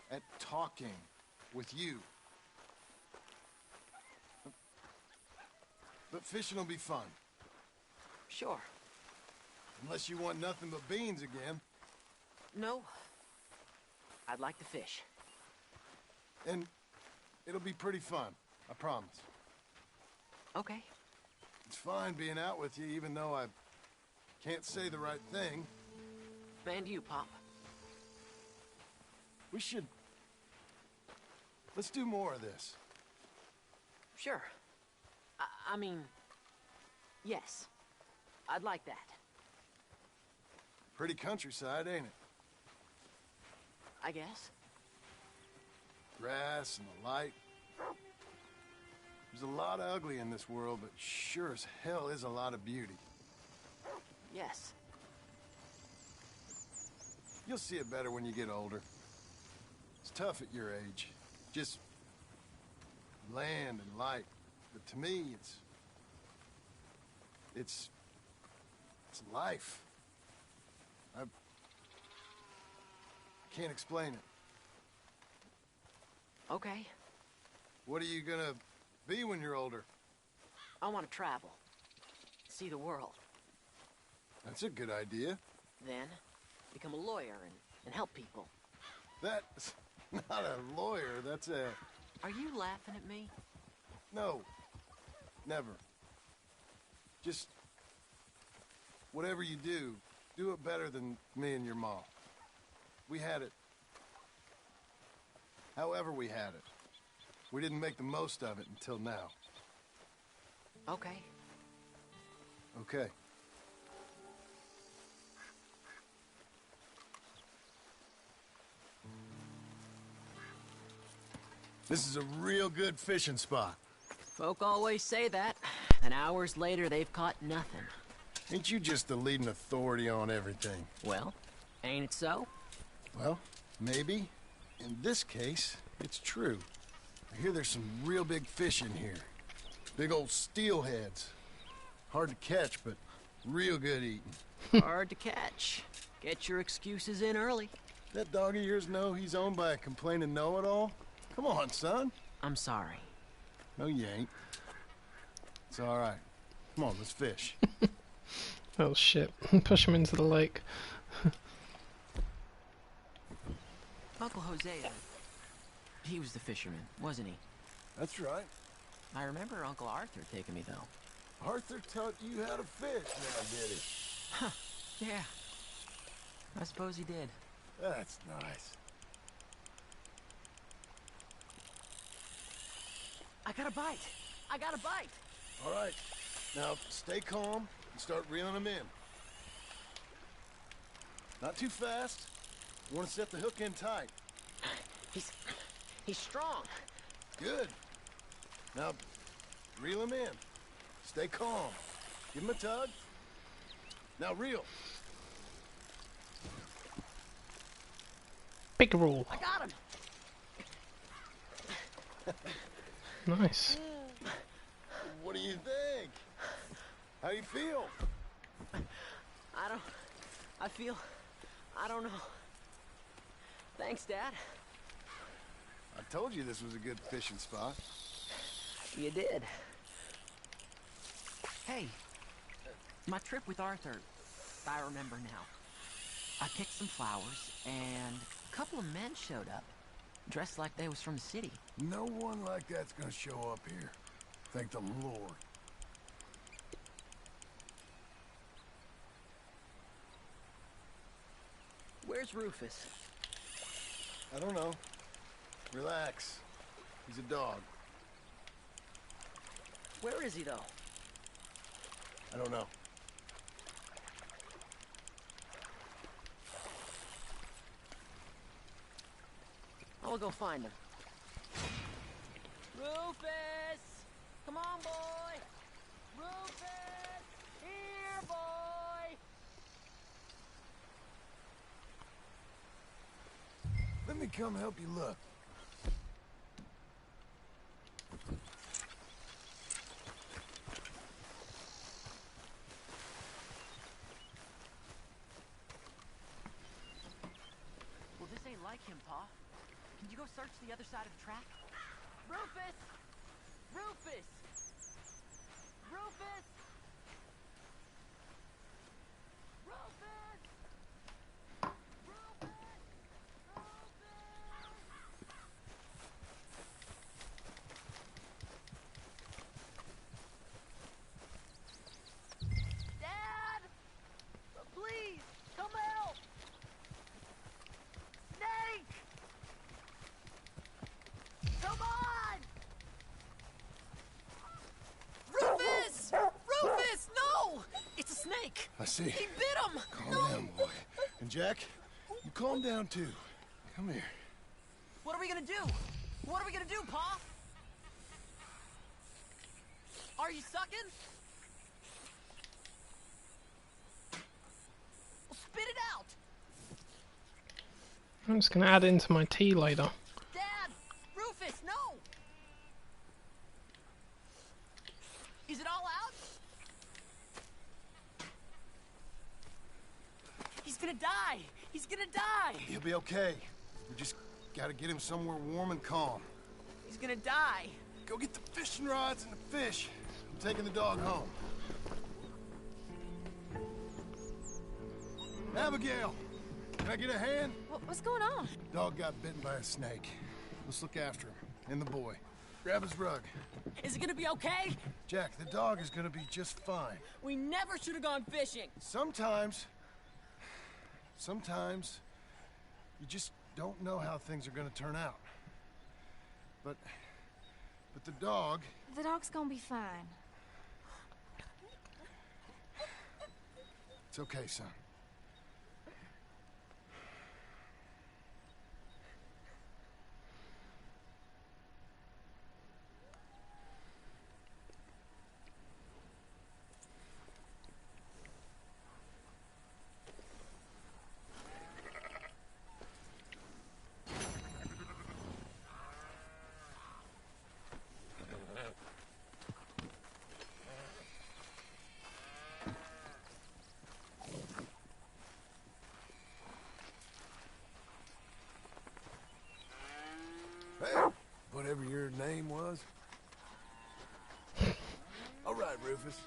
Speaker 1: At talking with you. But fishing will be fun.
Speaker 19: Sure.
Speaker 1: Unless you want nothing but beans again.
Speaker 19: No. I'd like to fish.
Speaker 1: And it'll be pretty fun, I promise.
Speaker 19: Okay.
Speaker 1: It's fine being out with you, even though I can't say the right thing.
Speaker 19: And you, Pop.
Speaker 1: We should... let's do more of this.
Speaker 19: Sure. I mean... yes. I'd like that.
Speaker 1: Pretty countryside, ain't it?
Speaker 19: I guess.
Speaker 1: Grass and the light. There's a lot of ugly in this world, but sure as hell is a lot of beauty.
Speaker 19: Yes.
Speaker 1: You'll see it better when you get older. It's tough at your age. Just land and light. But to me, it's life. I can't explain it.
Speaker 19: Okay.
Speaker 1: What are you gonna be when you're older?
Speaker 19: I want to travel. See the world.
Speaker 1: That's a good idea.
Speaker 19: Then, become a lawyer and help people.
Speaker 1: That's not a lawyer, that's a...
Speaker 19: Are you laughing at me?
Speaker 1: No. Never. Just... whatever you do it better than me and your mom. We had it. However we had it. We didn't make the most of it until now.
Speaker 19: Okay.
Speaker 1: Okay. This is a real good fishing spot.
Speaker 19: Folk always say that, and hours later they've caught nothing.
Speaker 1: Ain't you just the leading authority on everything?
Speaker 19: Well, ain't it so?
Speaker 1: Well, maybe. In this case, it's true. I hear there's some real big fish in here. Big old steelheads. Hard to catch, but real good eating.
Speaker 19: Hard to catch. Get your excuses in early.
Speaker 1: That dog of yours know he's owned by a complaining know-it-all? Come on, son.
Speaker 19: I'm sorry.
Speaker 1: No, you ain't. It's all right. Come on, let's fish.
Speaker 4: Oh shit. Push him into the lake.
Speaker 19: Uncle Hosea, he was the fisherman, wasn't he?
Speaker 1: That's right.
Speaker 19: I remember Uncle Arthur taking me, though.
Speaker 1: Arthur taught you how to fish now, did he?
Speaker 19: Huh. Yeah. I suppose he did.
Speaker 1: That's nice.
Speaker 19: I got a bite. I got a bite.
Speaker 1: All right. Now, stay calm and start reeling them in. Not too fast. You want to set the hook in tight.
Speaker 19: He's strong.
Speaker 1: Good. Now, reel him in. Stay calm. Give him a tug. Now reel.
Speaker 4: Big roll.
Speaker 19: I got him.
Speaker 4: Nice.
Speaker 1: What do you think? How you feel?
Speaker 19: I don't know. Thanks, Dad.
Speaker 1: I told you this was a good fishing spot.
Speaker 19: You did. Hey, my trip with Arthur, I remember now. I picked some flowers, and a couple of men showed up, dressed like they was from the city.
Speaker 1: No one like that's gonna show up here. Thank the Lord.
Speaker 19: Where's Rufus?
Speaker 1: I don't know. Relax. He's a dog.
Speaker 19: Where is he, though?
Speaker 1: I don't know.
Speaker 19: I will go find him. Rufus! Come on, boy! Rufus! Here, boy!
Speaker 1: Let me come help you look.
Speaker 19: Well, this ain't like him, Pa. Can you go search the other side of the track? Rufus! Rufus! Rufus! Rufus! Dad! Please, come help! Snake! Come on! Rufus! Rufus, no! It's a snake!
Speaker 1: I see.
Speaker 19: He bit him!
Speaker 1: Calm down, boy. And Jack, you calm down too. Come here.
Speaker 19: What are we gonna do? What are we gonna do, Pa? Are you sucking? Well, spit it out!
Speaker 4: I'm just gonna add it into my tea later.
Speaker 19: Dad! Rufus, no! Is it all out? He's gonna die! He's gonna die!
Speaker 1: He'll be okay. We just gotta get him somewhere warm and calm.
Speaker 19: He's gonna die!
Speaker 1: Go get the fishing rods and the fish. I'm taking the dog home. Abigail! Can I get a hand?
Speaker 13: What's going on?
Speaker 1: Dog got bitten by a snake. Let's look after him. And the boy. Grab his rug.
Speaker 19: Is it gonna be okay?
Speaker 1: Jack, the dog is gonna be just fine.
Speaker 19: We never should have gone fishing!
Speaker 1: Sometimes you just don't know how things are gonna turn out. But the dog...
Speaker 13: The dog's gonna be fine.
Speaker 1: It's okay, son. Hey, whatever your name was. All right, Rufus.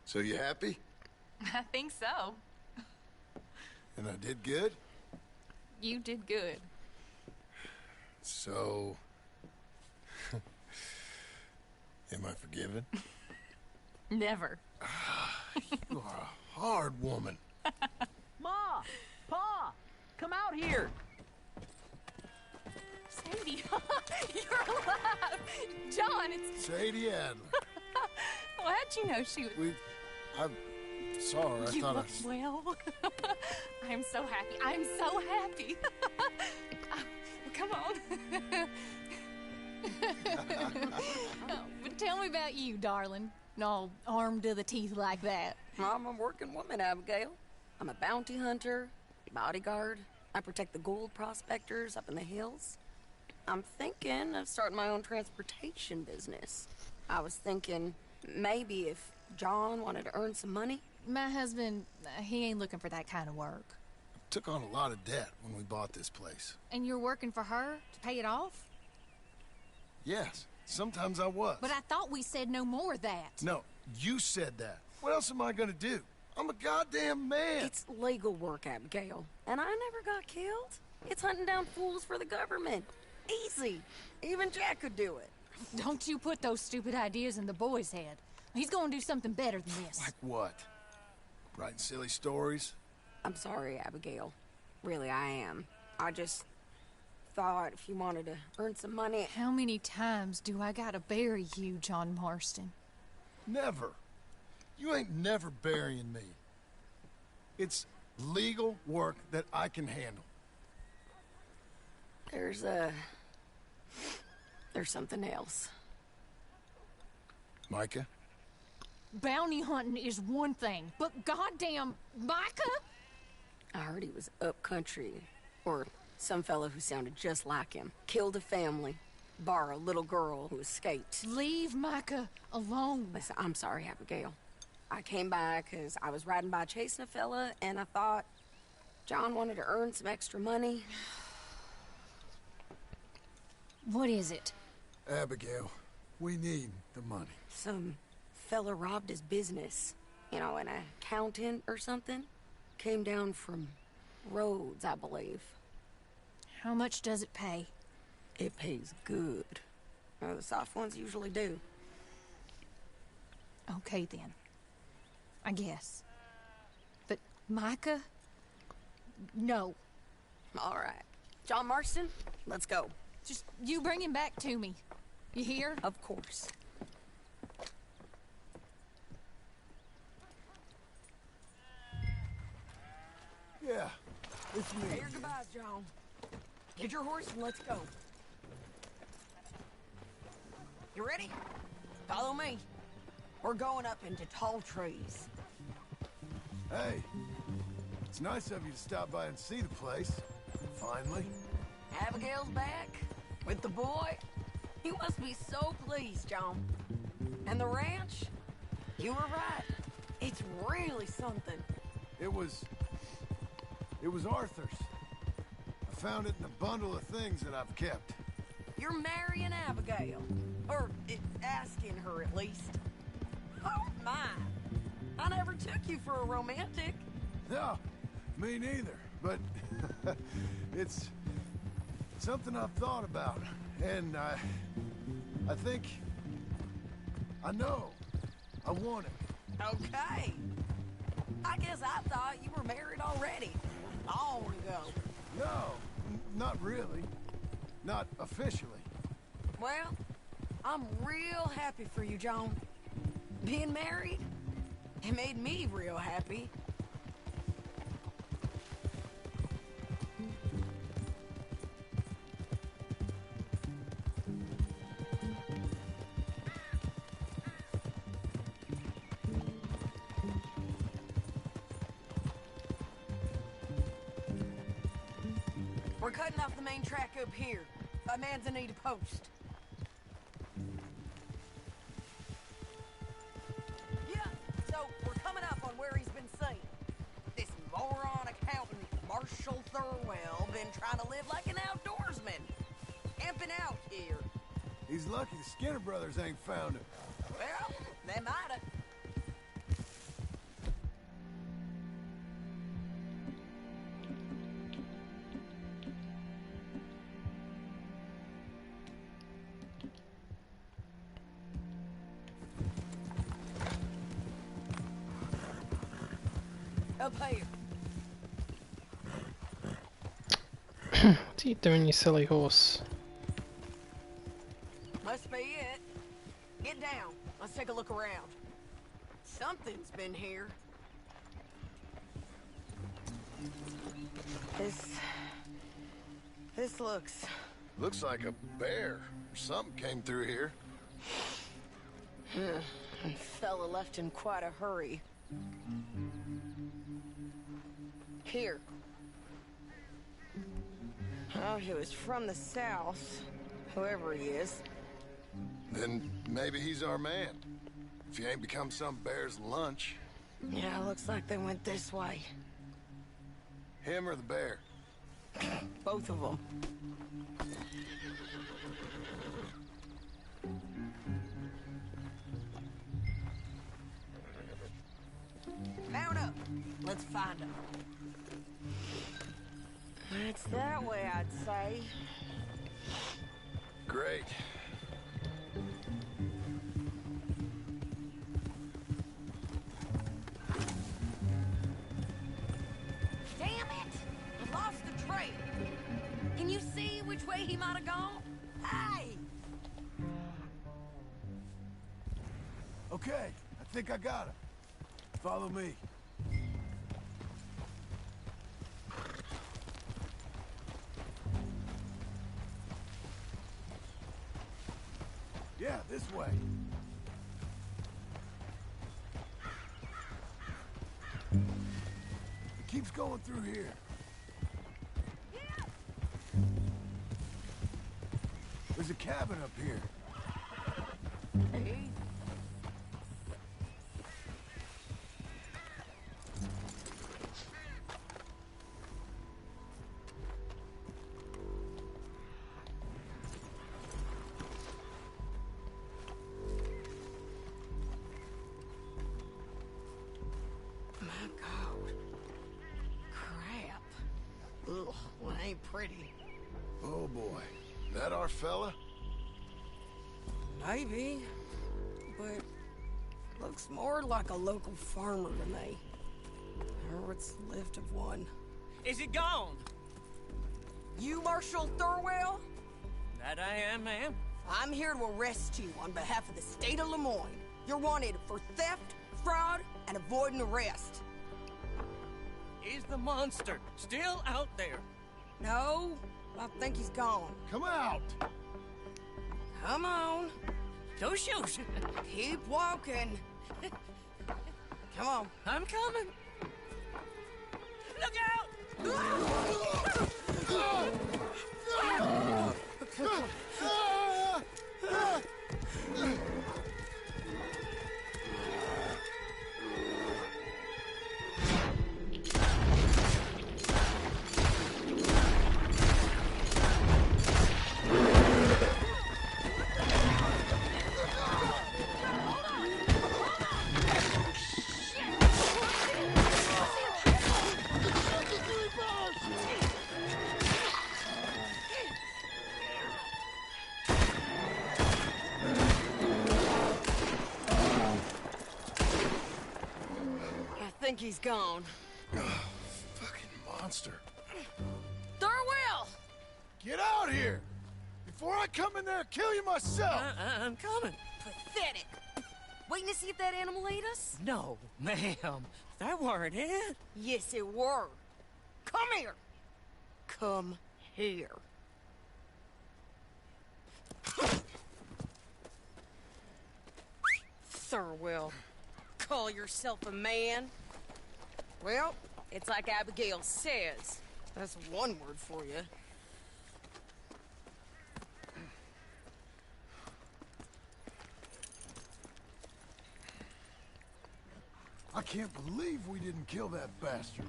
Speaker 1: So you happy?
Speaker 20: I think so.
Speaker 1: And I did good?
Speaker 20: You did good.
Speaker 1: So... am I forgiven?
Speaker 20: Never.
Speaker 1: You are a hard woman.
Speaker 19: Ma! Pa! Come out here!
Speaker 20: Sadie, you're alive! John, it's...
Speaker 1: Sadie Adler.
Speaker 20: Well, how'd you know she was...
Speaker 1: I saw her. I
Speaker 20: You
Speaker 1: thought
Speaker 20: look well. I'm so happy. I'm so happy. Come on. But tell me about you, darling. All armed to the teeth like that.
Speaker 5: I'm a working woman, Abigail. I'm a bounty hunter, bodyguard. I protect the gold prospectors up in the hills. I'm thinking of starting my own transportation business. I was thinking maybe if John wanted to earn some money.
Speaker 20: My husband, he ain't looking for that kind of work.
Speaker 1: took on a lot of debt when we bought this place.
Speaker 20: And you're working for her to pay it off?
Speaker 1: Yes, sometimes I was.
Speaker 20: But I thought we said no more of that.
Speaker 1: No, you said that. What else am I gonna do? I'm a goddamn man.
Speaker 5: It's legal work, Abigail. And I never got killed. It's hunting down fools for the government. Easy. Even Jack could do it.
Speaker 20: Don't you put those stupid ideas in the boy's head. He's gonna do something better than this.
Speaker 1: Like what? Writing silly stories?
Speaker 5: I'm sorry, Abigail. Really, I am. I just thought if you wanted to earn some money...
Speaker 20: How many times do I gotta bury you, John Marston?
Speaker 1: Never. You ain't never burying me. It's legal work that I can handle.
Speaker 5: There's something else.
Speaker 1: Micah?
Speaker 20: Bounty hunting is one thing, but goddamn Micah?
Speaker 5: I heard he was up country, or some fella who sounded just like him. Killed a family, bar a little girl who escaped.
Speaker 20: Leave Micah alone.
Speaker 5: Listen, I'm sorry, Abigail. I came by because I was riding by chasing a fella, and I thought John wanted to earn some extra money.
Speaker 20: What is it?
Speaker 1: Abigail, we need the money.
Speaker 5: Some fella robbed his business. You know, an accountant or something. Came down from Rhodes, I believe.
Speaker 20: How much does it pay?
Speaker 5: It pays good. Well, the soft ones usually do.
Speaker 20: Okay, then. I guess. But Micah? No.
Speaker 5: All right. John Marston, let's go.
Speaker 20: Just you bring him back to me. You hear?
Speaker 5: Of course.
Speaker 1: Yeah, it's me.
Speaker 5: Say your goodbyes, John. Get your horse and let's go. You ready? Follow me. We're going up into tall trees.
Speaker 1: Hey, it's nice of you to stop by and see the place. Finally.
Speaker 5: Abigail's back with the boy. You must be so pleased, John. And the ranch? You were right. It's really something.
Speaker 1: It was Arthur's. I found it in a bundle of things that I've kept.
Speaker 5: You're marrying Abigail. Or asking her, at least. Oh, my. I never took you for a romantic.
Speaker 1: No, me neither. But it's something I've thought about. And I think... I know. I want it.
Speaker 5: Okay. I guess I thought you were married already. Long ago.
Speaker 1: No, not really. Not officially.
Speaker 5: Well, I'm real happy for you, John. Being married, it made me real happy. We're cutting off the main track up here. A man's in need of post. Yeah, so we're coming up on where he's been seen. This moron accountant, Marshall Thurwell, been trying to live like an outdoorsman. Camping out here.
Speaker 1: He's lucky the Skinner brothers ain't found him.
Speaker 5: Well, they might've. Up here.
Speaker 4: What are you doing, you silly horse?
Speaker 5: Must be it. Get down. Let's take a look around. Something's been here. This looks...
Speaker 1: Looks like a bear or something came through here.
Speaker 5: Fella left in quite a hurry. Here. Oh, he was from the south, whoever he is.
Speaker 1: Then maybe he's our man. If he ain't become some bear's lunch.
Speaker 5: Yeah, looks like they went this way.
Speaker 1: Him or the bear?
Speaker 5: Both of them. Mount up. Let's find him. It's that way, I'd say.
Speaker 1: Great.
Speaker 5: Damn it! I lost the trail. Can you see which way he might have gone? Hey!
Speaker 1: Okay, I think I got him. Follow me. Yeah, this way. It keeps going through here. There's a cabin up here.
Speaker 5: Hey. Pretty.
Speaker 1: Oh boy. That our fella?
Speaker 5: Maybe. But looks more like a local farmer to me. Or what's left of one.
Speaker 21: Is he gone?
Speaker 5: You Marshall Thurwell?
Speaker 21: That I am, ma'am.
Speaker 5: I'm here to arrest you on behalf of the state of Lemoyne. You're wanted for theft, fraud, and avoiding arrest.
Speaker 21: Is the monster still out there?
Speaker 5: No, I think he's gone.
Speaker 1: Come out!
Speaker 5: Come on.
Speaker 21: Don't shoot.
Speaker 5: Keep walking. Come on.
Speaker 21: I'm coming. Look out!
Speaker 5: think he's gone.
Speaker 1: Fucking monster.
Speaker 5: Thurwell!
Speaker 1: Get out here! Before I come in there and kill you myself!
Speaker 21: I'm coming.
Speaker 5: Pathetic. Waiting to see if that animal ate us?
Speaker 21: No, ma'am. That weren't it.
Speaker 5: Yes, it were. Come here. Come here. Thurwell, call yourself a man? Well, it's like Abigail says. That's one word for you.
Speaker 1: I can't believe we didn't kill that bastard.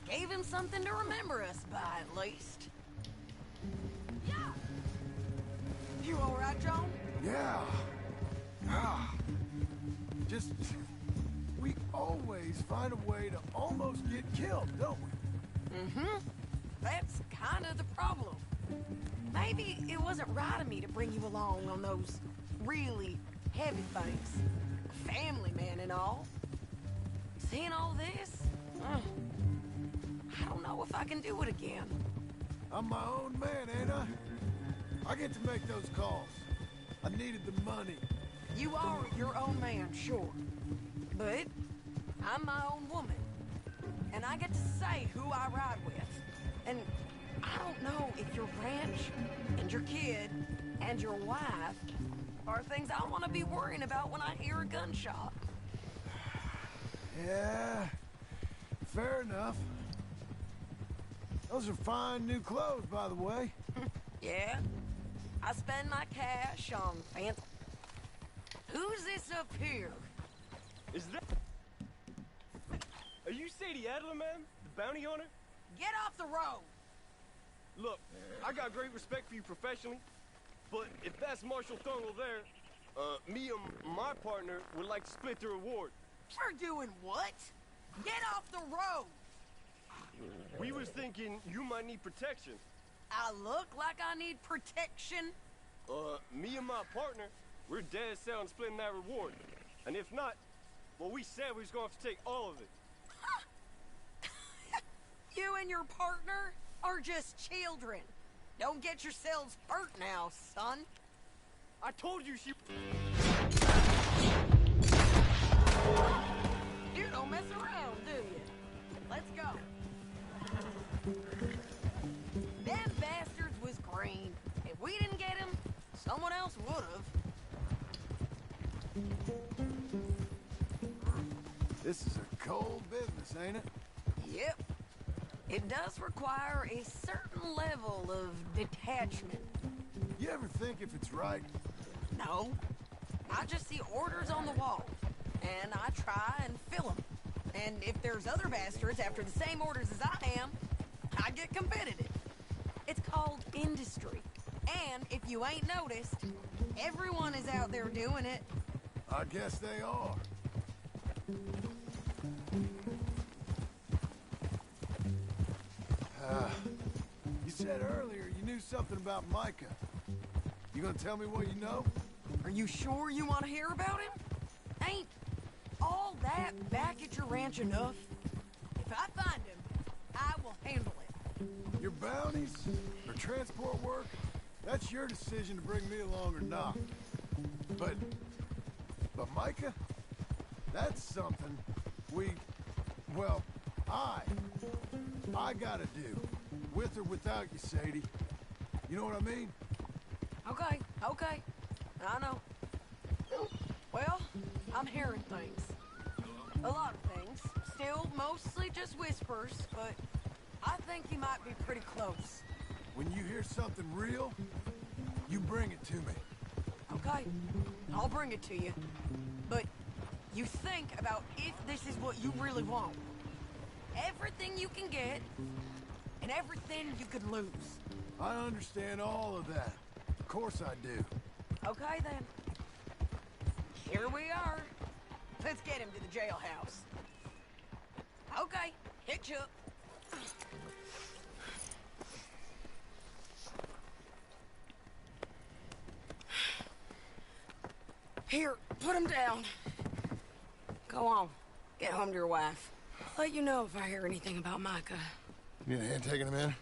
Speaker 5: Gave him something to remember us by, at least. Yeah. You all right, John?
Speaker 1: Yeah. Just... we always find a way to almost get killed, don't we?
Speaker 5: Mm-hmm. That's kind of the problem. Maybe it wasn't right of me to bring you along on those really heavy things. Family man and all. Seeing all this, I don't know if I can do it again.
Speaker 1: I'm my own man, ain't I? I get to make those calls. I needed the money.
Speaker 5: You are your own man, sure. But I'm my own woman. And I get to say who I ride with. And I don't know if your ranch and your kid and your wife are things I want to be worrying about when I hear a gunshot.
Speaker 1: Yeah, fair enough. Those are fine new clothes, by the way.
Speaker 5: Yeah, I spend my cash on fancy. Who's this up here?
Speaker 6: Is that... Are you Sadie Adler, man? The bounty hunter?
Speaker 5: Get off the road!
Speaker 6: Look, I got great respect for you professionally, but if that's Marshal Thungle there, me and my partner would like to split the reward.
Speaker 5: For doing what? Get off the road!
Speaker 6: We was thinking you might need protection.
Speaker 5: I look like I need protection?
Speaker 6: Me and my partner, we're dead set on splitting that reward. And if not, well, we said we was gonna have to take all of it.
Speaker 5: You and your partner are just children. Don't get yourselves hurt now, son.
Speaker 6: I told you she...
Speaker 5: You don't mess around, do you? Let's go. Them bastards was green. If we didn't get him, someone else would've.
Speaker 1: This is a cold business, ain't it?
Speaker 5: Yep. It does require a certain level of detachment.
Speaker 1: You ever think if it's right?
Speaker 5: No. I just see orders on the wall, and I try and fill them. And if there's other bastards after the same orders as I am, I get competitive. It's called industry. And if you ain't noticed, everyone is out there doing it.
Speaker 1: I guess they are. You said earlier you knew something about Micah. You gonna tell me what you know?
Speaker 5: Are you sure you want to hear about him? Ain't all that back at your ranch enough? If I find him, I will handle it.
Speaker 1: Your bounties or transport work, that's your decision to bring me along or not. But Micah, that's something I gotta do. With or without you, Sadie. You know what I mean?
Speaker 5: Okay. I know. Well, I'm hearing things. A lot of things. Still mostly just whispers, but I think you might be pretty close.
Speaker 1: When you hear something real, you bring it to me.
Speaker 5: Okay, I'll bring it to you. But you think about if this is what you really want. Everything you can get, and everything you could lose.
Speaker 1: I understand all of that. Of course I do.
Speaker 5: Okay, then. Here we are. Let's get him to the jailhouse. Okay, hitch up. Here, put him down. Go on. Get home to your wife. let you know if I hear anything about Micah.
Speaker 1: You need a hand taking him in?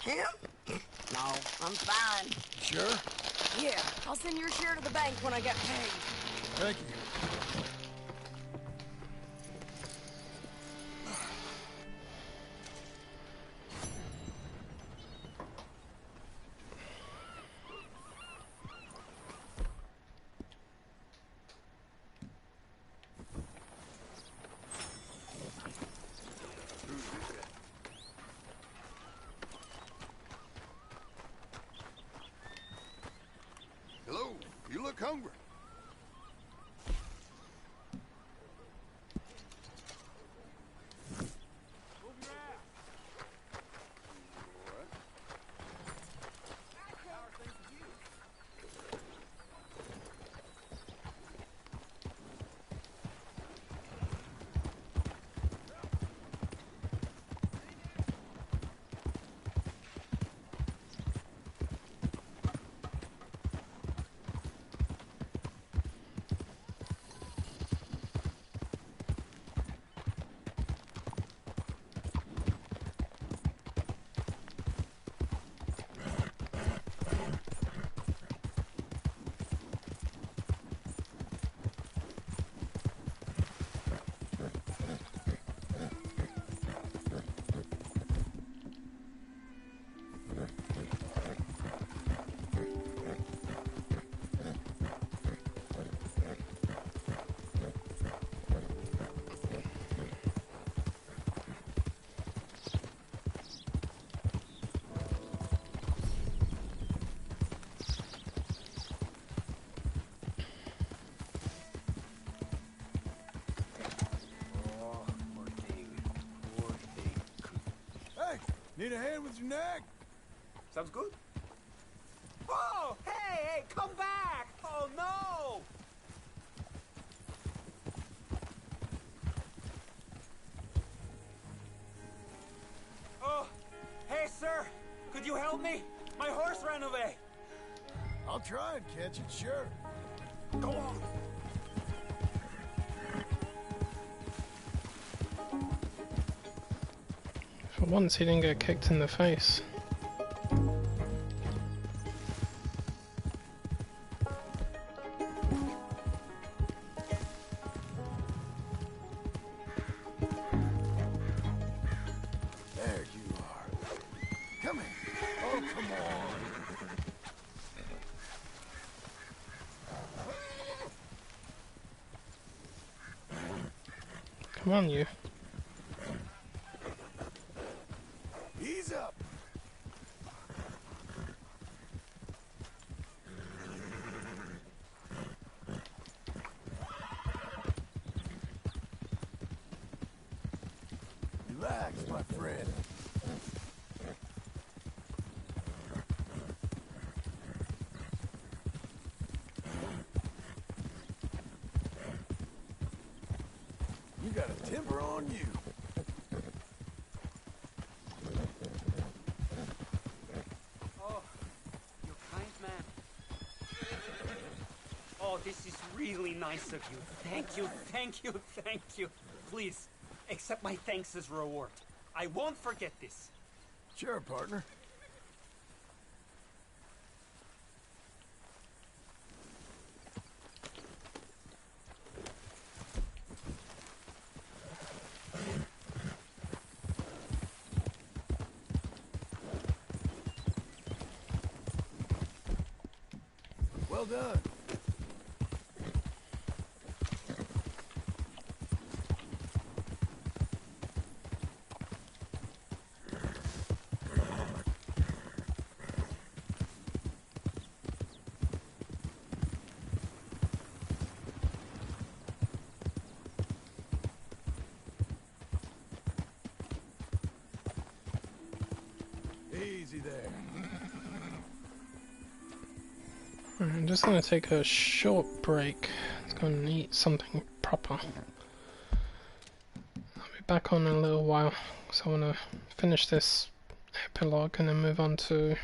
Speaker 5: Him? No, I'm fine.
Speaker 1: Sure?
Speaker 5: Yeah, I'll send your share to the bank when I get paid.
Speaker 1: Thank you.
Speaker 12: Hello, you look hungry.
Speaker 1: Need a hand with your neck?
Speaker 9: Sounds good. Oh, hey, come back! Oh, no! Oh, hey, sir, could you help me? My horse ran away.
Speaker 1: I'll try and catch it, sure.
Speaker 9: Go on.
Speaker 4: For once, he didn't get kicked in the face.
Speaker 1: There you are. Come here. Oh, come on.
Speaker 4: Come on, you.
Speaker 1: Ease up. Relax, my friend. You got a temper on you.
Speaker 9: Oh, you're kind, man. Oh, this is really nice of you. Thank you, thank you, thank you. Please, accept my thanks as reward. I won't forget this.
Speaker 1: Sure, partner. Well done. Easy there.
Speaker 4: I'm just gonna take a short break. Let's go and eat something proper. I'll be back on in a little while, so I want to finish this epilogue and then move on to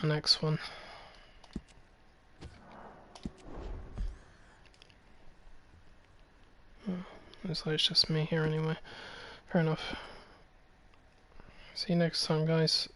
Speaker 4: my next one. Looks like it's just me here anyway. Fair enough. See you next time, guys.